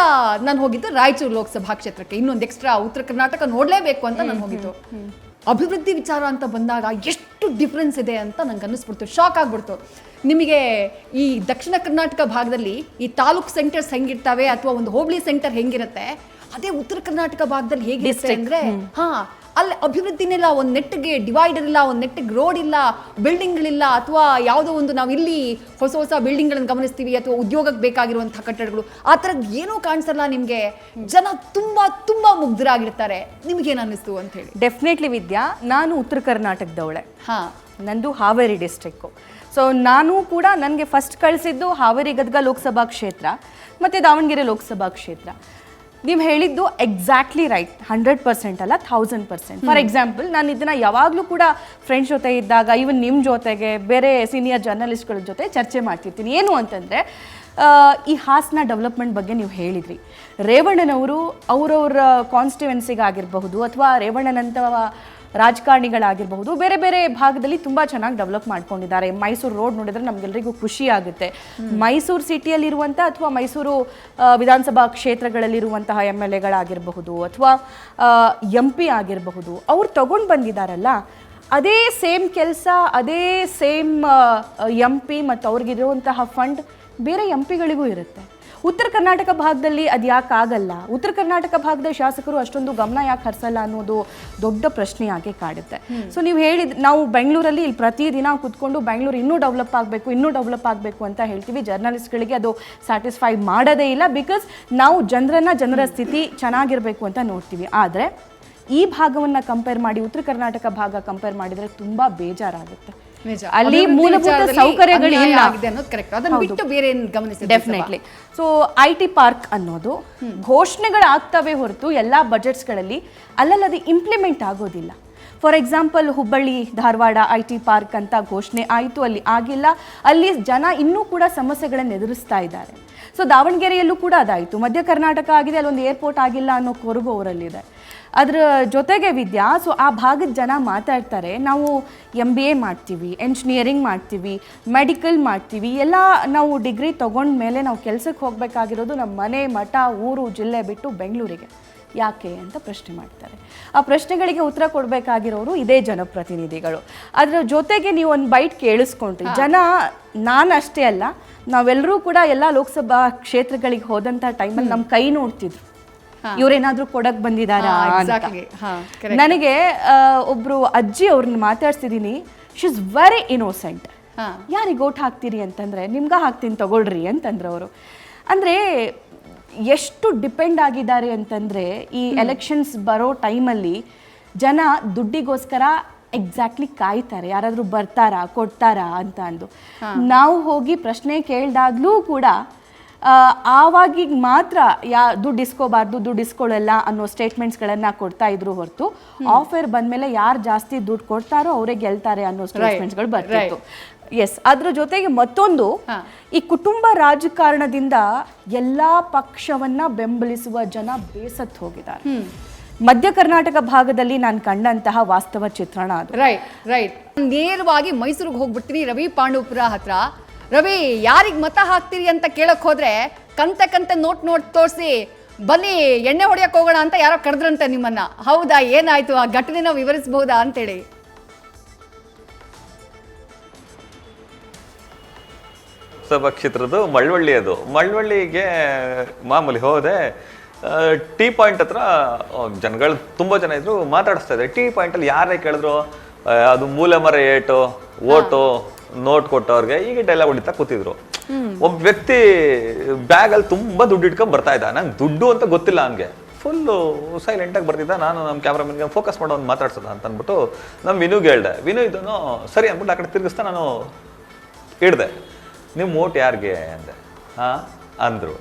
ನಾನು ಹೋಗಿದ್ದು ರಾಯಚೂರು ಲೋಕಸಭಾ ಕ್ಷೇತ್ರಕ್ಕೆ, ಇನ್ನೊಂದು ಎಕ್ಸ್ಟ್ರಾ ಉತ್ತರ ಕರ್ನಾಟಕ ನೋಡಲೇಬೇಕು ಅಂತ ನಾನು ಹೋಗಿದ್ದು. ಅಭಿವೃದ್ಧಿ ವಿಚಾರ ಅಂತ ಬಂದಾಗ ಎಷ್ಟು ಡಿಫ್ರೆನ್ಸ್ ಇದೆ ಅಂತ ನಂಗೆ ಅನ್ನಿಸ್ಬಿಡ್ತು, ಶಾಕ್ ಆಗ್ಬಿಡ್ತು. ನಿಮಗೆ ಈ ದಕ್ಷಿಣ ಕರ್ನಾಟಕ ಭಾಗದಲ್ಲಿ ಈ ತಾಲೂಕ್ ಸೆಂಟರ್ಸ್ ಹೆಂಗಿರ್ತವೆ ಅಥವಾ ಒಂದು ಹೋಬಳಿ ಸೆಂಟರ್ ಹೆಂಗಿರುತ್ತೆ, ಅದೇ ಉತ್ತರ ಕರ್ನಾಟಕ ಭಾಗದಲ್ಲಿ ಹೇಗಿರುತ್ತೆ ಅಂದ್ರೆ ಅಲ್ಲಿ ಅಭಿವೃದ್ಧಿನಿಲ್ಲ, ಒಂದು ನೆಟ್ಟಿಗೆ ಡಿವೈಡರ್ ಇಲ್ಲ, ಒಂದು ನೆಟ್ಟಿಗೆ ರೋಡ್ ಇಲ್ಲ, ಬಿಲ್ಡಿಂಗ್ಗಳಿಲ್ಲ, ಅಥವಾ ಯಾವುದೋ ಒಂದು ನಾವು ಇಲ್ಲಿ ಹೊಸ ಹೊಸ ಬಿಲ್ಡಿಂಗ್ಗಳನ್ನು ಗಮನಿಸ್ತೀವಿ ಅಥವಾ ಉದ್ಯೋಗಕ್ಕೆ ಬೇಕಾಗಿರುವಂತಹ ಕಟ್ಟಡಗಳು, ಆ ಥರದ್ದು ಏನೂ ಕಾಣಿಸಲ್ಲ ನಿಮಗೆ. ಜನ ತುಂಬಾ ತುಂಬಾ ಮುಗ್ಧರಾಗಿರ್ತಾರೆ. ನಿಮಗೇನು ಅನ್ನಿಸ್ತು ಅಂತ ಹೇಳಿ? ಡೆಫಿನೆಟ್ಲಿ ವಿದ್ಯಾ, ನಾನು ಉತ್ತರ ಕರ್ನಾಟಕದವಳೆ. ನಂದು ಹಾವೇರಿ ಡಿಸ್ಟ್ರಿಕ್ಕು. ಸೊ ನಾನು ಕೂಡ ನನಗೆ ಫಸ್ಟ್ ಕಳಿಸಿದ್ದು ಹಾವೇರಿ ಗದಗ ಲೋಕಸಭಾ ಕ್ಷೇತ್ರ ಮತ್ತು ದಾವಣಗೆರೆ ಲೋಕಸಭಾ ಕ್ಷೇತ್ರ. ನೀವು ಹೇಳಿದ್ದು ಎಕ್ಸಾಕ್ಟ್ಲಿ ರೈಟ್, 100% ಅಲ್ಲ 1000%. ಫಾರ್ ಎಕ್ಸಾಂಪಲ್, ನಾನು ಇದನ್ನು ಯಾವಾಗಲೂ ಕೂಡ ಫ್ರೆಂಡ್ಸ್ ಜೊತೆ ಇದ್ದಾಗ, ಈವನ್ ನಿಮ್ಮ ಜೊತೆಗೆ ಬೇರೆ ಸೀನಿಯರ್ ಜರ್ನಲಿಸ್ಟ್ಗಳ ಜೊತೆ ಚರ್ಚೆ ಮಾಡ್ತಿರ್ತೀನಿ. ಏನು ಅಂತಂದರೆ, ಈ ಹಾಸನ ಡೆವಲಪ್ಮೆಂಟ್ ಬಗ್ಗೆ ನೀವು ಹೇಳಿದ್ರಿ. ರೇವಣ್ಣನವರು ಅವರವ್ರ ಕಾನ್ಸ್ಟಿಟ್ಯುವೆನ್ಸಿಗಾಗಿರಬಹುದು ಅಥವಾ ರೇವಣ್ಣನಂಥ ರಾಜಕಾರಣಿಗಳಾಗಿರಬಹುದು ಬೇರೆ ಬೇರೆ ಭಾಗದಲ್ಲಿ ತುಂಬ ಚೆನ್ನಾಗಿ ಡೆವಲಪ್ ಮಾಡ್ಕೊಂಡಿದ್ದಾರೆ. ಮೈಸೂರು ರೋಡ್ ನೋಡಿದ್ರೆ ನಮಗೆಲ್ಲರಿಗೂ ಖುಷಿ ಆಗುತ್ತೆ. ಮೈಸೂರು ಸಿಟಿಯಲ್ಲಿರುವಂಥ ಅಥವಾ ಮೈಸೂರು ವಿಧಾನಸಭಾ ಕ್ಷೇತ್ರಗಳಲ್ಲಿರುವಂತಹ MLA ಗಳಾಗಿರಬಹುದು ಅಥವಾ MP ಆಗಿರಬಹುದು, ಅವ್ರು ತಗೊಂಡು ಬಂದಿದ್ದಾರಲ್ಲ, ಅದೇ ಸೇಮ್ ಕೆಲಸ, ಅದೇ ಸೇಮ್ MP ಮತ್ತು ಅವ್ರಿಗಿರುವಂತಹ ಫಂಡ್ ಬೇರೆ MP ಗಳಿಗೂ ಇರುತ್ತೆ. ಉತ್ತರ ಕರ್ನಾಟಕ ಭಾಗದಲ್ಲಿ ಅದು ಯಾಕೆ ಆಗಲ್ಲ? ಉತ್ತರ ಕರ್ನಾಟಕ ಭಾಗದ ಶಾಸಕರು ಅಷ್ಟೊಂದು ಗಮನ ಯಾಕೆ ಹರಿಸಲ್ಲ ಅನ್ನೋದು ದೊಡ್ಡ ಪ್ರಶ್ನೆಯಾಗಿ ಕಾಡುತ್ತೆ. ಸೊ ನೀವು ಹೇಳಿದ, ನಾವು ಬೆಂಗಳೂರಲ್ಲಿ ಇಲ್ಲಿ ಪ್ರತಿದಿನ ಕೂತ್ಕೊಂಡು ಬೆಂಗಳೂರು ಇನ್ನೂ ಡೆವಲಪ್ ಆಗಬೇಕು ಅಂತ ಹೇಳ್ತೀವಿ. ಜರ್ನಲಿಸ್ಟ್ಗಳಿಗೆ ಅದು ಸ್ಯಾಟಿಸ್ಫೈ ಮಾಡೋದೇ ಇಲ್ಲ. ಬಿಕಾಸ್ ನಾವು ಜನರ ಸ್ಥಿತಿ ಚೆನ್ನಾಗಿರಬೇಕು ಅಂತ ನೋಡ್ತೀವಿ. ಆದರೆ ಈ ಭಾಗವನ್ನು ಕಂಪೇರ್ ಮಾಡಿ ಉತ್ತರ ಕರ್ನಾಟಕ ಭಾಗ ಕಂಪೇರ್ ಮಾಡಿದರೆ ತುಂಬ ಬೇಜಾರಾಗುತ್ತೆ. ಅಲ್ಲಿ ಮೂಲಭೂತ ಸೌಕರ್ಯಗಳು ಇಲ್ಲ. ಡೆಫಿನೆಟ್ಲಿ. ಸೊ IT ಪಾರ್ಕ್ ಅನ್ನೋದು ಘೋಷಣೆಗಳಾಗ್ತವೆ ಹೊರತು ಎಲ್ಲ ಬಜೆಟ್ಸ್ಗಳಲ್ಲಿ ಅಲ್ಲಲ್ಲಿ ಇಂಪ್ಲಿಮೆಂಟ್ ಆಗೋದಿಲ್ಲ. For example Hubballi Dharwad IT park ಅಂತ ಘೋಷಣೆ ಆಯಿತು, ಅಲ್ಲಿ ಆಗಿಲ್ಲ. ಅಲ್ಲಿ ಜನ ಇನ್ನೂ ಕೂಡ ಸಮಸ್ಯೆಗಳನ್ನು ಎದುರಿಸ್ತಾ ಇದ್ದಾರೆ. ಸೊ ದಾವಣಗೆರೆಯಲ್ಲೂ ಕೂಡ ಅದಾಯಿತು. ಮಧ್ಯ ಕರ್ನಾಟಕ ಆಗಿದೆ, ಅಲ್ಲೊಂದು ಏರ್ಪೋರ್ಟ್ ಆಗಿಲ್ಲ ಅನ್ನೋ ಕೊರಗು ಅವರಲ್ಲಿದೆ. ಅದರ ಜೊತೆಗೆ ವಿದ್ಯಾ, ಸೊ ಆ ಭಾಗದ ಜನ ಮಾತಾಡ್ತಾರೆ, ನಾವು MBA ಮಾಡ್ತೀವಿ, ಎಂಜಿನಿಯರಿಂಗ್ ಮಾಡ್ತೀವಿ, ಮೆಡಿಕಲ್ ಮಾಡ್ತೀವಿ, ಎಲ್ಲ ನಾವು ಡಿಗ್ರಿ ತೊಗೊಂಡ್ಮೇಲೆ ನಾವು ಕೆಲಸಕ್ಕೆ ಹೋಗಬೇಕಾಗಿರೋದು ನಮ್ಮ ಮನೆ, ಮಠ, ಊರು, ಜಿಲ್ಲೆ ಬಿಟ್ಟು ಬೆಂಗಳೂರಿಗೆ ಯಾಕೆ ಅಂತ ಪ್ರಶ್ನೆ ಮಾಡ್ತಾರೆ. ಆ ಪ್ರಶ್ನೆಗಳಿಗೆ ಉತ್ತರ ಕೊಡಬೇಕಾಗಿರೋರು ಇದೇ ಜನಪ್ರತಿನಿಧಿಗಳು. ಅದರ ಜೊತೆಗೆ ನೀವು ಒಂದು ಬೈಟ್ ಕೇಳಿಸ್ಕೊಂಡ್ರಿ, ಜನ ನಾನಷ್ಟೇ ಅಲ್ಲ, ನಾವೆಲ್ಲರೂ ಕೂಡ ಎಲ್ಲ ಲೋಕಸಭಾ ಕ್ಷೇತ್ರಗಳಿಗೆ ಹೋದಂಥ ಟೈಮಲ್ಲಿ ನಮ್ಮ ಕೈ ನೋಡ್ತಿದ್ರು, ಇವ್ರೇನಾದ್ರೂ ಕೊಡಕ್ ಬಂದಿದ್ದಾರಾ ಅಂತ. ನನಗೆ ಒಬ್ರು ಅಜ್ಜಿ ಅವ್ರನ್ನ ಮಾತಾಡ್ಸಿದೀನಿ, ಶಿ ಇಸ್ ವೆರಿ ಇನ್ನೋಸೆಂಟ್. ಯಾರಿಗೆ ಓಟ್ ಹಾಕ್ತೀರಿ ಅಂತಂದ್ರೆ ನಿಮ್ಗ ಹಾಕ್ತೀನಿ ತಗೊಳ್ರಿ ಅಂತಂದ್ರೆ ಅವರು. ಅಂದ್ರೆ ಎಷ್ಟು ಡಿಪೆಂಡ್ ಆಗಿದ್ದಾರೆ ಅಂತಂದ್ರೆ ಈ ಎಲೆಕ್ಷನ್ಸ್ ಬರೋ ಟೈಮಲ್ಲಿ ಜನ ದುಡ್ಡಿಗೋಸ್ಕರ ಎಕ್ಸಾಕ್ಟ್ಲಿ ಕಾಯ್ತಾರೆ, ಯಾರಾದ್ರೂ ಬರ್ತಾರಾ ಕೊಡ್ತಾರಾ ಅಂತ ಅಂದು. ನಾವು ಹೋಗಿ ಪ್ರಶ್ನೆ ಕೇಳಿದಾಗ್ಲೂ ಕೂಡ ಆವಾಗಿಗೆ ಮಾತ್ರ ದುಡ್ಡು ಇಸ್ಕೋಬಾರ್ದು, ದುಡ್ಡು ಇಸ್ಕೊಳ್ಳಲ್ಲ ಅನ್ನೋ ಸ್ಟೇಟ್ಮೆಂಟ್ಸ್ಗಳನ್ನು ಕೊಡ್ತಾ ಇದ್ರು ಹೊರತು ಆಫರ್ ಬಂದಮೇಲೆ ಯಾರು ಜಾಸ್ತಿ ದುಡ್ಡು ಕೊಡ್ತಾರೋ ಅವರೇ ಗೆಲ್ತಾರೆ ಅನ್ನೋ ಸ್ಟೇಟ್ಮೆಂಟ್ಸ್ಗಳು ಬರ್ತಿತ್ತು. ಎಸ್, ಅದ್ರ ಜೊತೆಗೆ ಮತ್ತೊಂದು, ಈ ಕುಟುಂಬ ರಾಜಕಾರಣದಿಂದ ಎಲ್ಲ ಪಕ್ಷವನ್ನ ಬೆಂಬಲಿಸುವ ಜನ ಬೇಸತ್ತು ಹೋಗಿದ್ದಾರೆ. ಮಧ್ಯ ಕರ್ನಾಟಕ ಭಾಗದಲ್ಲಿ ನಾನು ಕಂಡಂತಹ ವಾಸ್ತವ ಚಿತ್ರಣ ಅದು. ರೈಟ್. ನೇರವಾಗಿ ಮೈಸೂರಿಗೆ ಹೋಗ್ಬಿಡ್ತೀನಿ, ರವಿ ಪಾಂಡವಪುರ ಹತ್ರ. ರವಿ, ಯಾರಿಗೆ ಮತ ಹಾಕ್ತೀರಿ ಅಂತ ಕೇಳಕ್ ಹೋದ್ರೆ ಕಂತೆ ನೋಟ್ ತೋರಿಸಿ ಬನ್ನಿ ಎಣ್ಣೆ ಹೊಡೆಯಕ್ಕೆ ಹೋಗೋಣ ಅಂತ ಯಾರೋ ಕರೆದ್ರಂತೆ ನಿಮ್ಮನ್ನ. ಹೌದಾ, ಏನಾಯ್ತು, ಆ ಘಟನೆನ ವಿವರಿಸಬಹುದಾ ಅಂತೇಳಿ? ಲೋಕಸಭಾ ಕ್ಷೇತ್ರದ ಮಳವಳ್ಳಿ, ಅದು ಮಳವಳ್ಳಿಗೆ ಮಾಮೂಲಿ ಹೋದೆ. ಟೀ ಪಾಯಿಂಟ್ ಹತ್ರ ಜನಗಳು ತುಂಬ ಜನ ಇದ್ರು, ಮಾತಾಡಿಸ್ತಾ ಇದ್ದಾರೆ. ಟೀ ಪಾಯಿಂಟಲ್ಲಿ ಯಾರೇ ಕೇಳಿದ್ರು ಅದು ಮೂಲೆ ಮರ ಏಟು, ಓಟು, ನೋಟ್ ಕೊಟ್ಟವ್ರಿಗೆ ಈಗ ಡೈಲಾಗ್ ಹೊಡಿತಾ ಕೂತಿದ್ರು. ಒಬ್ಬ ವ್ಯಕ್ತಿ ಬ್ಯಾಗಲ್ಲಿ ತುಂಬ ದುಡ್ಡು ಇಟ್ಕೊಂಡ್ ಬರ್ತಾ ಇದ್ದ. ನಂಗೆ ದುಡ್ಡು ಅಂತ ಗೊತ್ತಿಲ್ಲ, ಹಂಗೆ ಫುಲ್ಲು ಸೈಲೆಂಟಾಗಿ ಬರ್ತಿದ್ದ. ನಾನು ನಮ್ಮ ಕ್ಯಾಮ್ರಾಮನ್ಗೆ ಫೋಕಸ್ ಮಾಡೋ ಒಂದು ಮಾತಾಡ್ಸೋದ ಅಂತ ಅಂದ್ಬಿಟ್ಟು ನಮ್ಮ ವಿನುಗೆ ಹೇಳ್ದೆ. ವಿನು ಇದನ್ನು ಸರಿ ಅಂದ್ಬಿಟ್ಟು ಆ ಕಡೆ ತಿರುಗಿಸ್ತಾ ನಾನು ಹಿಡ್ದೆ. ನಿಮ್ಮ ಓಟ್ ಯಾರಿಗೆ ಅಂದೆ. ಅಂದರು,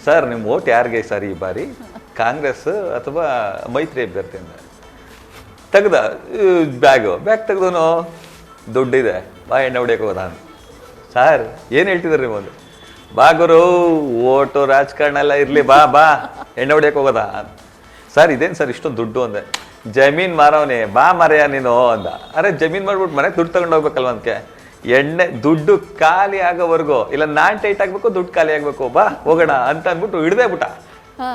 ಸರ್ ನಿಮ್ಮ ಓಟ್ ಯಾರಿಗೆ ಸರ್ ಈ ಬಾರಿ, ಕಾಂಗ್ರೆಸ್ ಅಥವಾ ಮೈತ್ರಿ ಅಭ್ಯರ್ಥಿ ಅಂದೆ. ತೆಗ್ದ ಬ್ಯಾಗ್ ತೆಗ್ದನು, ದುಡ್ಡಿದೆ, ಬಾ ಎಣ್ಣೆ ಹೊಡಿಯಕ್ಕೆ ಹೋದ ಅಂತ. ಸರ್ ಏನು ಹೇಳ್ತಿದ್ರಿ ಒಂದು, ಬಾ ಗುರು, ಓಟು ರಾಜಕಾರಣ ಎಲ್ಲ ಇರಲಿ, ಬಾ ಎಣ್ಣೆ ಹೊಡಿಯಕ್ಕೆ ಹೋಗೋದ. ಸರ್ ಇದೇನು ಸರ್ ಇಷ್ಟೊಂದು ದುಡ್ಡು ಅಂದೆ. ಜಮೀನು ಮಾರವನೇ, ಬಾ ಮರೆಯ ನೀನು ಅಂದ. ಅರೆ ಜಮೀನು ಮಾಡ್ಬಿಟ್ಟು ಮನೆಗೆ ದುಡ್ಡು ತಗೊಂಡು ಹೋಗ್ಬೇಕಲ್ವ ಅದಕ್ಕೆ. ಎಣ್ಣೆ ದುಡ್ಡು ಖಾಲಿ ಆಗೋವರೆಗೂ, ಇಲ್ಲ ನಾನ್ ಟೈಟ್ ಆಗ್ಬೇಕು, ದುಡ್ಡು ಖಾಲಿ ಆಗ್ಬೇಕು, ಬಾ ಹೋಗೋಣ ಅಂತ ಅಂದ್ಬಿಟ್ಟು ಹಿಡ್ದೇ ಬಿಟ್ಟ.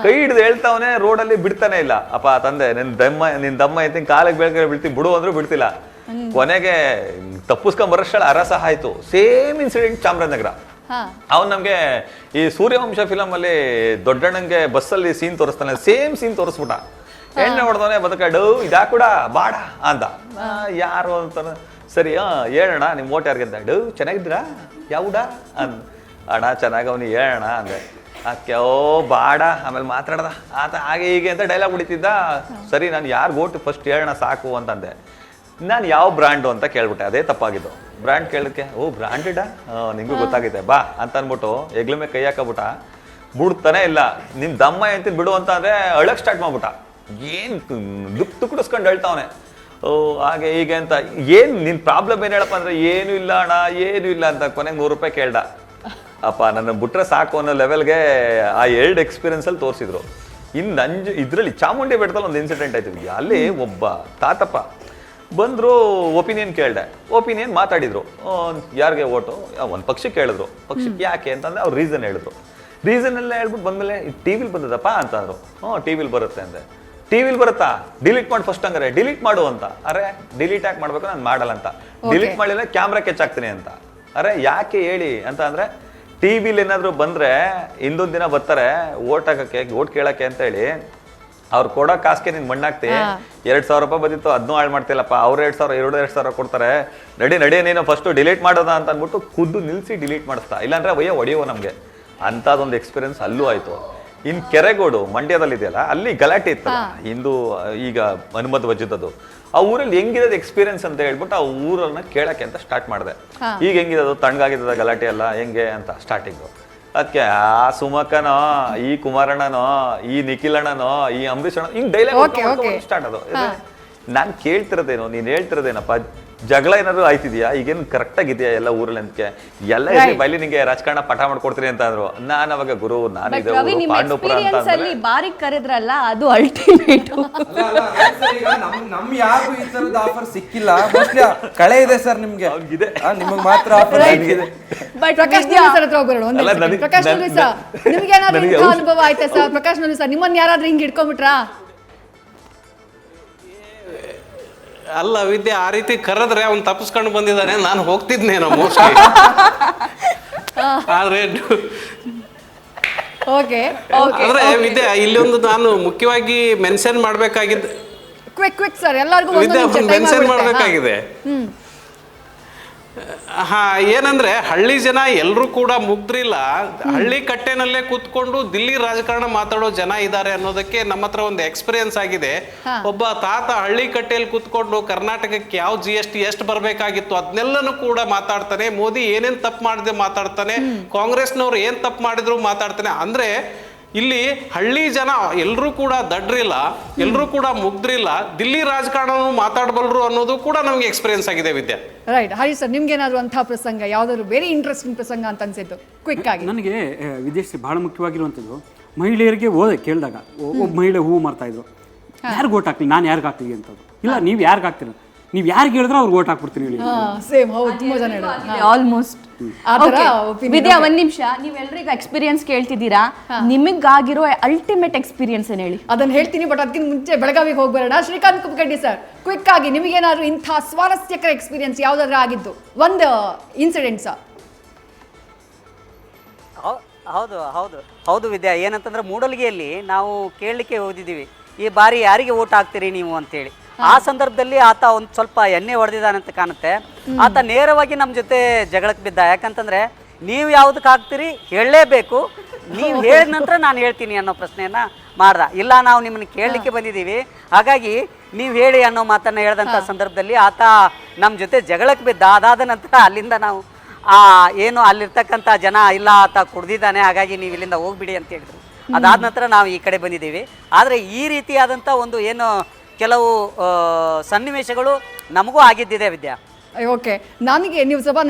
ಕೈ ಹಿಡ್ದು ಹೇಳ್ತಾವನೆ, ರೋಡಲ್ಲಿ ಬಿಡ್ತಾನೆ ಇಲ್ಲ. ಅಪ್ಪ ತಂದೆ ನಿನ್ ದಮ್ಮ ಐತಿ, ಕಾಲಿಗೆ ಬೆಳಗ್ಗೆ ಬಿಡ್ತೀನಿ ಬಿಡು ಅಂದ್ರೂ ಬಿಡ್ತಿಲ್ಲ. ಕೊನೆಗೆ ತಪ್ಪಿಸ್ಕೊಂಡ್ ಬರೋಷ್ಟಳ ಅರಸ ಆಯ್ತು. Same incident Chamarajanagar. ಅವ್ನು ನಮ್ಗೆ ಈ ಸೂರ್ಯವಂಶ ಫಿಲಮ್ ಅಲ್ಲಿ ದೊಡ್ಡಣ್ಣಂಗೆ ಬಸ್ಸಲ್ಲಿ ಸೀನ್ ತೋರಿಸ್ತಾನೆ, ಸೇಮ್ ಸೀನ್ ತೋರಿಸ್ಬಿಟ್ಟ. ಎಣ್ಣೆ ಹೊಡೆದವನೇ ಬದುಕಾಡು ಇದಾ ಕೂಡ ಬಾಡ ಅಂದ. ಯಾರು ಅಂತ ಸರಿ ಹೇಳೋಣ ನಿಮ್ಮ ಓಟ್ ಯಾರಿಗೆ ಅಂತ. ಚೆನ್ನಾಗಿದ್ದೀರಾ ಯಾವ್ದ ಅಣ್ಣ ಚೆನ್ನಾಗಿ ಅವನಿಗೆ ಹೇಳೋಣ ಅಂದೆ. ಅಕ್ಕೆ ಬಾಡ ಆಮೇಲೆ ಮಾತಾಡ್ದ ಆತ ಹಾಗೆ ಹೀಗೆ ಅಂತ ಡೈಲಾಗ್ ಹೊಡಿತಿದ್ದ. ಸರಿ ನಾನು ಯಾರು ಓಟ್ ಫಸ್ಟ್ ಹೇಳೋಣ ಸಾಕು ಅಂತಂದೆ. ನಾನು ಯಾವ ಬ್ರ್ಯಾಂಡು ಅಂತ ಕೇಳ್ಬಿಟ್ಟೆ, ಅದೇ ತಪ್ಪಾಗಿದ್ದು. ಬ್ರ್ಯಾಂಡ್ ಕೇಳೋಕ್ಕೆ ಬ್ರ್ಯಾಂಡೆಡಾ ನಿಂಗೂ ಗೊತ್ತಾಗಿದೆ ಬಾ ಅಂತ ಅಂದ್ಬಿಟ್ಟು ಹೆಗ್ಲ ಮೇಲೆ ಕೈ ಹಾಕಬಿಟ್ಟ. ಬಿಡ್ತಾನೆ ಇಲ್ಲ. ನಿನ್ನ ದಮ್ಮ ಅಂತೀನಿ ಬಿಡು ಅಂತ ಅಂದರೆ ಅಳಕ್ಕೆ ಸ್ಟಾರ್ಟ್ ಮಾಡ್ಬಿಟ್ಟ. ಏನು ತುಕ್ಕಡಿಸ್ಕೊಂಡು ಹೇಳ್ತಾವನೆ, ಹಾಗೆ ಹೀಗೆ ಅಂತ. ಏನು ನಿನ್ನ ಪ್ರಾಬ್ಲಮ್ ಏನು ಹೇಳಪ್ಪ ಅಂದರೆ, ಏನೂ ಇಲ್ಲ ಅಣ್ಣ ಏನೂ ಇಲ್ಲ ಅಂತ. ಕೊನೆಗೆ 100 ರೂಪಾಯಿ ಕೇಳ್ದ. ಅಪ್ಪ ನನ್ನ ಬಿಟ್ರೆ ಸಾಕು ಅನ್ನೋ ಲೆವೆಲ್ಗೆ ಆ 2 ಎಕ್ಸ್ಪೀರಿಯನ್ಸಲ್ಲಿ ತೋರಿಸಿದ್ರು. ಇನ್ನು ಇದರಲ್ಲಿ ಚಾಮುಂಡಿ ಬೆಟ್ಟದಲ್ಲಿ ಒಂದು ಇನ್ಸಿಡೆಂಟ್ ಆಯ್ತು. ಅಲ್ಲಿ ಒಬ್ಬ ತಾತಪ್ಪ ಬಂದರು, ಒಪಿನಿಯನ್ ಕೇಳಿದೆ. ಒಪಿನಿಯನ್ ಮಾತಾಡಿದರು. ಯಾರಿಗೆ ಓಟು, ಒಂದು ಪಕ್ಷಕ್ಕೆ ಕೇಳಿದ್ರು. ಪಕ್ಷಕ್ಕೆ ಯಾಕೆ ಅಂತಂದರೆ ಅವ್ರು ರೀಸನ್ ಹೇಳಿದ್ರು. ರೀಸನ್ ಎಲ್ಲ ಹೇಳ್ಬಿಟ್ಟು ಬಂದಮೇಲೆ ಟಿ ವಿಲಿ ಬಂದದಪ್ಪ ಅಂತಂದರು. ಟಿ ವಿಲಿ ಬರುತ್ತೆ ಅಂದೆ. ಟಿ ವಿಲಿ ಬರುತ್ತಾ, ಡಿಲೀಟ್ ಮಾಡಿ ಫಸ್ಟ್ ಹಂಗಾರೆ ಡಿಲೀಟ್ ಮಾಡು ಅಂತ. ಅರೆ ಡಿಲೀಟ್ ಯಾಕೆ ಮಾಡಬೇಕು, ನಾನು ಮಾಡಲ್ಲ ಅಂತ. ಡಿಲೀಟ್ ಮಾಡಿಲ್ಲ ಕ್ಯಾಮ್ರಾ ಕೆಚ್ಚಾಕ್ತೀನಿ ಅಂತ. ಅರೆ ಯಾಕೆ ಹೇಳಿ ಅಂತ ಅಂದರೆ, ಟಿ ವಿಲಿ ಏನಾದರೂ ಬಂದರೆ ಹಿಂದೊಂದು ದಿನ ಬರ್ತಾರೆ ಓಟ್ ಹಾಕಕ್ಕೆ, ಓಟ್ ಕೇಳೋಕ್ಕೆ ಅಂತ ಹೇಳಿ. ಅವ್ರು ಕೊಡೋ ಕಾಸ್ಗೆ ನೀನು ಮಣ್ಣಾಕ್ತಿ. 2,000 ರೂಪಾಯಿ ಬಂದಿತ್ತು, ಅದನ್ನೂ ಹಾಳು ಮಾಡ್ತಿಲ್ಲಪ್ಪ. ಅವ್ರು 2,000 ಕೊಡ್ತಾರೆ. ನಡಿ ನೀನು ಫಸ್ಟು ಡಿಲೀಟ್ ಮಾಡೋದ ಅಂತ ಅಂದ್ಬಿಟ್ಟು ಖುದ್ದು ನಿಲ್ಲಿಸಿ ಡಿಲೀಟ್ ಮಾಡಿಸ್ತಾ. ಇಲ್ಲಾಂದ್ರೆ ಹೊಡೆಯುವ ನಮಗೆ. ಅಂಥದ್ದೊಂದು ಎಕ್ಸ್ಪೀರಿಯನ್ಸ್ ಅಲ್ಲೂ ಆಯಿತು. ಇನ್ನು ಕೆರೆಗೋಡು ಮಂಡ್ಯದಲ್ಲಿದೆಯಲ್ಲ, ಅಲ್ಲಿ ಗಲಾಟೆ ಇತ್ತು ಹಿಂದೂ ಈಗ ಹನುಮದ್ ವಜ್ಜದ್ದು. ಆ ಊರಲ್ಲಿ ಹೆಂಗಿರೋದು ಎಕ್ಸ್ಪೀರಿಯನ್ಸ್ ಅಂತ ಹೇಳ್ಬಿಟ್ಟು ಆ ಊರನ್ನ ಕೇಳಕ್ಕೆ ಅಂತ ಸ್ಟಾರ್ಟ್ ಮಾಡಿದೆ. ಈಗ ಹೆಂಗಿರೋದು, ತಣ್ಣಗಾಗಿದ್ದದ ಗಲಾಟೆ ಎಲ್ಲ ಹೆಂಗೆ ಅಂತ ಸ್ಟಾರ್ಟಿಂಗು. ಅದಕ್ಕೆ ಆ ಸುಮಕನೋ, ಈ ಕುಮಾರಣ್ಣನೋ, ಈ ನಿಖಿಲಣ್ಣನೋ, ಈ ಅಂಬರೀಷ್ ಅಣ್ಣ, ಹಿಂಗೆ ಡೈಲಾಗ್ ಸ್ಟಾರ್ಟ್ ಅದು. ನಾನು ಕೇಳ್ತಿರೋದೇನು, ನೀನು ಹೇಳ್ತಿರೋದೇನಪ್ಪ, ಜಗಳ ಏನಾದ್ರು ಆಯ್ತಿದ್ಯಾ, ಈಗೇನು ಕರೆಕ್ಟ್ ಆಗಿದೆಯಾ ಎಲ್ಲ ಊರಲ್ಲಿ ಅಂತಕ್ಕೆ ಎಲ್ಲ ಇರ್ಲಿ ಬೈಲಿ ನಿಂಗೆ ರಾಜಕಾರಣ ಪಠ ಮಾಡ್ಕೊಡ್ತೀನಿ ಅಂತ ಅಂದ್ರು. ನಾನು ಅವಾಗ ಗುರು ನಾನು ಇದೆ ಪಾಂಡವಪುರ ಅಂತ ಅಲ್ಲಿ ಬಾರಿ ಕರೆದ್ರಲ್ಲ ಅದು ಅಲ್ಟಿಮೇಟ್. ನಮ್ ಯಾರಿಗೂ ಈ ತರದ ಆಫರ್ ಸಿಕ್ಕಿಲ್ಲ. ಮೋಸ್ಟ್ಲಿ ಕಳೆ ಇದೆ ಸರ್ ನಿಮ್ಗೆ, ನಿಮಗೆ ಮಾತ್ರ ಆಫರ್ ಆಗಿದೆ. ಪ್ರಕಾಶ್ ಸರ್ ಹತ್ರ ಹೋಗೋಣ ಒಂದೇ ಸೆಕೆಂಡ್. ಪ್ರಕಾಶ್ ನಲ್ವಿ ಸರ್, ನಿಮ್ಗೆ ಏನಾದ್ರು ಇಂಥ ಅನುಭವ ಆಯ್ತಾ ಸರ್? ಪ್ರಕಾಶ್ ನಲ್ವಿ ಸರ್, ನಿಮ್ಮನ್ನ ಯಾರಾದ್ರೂ ಹಿಂಗ್ ಹಿಡ್ಕೊಂಡ್ಬಿಟ್ರಾ? ಅಲ್ಲ ವಿದ್ಯೆ, ಆ ರೀತಿ ಕರೆದ್ರೆ ಅವ್ನು ತಪ್ಪಿಸ್ಕೊಂಡು ಬಂದಿದ್ದಾನೆ, ನಾನು ಹೋಗ್ತಿದ್ನೇನೋ ಮೋಸ್ಟ್ಲಿ. ಆದ್ರೆ ಆದ್ರೆ ವಿದ್ಯೆ ಇಲ್ಲೊಂದು ನಾನು ಮುಖ್ಯವಾಗಿ ಮೆನ್ಷನ್ ಮಾಡ್ಬೇಕಾಗಿದ್ದು, ಕ್ವಿಕ್ ಸರ್ ಎಲ್ಲರಿಗೂ ಮೆನ್ಷನ್ ಮಾಡ್ಬೇಕಾಗಿದೆ. ಏನಂದ್ರೆ ಹಳ್ಳಿ ಜನ ಎಲ್ಲರೂ ಕೂಡ ಮುಗ್ದ್ರಿಲ್ಲ, ಹಳ್ಳಿ ಕಟ್ಟೆನಲ್ಲೇ ಕೂತ್ಕೊಂಡು ದಿಲ್ಲಿ ರಾಜಕಾರಣ ಮಾತಾಡೋ ಜನ ಇದ್ದಾರೆ ಅನ್ನೋದಕ್ಕೆ ನಮ್ಮ ಹತ್ರ ಒಂದು ಎಕ್ಸ್ಪೀರಿಯನ್ಸ್ ಆಗಿದೆ. ಒಬ್ಬ ತಾತ ಹಳ್ಳಿ ಕಟ್ಟೆಯಲ್ಲಿ ಕೂತ್ಕೊಂಡು ಕರ್ನಾಟಕಕ್ಕೆ ಯಾವ GST ಎಷ್ಟು ಬರ್ಬೇಕಾಗಿತ್ತು ಅದನ್ನೆಲ್ಲನೂ ಕೂಡ ಮಾತಾಡ್ತಾನೆ. ಮೋದಿ ಏನೇನ್ ತಪ್ಪು ಮಾಡಿದೆ ಮಾತಾಡ್ತಾನೆ, ಕಾಂಗ್ರೆಸ್ನವ್ರು ಏನ್ ತಪ್ಪು ಮಾಡಿದ್ರು ಮಾತಾಡ್ತಾನೆ. ಅಂದ್ರೆ ಇಲ್ಲಿ ಹಳ್ಳಿ ಜನ ಎಲ್ಲರೂ ಕೂಡ ದಡ್ರಿಲ್ಲ, ಎಲ್ಲರೂ ಕೂಡ ಮುಗ್ದ್ರಿಲ್ಲ, ದಿಲ್ಲಿ ರಾಜಕಾರಣವನ್ನು ಮಾತಾಡಬಲ್ರು ಅನ್ನೋದು ಕೂಡ ನಮ್ಗೆ ಎಕ್ಸ್ಪೀರಿಯನ್ಸ್ ಆಗಿದೆ ವಿದ್ಯಾ. ರೈಟ್. ಹರಿ ಸರ್, ನಿಮ್ಗೆ ಏನಾದ್ರು ಅಂತಹ ಪ್ರಸಂಗ ಯಾವ್ದಾದ್ರು ವೆರಿ ಇಂಟ್ರೆಸ್ಟಿಂಗ್ ಪ್ರಸಂಗ ಅಂತ ಅನ್ಸಿತ್ತು ಕ್ವಿಕ್ ಆಗಿ? ನನಗೆ ವಿದೇಶಿ ಬಹಳ ಮುಖ್ಯವಾಗಿರುವಂಥದ್ದು, ಮಹಿಳೆಯರಿಗೆ ಕೇಳಿದಾಗ ಒಬ್ಬ ಮಹಿಳೆ ಹೂವು ಮಾರ್ತಾ ಇದ್ರು, ಯಾರಿಗೆ ಓಟ್ ಹಾಕ್ಲಿ, ನಾನು ಯಾರಿಗೆ ಹಾಕ್ಲಿ ಅಂತದ್ದು. ಇಲ್ಲ, ನೀವು ಯಾರಿಗೆ ಹಾಕ್ತೀರ, ನೀವು ಯಾರಿಗೆ ಹೇಳಿದ್ರೆ ಅವ್ರಿಗೆ ಓಟ್ ಹಾಕ್ಬಿಡ್ತೀನಿ ಹೇಳಿ. ಸೇಮ್, ಹೌದು, ತುಂಬಾ ಜನ ಆಲ್ಮೋಸ್ಟ್. ವಿದ್ಯಾ, ಒಂದ್ ನಿಮಿಷ, ನೀವೆಲ್ಲರಿಗೂ ಎಕ್ಸ್ಪೀರಿಯನ್ಸ್ ಕೇಳ್ತಿದ್ದೀರಾ, ನಿಮಗಾಗಿರೋ ಅಲ್ಟಿಮೇಟ್ ಎಕ್ಸ್ಪೀರಿಯನ್ಸ್ ಏನ್ ಹೇಳಿ? ಅದನ್ನ ಹೇಳ್ತೀನಿ, ಬಟ್ ಅದಕ್ಕಿಂತ ಮುಂಚೆ ಬೆಳಗಾವಿಗೆ ಹೋಗ್ಬೇಡ. ಶ್ರೀಕಾಂತ್ ಕುಪ್ಪಗಡ್ಡಿ ಸರ್, ಕ್ವಿಕ್ ಆಗಿ ನಿಮಗೇನಾದ್ರು ಇಂಥ ಸ್ವಾರಸ್ಯಕರ ಎಕ್ಸ್ಪೀರಿಯನ್ಸ್ ಯಾವ್ದಾದ್ರು ಆಗಿದ್ದು ಒಂದು ಇನ್ಸಿಡೆಂಟ್ ಸರ್? ಹೌದು ಹೌದು ಹೌದು ವಿದ್ಯಾ, ಏನಂತಂದ್ರೆ ಮೂಡಲ್ಗಿಯಲ್ಲಿ ನಾವು ಕೇಳಲಿಕ್ಕೆ ಹೋಗಿದ್ದೀವಿ, ಈ ಬಾರಿ ಯಾರಿಗೆ ಓಟ್ ಹಾಕ್ತೀರಿ ನೀವು ಅಂತೇಳಿ. ಆ ಸಂದರ್ಭದಲ್ಲಿ ಆತ ಒಂದು ಸ್ವಲ್ಪ ಎಣ್ಣೆ ಹೊಡೆದಿದ್ದಾನಂತ ಕಾಣುತ್ತೆ. ಆತ ನೇರವಾಗಿ ನಮ್ಮ ಜೊತೆ ಜಗಳಕ್ಕೆ ಬಿದ್ದ. ಯಾಕಂತಂದ್ರೆ ನೀವು ಯಾವುದಕ್ಕೆ ಹಾಕ್ತೀರಿ ಹೇಳಲೇಬೇಕು, ನೀವು ಹೇಳಿದ ನಂತರ ನಾನು ಹೇಳ್ತೀನಿ ಅನ್ನೋ ಪ್ರಶ್ನೆಯನ್ನ ಮಾಡ್ದ. ಇಲ್ಲ, ನಾವು ನಿಮ್ಮನ್ನು ಕೇಳಲಿಕ್ಕೆ ಬಂದಿದ್ದೀವಿ, ಹಾಗಾಗಿ ನೀವು ಹೇಳಿ ಅನ್ನೋ ಮಾತನ್ನ ಹೇಳಿದಂಥ ಸಂದರ್ಭದಲ್ಲಿ ಆತ ನಮ್ಮ ಜೊತೆ ಜಗಳಕ್ಕೆ ಬಿದ್ದ. ಅದಾದ ನಂತರ ಅಲ್ಲಿಂದ ನಾವು ಏನು ಅಲ್ಲಿರ್ತಕ್ಕಂಥ ಜನ, ಇಲ್ಲ ಆತ ಕುಡ್ದಿದ್ದಾನೆ, ಹಾಗಾಗಿ ನೀವು ಇಲ್ಲಿಂದ ಹೋಗ್ಬಿಡಿ ಅಂತ ಹೇಳಿದ್ರು. ಅದಾದ ನಂತರ ನಾವು ಈ ಕಡೆ ಬಂದಿದ್ದೀವಿ. ಆದರೆ ಈ ರೀತಿಯಾದಂಥ ಒಂದು ಏನು ಕೆಲವು ಸನ್ನಿವೇಶಗಳು ನಮಗೂ ಆಗಿದ್ದಿದೆ ವಿದ್ಯಾ. ಓಕೆ,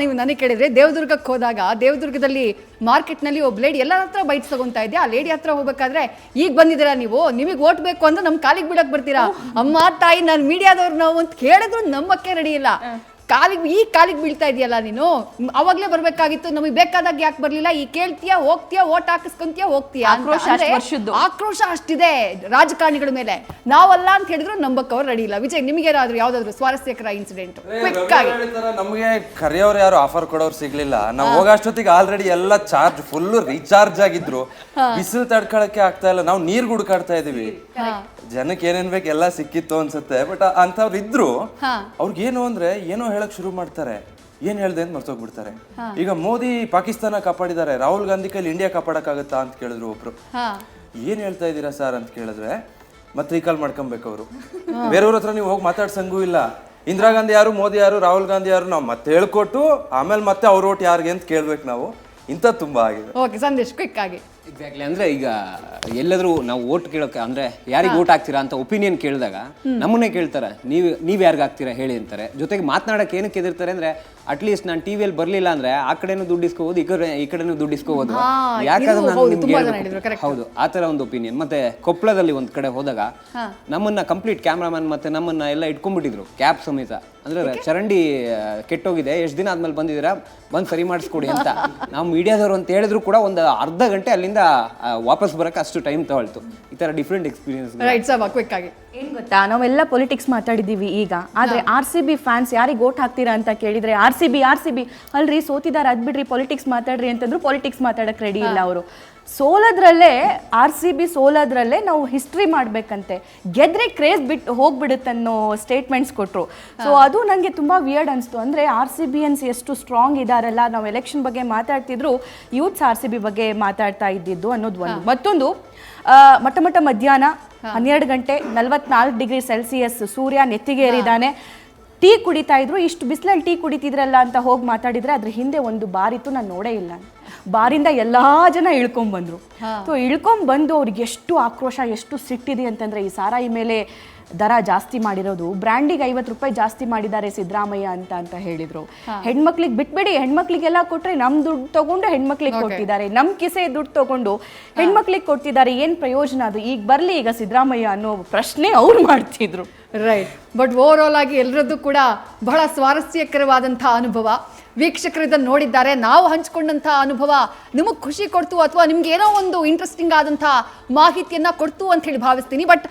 ನೀವು ನನಗೆ ಕೇಳಿದ್ರೆ, ದೇವದುರ್ಗಕ್ಕೆ ಹೋದಾಗ ದೇವದುರ್ಗದಲ್ಲಿ ಮಾರ್ಕೆಟ್ನಲ್ಲಿ ಒಬ್ಬ ಲೇಡಿ ಎಲ್ಲರ ಹತ್ರ ಬೈಟ್ಸ್ ತಗೊಂತಾ ಇದ್ದೆ. ಆ ಲೇಡಿ ಹತ್ರ ಹೋಗ್ಬೇಕಾದ್ರೆ, ಈಗ ಬಂದಿದ್ದೀರಾ ನೀವು, ನಿಮಗೆ ಓಟ್ ಬೇಕು ಅಂದ್ರೆ ನಮ್ಮ ಕಾಲಿಗೆ ಬಿಡಕ್ ಬರ್ತೀರಾ? ಅಮ್ಮ ತಾಯಿ, ನಾನು ಮೀಡಿಯಾದವ್ರು ನಾವು ಅಂತ ಕೇಳಿದ್ರು ನಂಬಕ್ಕೆ ರೆಡಿ ಇಲ್ಲ. ಕಾಲಿಗೆ ಬೀಳ್ತಾ ಇದೆಯಲ್ಲ ನೀನು, ಅವಾಗ್ಲೇ ಬರ್ಬೇಕಾಗಿತ್ತು, ನಮಗೆ ಬೇಕಾದಾಗ ಯಾಕೆ ಬರ್ಲಿಲ್ಲ? ಈ ಕೇಳ್ತೀಯಾ, ಹೋಗ್ತೀಯಾ, ಓಟ್ ಹಾಕಿಸ್ಕೊಂತೀಯಾ, ಹೋಗ್ತೀಯಾ? ಆಕ್ರೋಶ ಅಷ್ಟಿದೆ ರಾಜಕಾರಣಿಗಳ ಮೇಲೆ. ನಾವಲ್ಲ ಅಂತ ಹೇಳಿದ್ರು ನಂಬಕ್ಕೆ ಅವ್ರು ರೆಡಿ ಇಲ್ಲ. ವಿಜಯ್, ನಿಮಗೆ ಯಾವ್ದಾದ್ರು ಸ್ವಾರಸ್ಯಕರ ಇನ್ಸಿಡೆಂಟ್ ಕ್ವಿಕ್ ಆಗಿ? ನಮಗೆ ಕರೆಯೋರು ಯಾರು ಆಫರ್ ಕೊಡೋರು ಸಿಗ್ಲಿಲ್ಲ. ನಾವು ಹೋಗೋಷ್ಟೊತ್ತಿಗೆ ಆಲ್ರೆಡಿ ಎಲ್ಲ ಚಾರ್ಜ್ ಫುಲ್ ರೀಚಾರ್ಜ್ ಆಗಿದ್ರು, ಬಿಸಿಲು ತಡ್ಕೊಳಕ್ಕೆ ಆಗ್ತಾ ಇಲ್ಲ. ನಾವು ನೀರ್ ಗುಡ್ಕಾಡ್ತಾ ಇದೀವಿ, ಜನಕ್ಕೆ ಏನೇನ್ ಬೇಕು ಎಲ್ಲ ಸಿಕ್ಕಿತ್ತು ಅನ್ಸುತ್ತೆ. ಬಟ್ ಅಂತವ್ರು ಇದ್ರು, ಅವ್ರಿಗೇನು ಅಂದ್ರೆ ಏನೋ ಹೇಳಕ್ ಶುರು ಮಾಡ್ತಾರೆ, ಏನ್ ಹೇಳ್ದೆ ಅಂತ ಮರ್ತೋಗ್ಬಿಡ್ತಾರೆ. ಈಗ ಮೋದಿ ಪಾಕಿಸ್ತಾನ ಕಾಪಾಡಿದ್ದಾರೆ, ರಾಹುಲ್ ಗಾಂಧಿ ಕೈಲಿ ಇಂಡಿಯಾ ಕಾಪಾಡಕ್ಕಾಗತ್ತಾ ಅಂತ ಕೇಳಿದ್ರು ಒಬ್ರು. ಏನ್ ಹೇಳ್ತಾ ಇದ್ದೀರಾ ಸರ್ ಅಂತ ಕೇಳಿದ್ರೆ ಮತ್ತೆ ರೀಕಾಲ್ ಮಾಡ್ಕೊಬೇಕು ಅವರು. ಬೇರೆಯವ್ರ ಹತ್ರ ನೀವು ಹೋಗಿ ಮಾತಾಡ್ಸಂಗೂ ಇಲ್ಲ. ಇಂದಿರಾ ಗಾಂಧಿ ಯಾರು, ಮೋದಿ ಯಾರು, ರಾಹುಲ್ ಗಾಂಧಿ ಯಾರು, ನಾವು ಮತ್ತೆ ಹೇಳ್ಕೊಟ್ಟು ಆಮೇಲೆ ಮತ್ತೆ ಅವ್ರ ಓಟ್ ಯಾರಿಗೆ ಅಂತ ಕೇಳ್ಬೇಕು ನಾವು. ಇಂಥ ತುಂಬಾ ಆಗಿದೆ. ಓಕೆ ಸಂದೇಶ್, ಕ್ವಿಕ್ ಆಗಿ. ಎಕ್ಸಾಕ್ಟ್ಲಿ. ಅಂದ್ರೆ ಈಗ ಎಲ್ಲಾದ್ರೂ ನಾವು ಓಟ್ ಕೇಳೋಕೆ ಅಂದ್ರೆ ಯಾರಿಗೆ ಓಟ್ ಹಾಕ್ತೀರಾ ಅಂತ ಒಪಿನಿಯನ್ ಕೇಳಿದಾಗ ನಮ್ಮನ್ನೇ ಕೇಳ್ತಾರೆ, ನೀವ್ ಯಾರಿಗೆ ಹಾಕ್ತೀರಾ ಹೇಳಿ ಅಂತಾರೆ. ಜೊತೆಗೆ ಮಾತನಾಡಕ್ಕೆ ಏನಕ್ಕೆ ಎದಿರ್ತಾರೆ ಅಂದ್ರೆ, ಅಟ್ಲೀಸ್ಟ್ ನಾನು ಟಿವಿಯಲ್ಲಿ ಬರ್ಲಿಲ್ಲ ಅಂದ್ರೆ ಆ ಕಡೆನೂ ದುಡ್ಡು ಇಸ್ಕೋಬಹುದು, ಈ ಕಡೆನೂ ದುಡ್ಡು ಇಸ್ಕೋಬಹುದು, ಯಾಕಂದ್ರೆ ನಾನು ನಿಮ್ಗೆ ಹೌದು ಆ ತರ ಒಂದು ಒಪಿನಿಯನ್. ಮತ್ತೆ ಕೊಪ್ಪಳದಲ್ಲಿ ಒಂದ್ ಕಡೆ ಹೋದಾಗ ನಮ್ಮನ್ನ ಕಂಪ್ಲೀಟ್ ಕ್ಯಾಮ್ರಾಮನ್ ಮತ್ತೆ ನಮ್ಮನ್ನ ಎಲ್ಲ ಇಟ್ಕೊಂಡ್ಬಿಟ್ಟಿದ್ರು ಕ್ಯಾಬ್ ಸಮೇತ. ಅಂದ್ರೆ ಚರಂಡಿ ಕೆಟ್ಟೋಗಿದೆ, ಎಷ್ಟು ದಿನ ಆದ್ಮೇಲೆ ಬಂದಿದ್ದೀರಾ, ಬಂದು ಸರಿ ಮಾಡಿಸ್ಕೊಡಿ ಅಂತ. ನಾವು ಮೀಡಿಯಾದವರು ಅಂತ ಹೇಳಿದ್ರು ಕೂಡ ಒಂದು ಅರ್ಧ ಗಂಟೆ ಅಲ್ಲಿಂದ ವಾಪಸ್ ಬರಕ್ಕೆ ಅಷ್ಟು ಟೈಮ್ ತಗೊಳ್ತು. ಈ ತರ ಡಿಫ್ರೆಂಟ್ ಎಕ್ಸ್ಪೀರಿಯನ್ಸ್. ಏನ್ ಗೊತ್ತಾ, ನಾವೆಲ್ಲ ಪೊಲಿಟಿಕ್ಸ್ ಮಾತಾಡಿದೀವಿ ಈಗ, ಆದ್ರೆ RCB ಫ್ಯಾನ್ಸ್ ಯಾರಿಗೆ ಓಟ್ ಹಾಕ್ತೀರಾ ಅಂತ ಕೇಳಿದ್ರೆ RCB ಅಲ್ರಿ ಸೋತಿದಾರ, ಅದ್ ಬಿಡ್ರಿ ಪೊಲಿಟಿಕ್ಸ್ ಮಾತಾಡ್ರಿ ಅಂತಂದ್ರು ಪೊಲಿಟಿಕ್ಸ್ ಮಾತಾಡಕ್ ರೆಡಿ ಇಲ್ಲ ಅವರು. ಸೋಲದ್ರಲ್ಲೇ RCB ಸೋಲದ್ರಲ್ಲೇ ನಾವು ಹಿಸ್ಟ್ರಿ ಮಾಡ್ಬೇಕಂತೆ, ಗೆದ್ರೆ ಕ್ರೇಜ್ ಹೋಗ್ಬಿಡುತ್ತನ್ನೋ ಸ್ಟೇಟ್ಮೆಂಟ್ಸ್ ಕೊಟ್ರು. ಸೊ ಅದು ನನಗೆ ತುಂಬಾ ವಿಯರ್ಡ್ ಅನಿಸ್ತು. ಅಂದ್ರೆ RCBಯನ್ಸ್ ಎಷ್ಟು ಸ್ಟ್ರಾಂಗ್ ಇದಾರಲ್ಲ, ನಾವು ಎಲೆಕ್ಷನ್ ಬಗ್ಗೆ ಮಾತಾಡ್ತಿದ್ರು, ಯೂತ್ಸ್ RCB ಬಗ್ಗೆ ಮಾತಾಡ್ತಾ ಇದ್ದಿದ್ದು ಅನ್ನೋದು ಒಂದು. ಮತ್ತೊಂದು, ಮಟ್ಟ ಮಧ್ಯಾಹ್ನ 12:44°C ಸೂರ್ಯ ನೆತ್ತಿಗೇರಿದ್ದಾನೆ, ಟೀ ಕುಡಿತಾ ಇದ್ರು. ಇಷ್ಟು ಬಿಸಿಲಲ್ಲಿ ಟೀ ಕುಡಿತಿದ್ರಲ್ಲ ಅಂತ ಹೋಗಿ ಮಾತಾಡಿದ್ರೆ ಅದ್ರ ಹಿಂದೆ ಒಂದು ಬಾರಿತ್ತು, ನಾನು ನೋಡೇ ಇಲ್ಲ. ಬಾರಿಂದ ಎಲ್ಲ ಜನ ಇಳ್ಕೊಂಡ್ಬಂದರು. ಸೊ ಇಳ್ಕೊಂಡ್ಬಂದು ಅವ್ರಿಗೆ ಎಷ್ಟು ಆಕ್ರೋಶ, ಎಷ್ಟು ಸಿಟ್ಟಿದೆ ಅಂತಂದರೆ, ಈ ಸಾರಾಯಿ ಮೇಲೆ ದರ ಜಾಸ್ತಿ ಮಾಡಿರೋದು, ಬ್ರ್ಯಾಂಡಿಗೆ 50 ರೂಪಾಯಿ ಜಾಸ್ತಿ ಮಾಡಿದ್ದಾರೆ ಸಿದ್ದರಾಮಯ್ಯ ಅಂತ ಹೇಳಿದರು. ಹೆಣ್ಮಕ್ಳಿಗೆ ಬಿಟ್ಬೇಡಿ, ಹೆಣ್ಮಕ್ಳಿಗೆಲ್ಲ ಕೊಟ್ಟರೆ ನಮ್ಮ ದುಡ್ಡು ತೊಗೊಂಡು ಹೆಣ್ಮಕ್ಳಿಗೆ ಕೊಟ್ಟಿದ್ದಾರೆ, ನಮ್ಮ ಕಿಸೆ ದುಡ್ಡು ತೊಗೊಂಡು ಹೆಣ್ಮಕ್ಳಿಗೆ ಕೊಡ್ತಿದ್ದಾರೆ, ಏನು ಪ್ರಯೋಜನ ಅದು? ಈಗ ಬರಲಿ ಈಗ ಸಿದ್ದರಾಮಯ್ಯ ಅನ್ನೋ ಪ್ರಶ್ನೆ ಅವ್ರು ಮಾಡ್ತಿದ್ರು. ರೈಟ್. ಬಟ್ ಓವರ್ ಆಲ್ ಆಗಿ ಎಲ್ಲರದ್ದು ಕೂಡ ಬಹಳ ಸ್ವಾರಸ್ಯಕರವಾದಂಥ ಅನುಭವ. ವೀಕ್ಷಕರು ಇದನ್ನು ನೋಡಿದ್ದಾರೆ, ನಾವು ಹಂಚ್ಕೊಂಡಂಥ ಅನುಭವ ನಿಮಗೆ ಖುಷಿ ಕೊಡ್ತು ಅಥವಾ ನಿಮ್ಗೆ ಏನೋ ಒಂದು ಇಂಟ್ರೆಸ್ಟಿಂಗ್ ಆದಂಥ ಮಾಹಿತಿಯನ್ನು ಕೊಡ್ತು ಅಂತ ಹೇಳಿ ಭಾವಿಸ್ತೀನಿ. ಬಟ್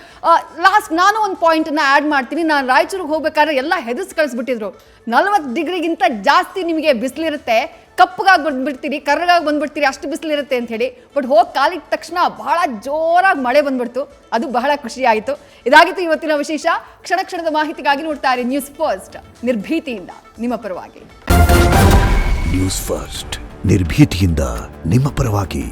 ಲಾಸ್ಟ್ ನಾನು ಒಂದು ಪಾಯಿಂಟನ್ನು ಆ್ಯಡ್ ಮಾಡ್ತೀನಿ. ನಾನು ರಾಯಚೂರಿಗೆ ಹೋಗ್ಬೇಕಾದ್ರೆ ಎಲ್ಲ ಹೆದರ್ಸ್ ಕಳಿಸ್ಬಿಟ್ಟಿದ್ರು. 40 ಡಿಗ್ರಿಗಿಂತ ಜಾಸ್ತಿ ನಿಮಗೆ ಬಿಸಿಲಿರುತ್ತೆ, ಕಪ್ಪಗಾಗಿ ಬಂದ್ಬಿಡ್ತೀರಿ, ಕರ್ರಗಾಗಿ ಬಂದ್ಬಿಡ್ತೀರಿ, ಅಷ್ಟು ಬಿಸಿಲಿರುತ್ತೆ ಅಂತ ಹೇಳಿ. ಬಟ್ ಹೋಗಿ ಕಾಲಿಟ್ಟ ತಕ್ಷಣ ಬಹಳ ಜೋರಾಗಿ ಮಳೆ ಬಂದ್ಬಿಡ್ತು. ಅದು ಬಹಳ ಖುಷಿ ಆಯಿತು. ಇದಾಗಿತ್ತು ಇವತ್ತಿನ ವಿಶೇಷ. ಕ್ಷಣ ಕ್ಷಣದ ಮಾಹಿತಿಗಾಗಿ ನೋಡ್ತಾ ಇರಿ ನ್ಯೂಸ್ ಫಸ್ಟ್, ನಿರ್ಭೀತಿಯಿಂದ ನಿಮ್ಮ ಪರವಾಗಿ. ನ್ಯೂಸ್ ಫಸ್ಟ್, ನಿರ್ಭೀತಿಯಿಂದ ನಿಮ್ಮ ಪರವಾಗಿ.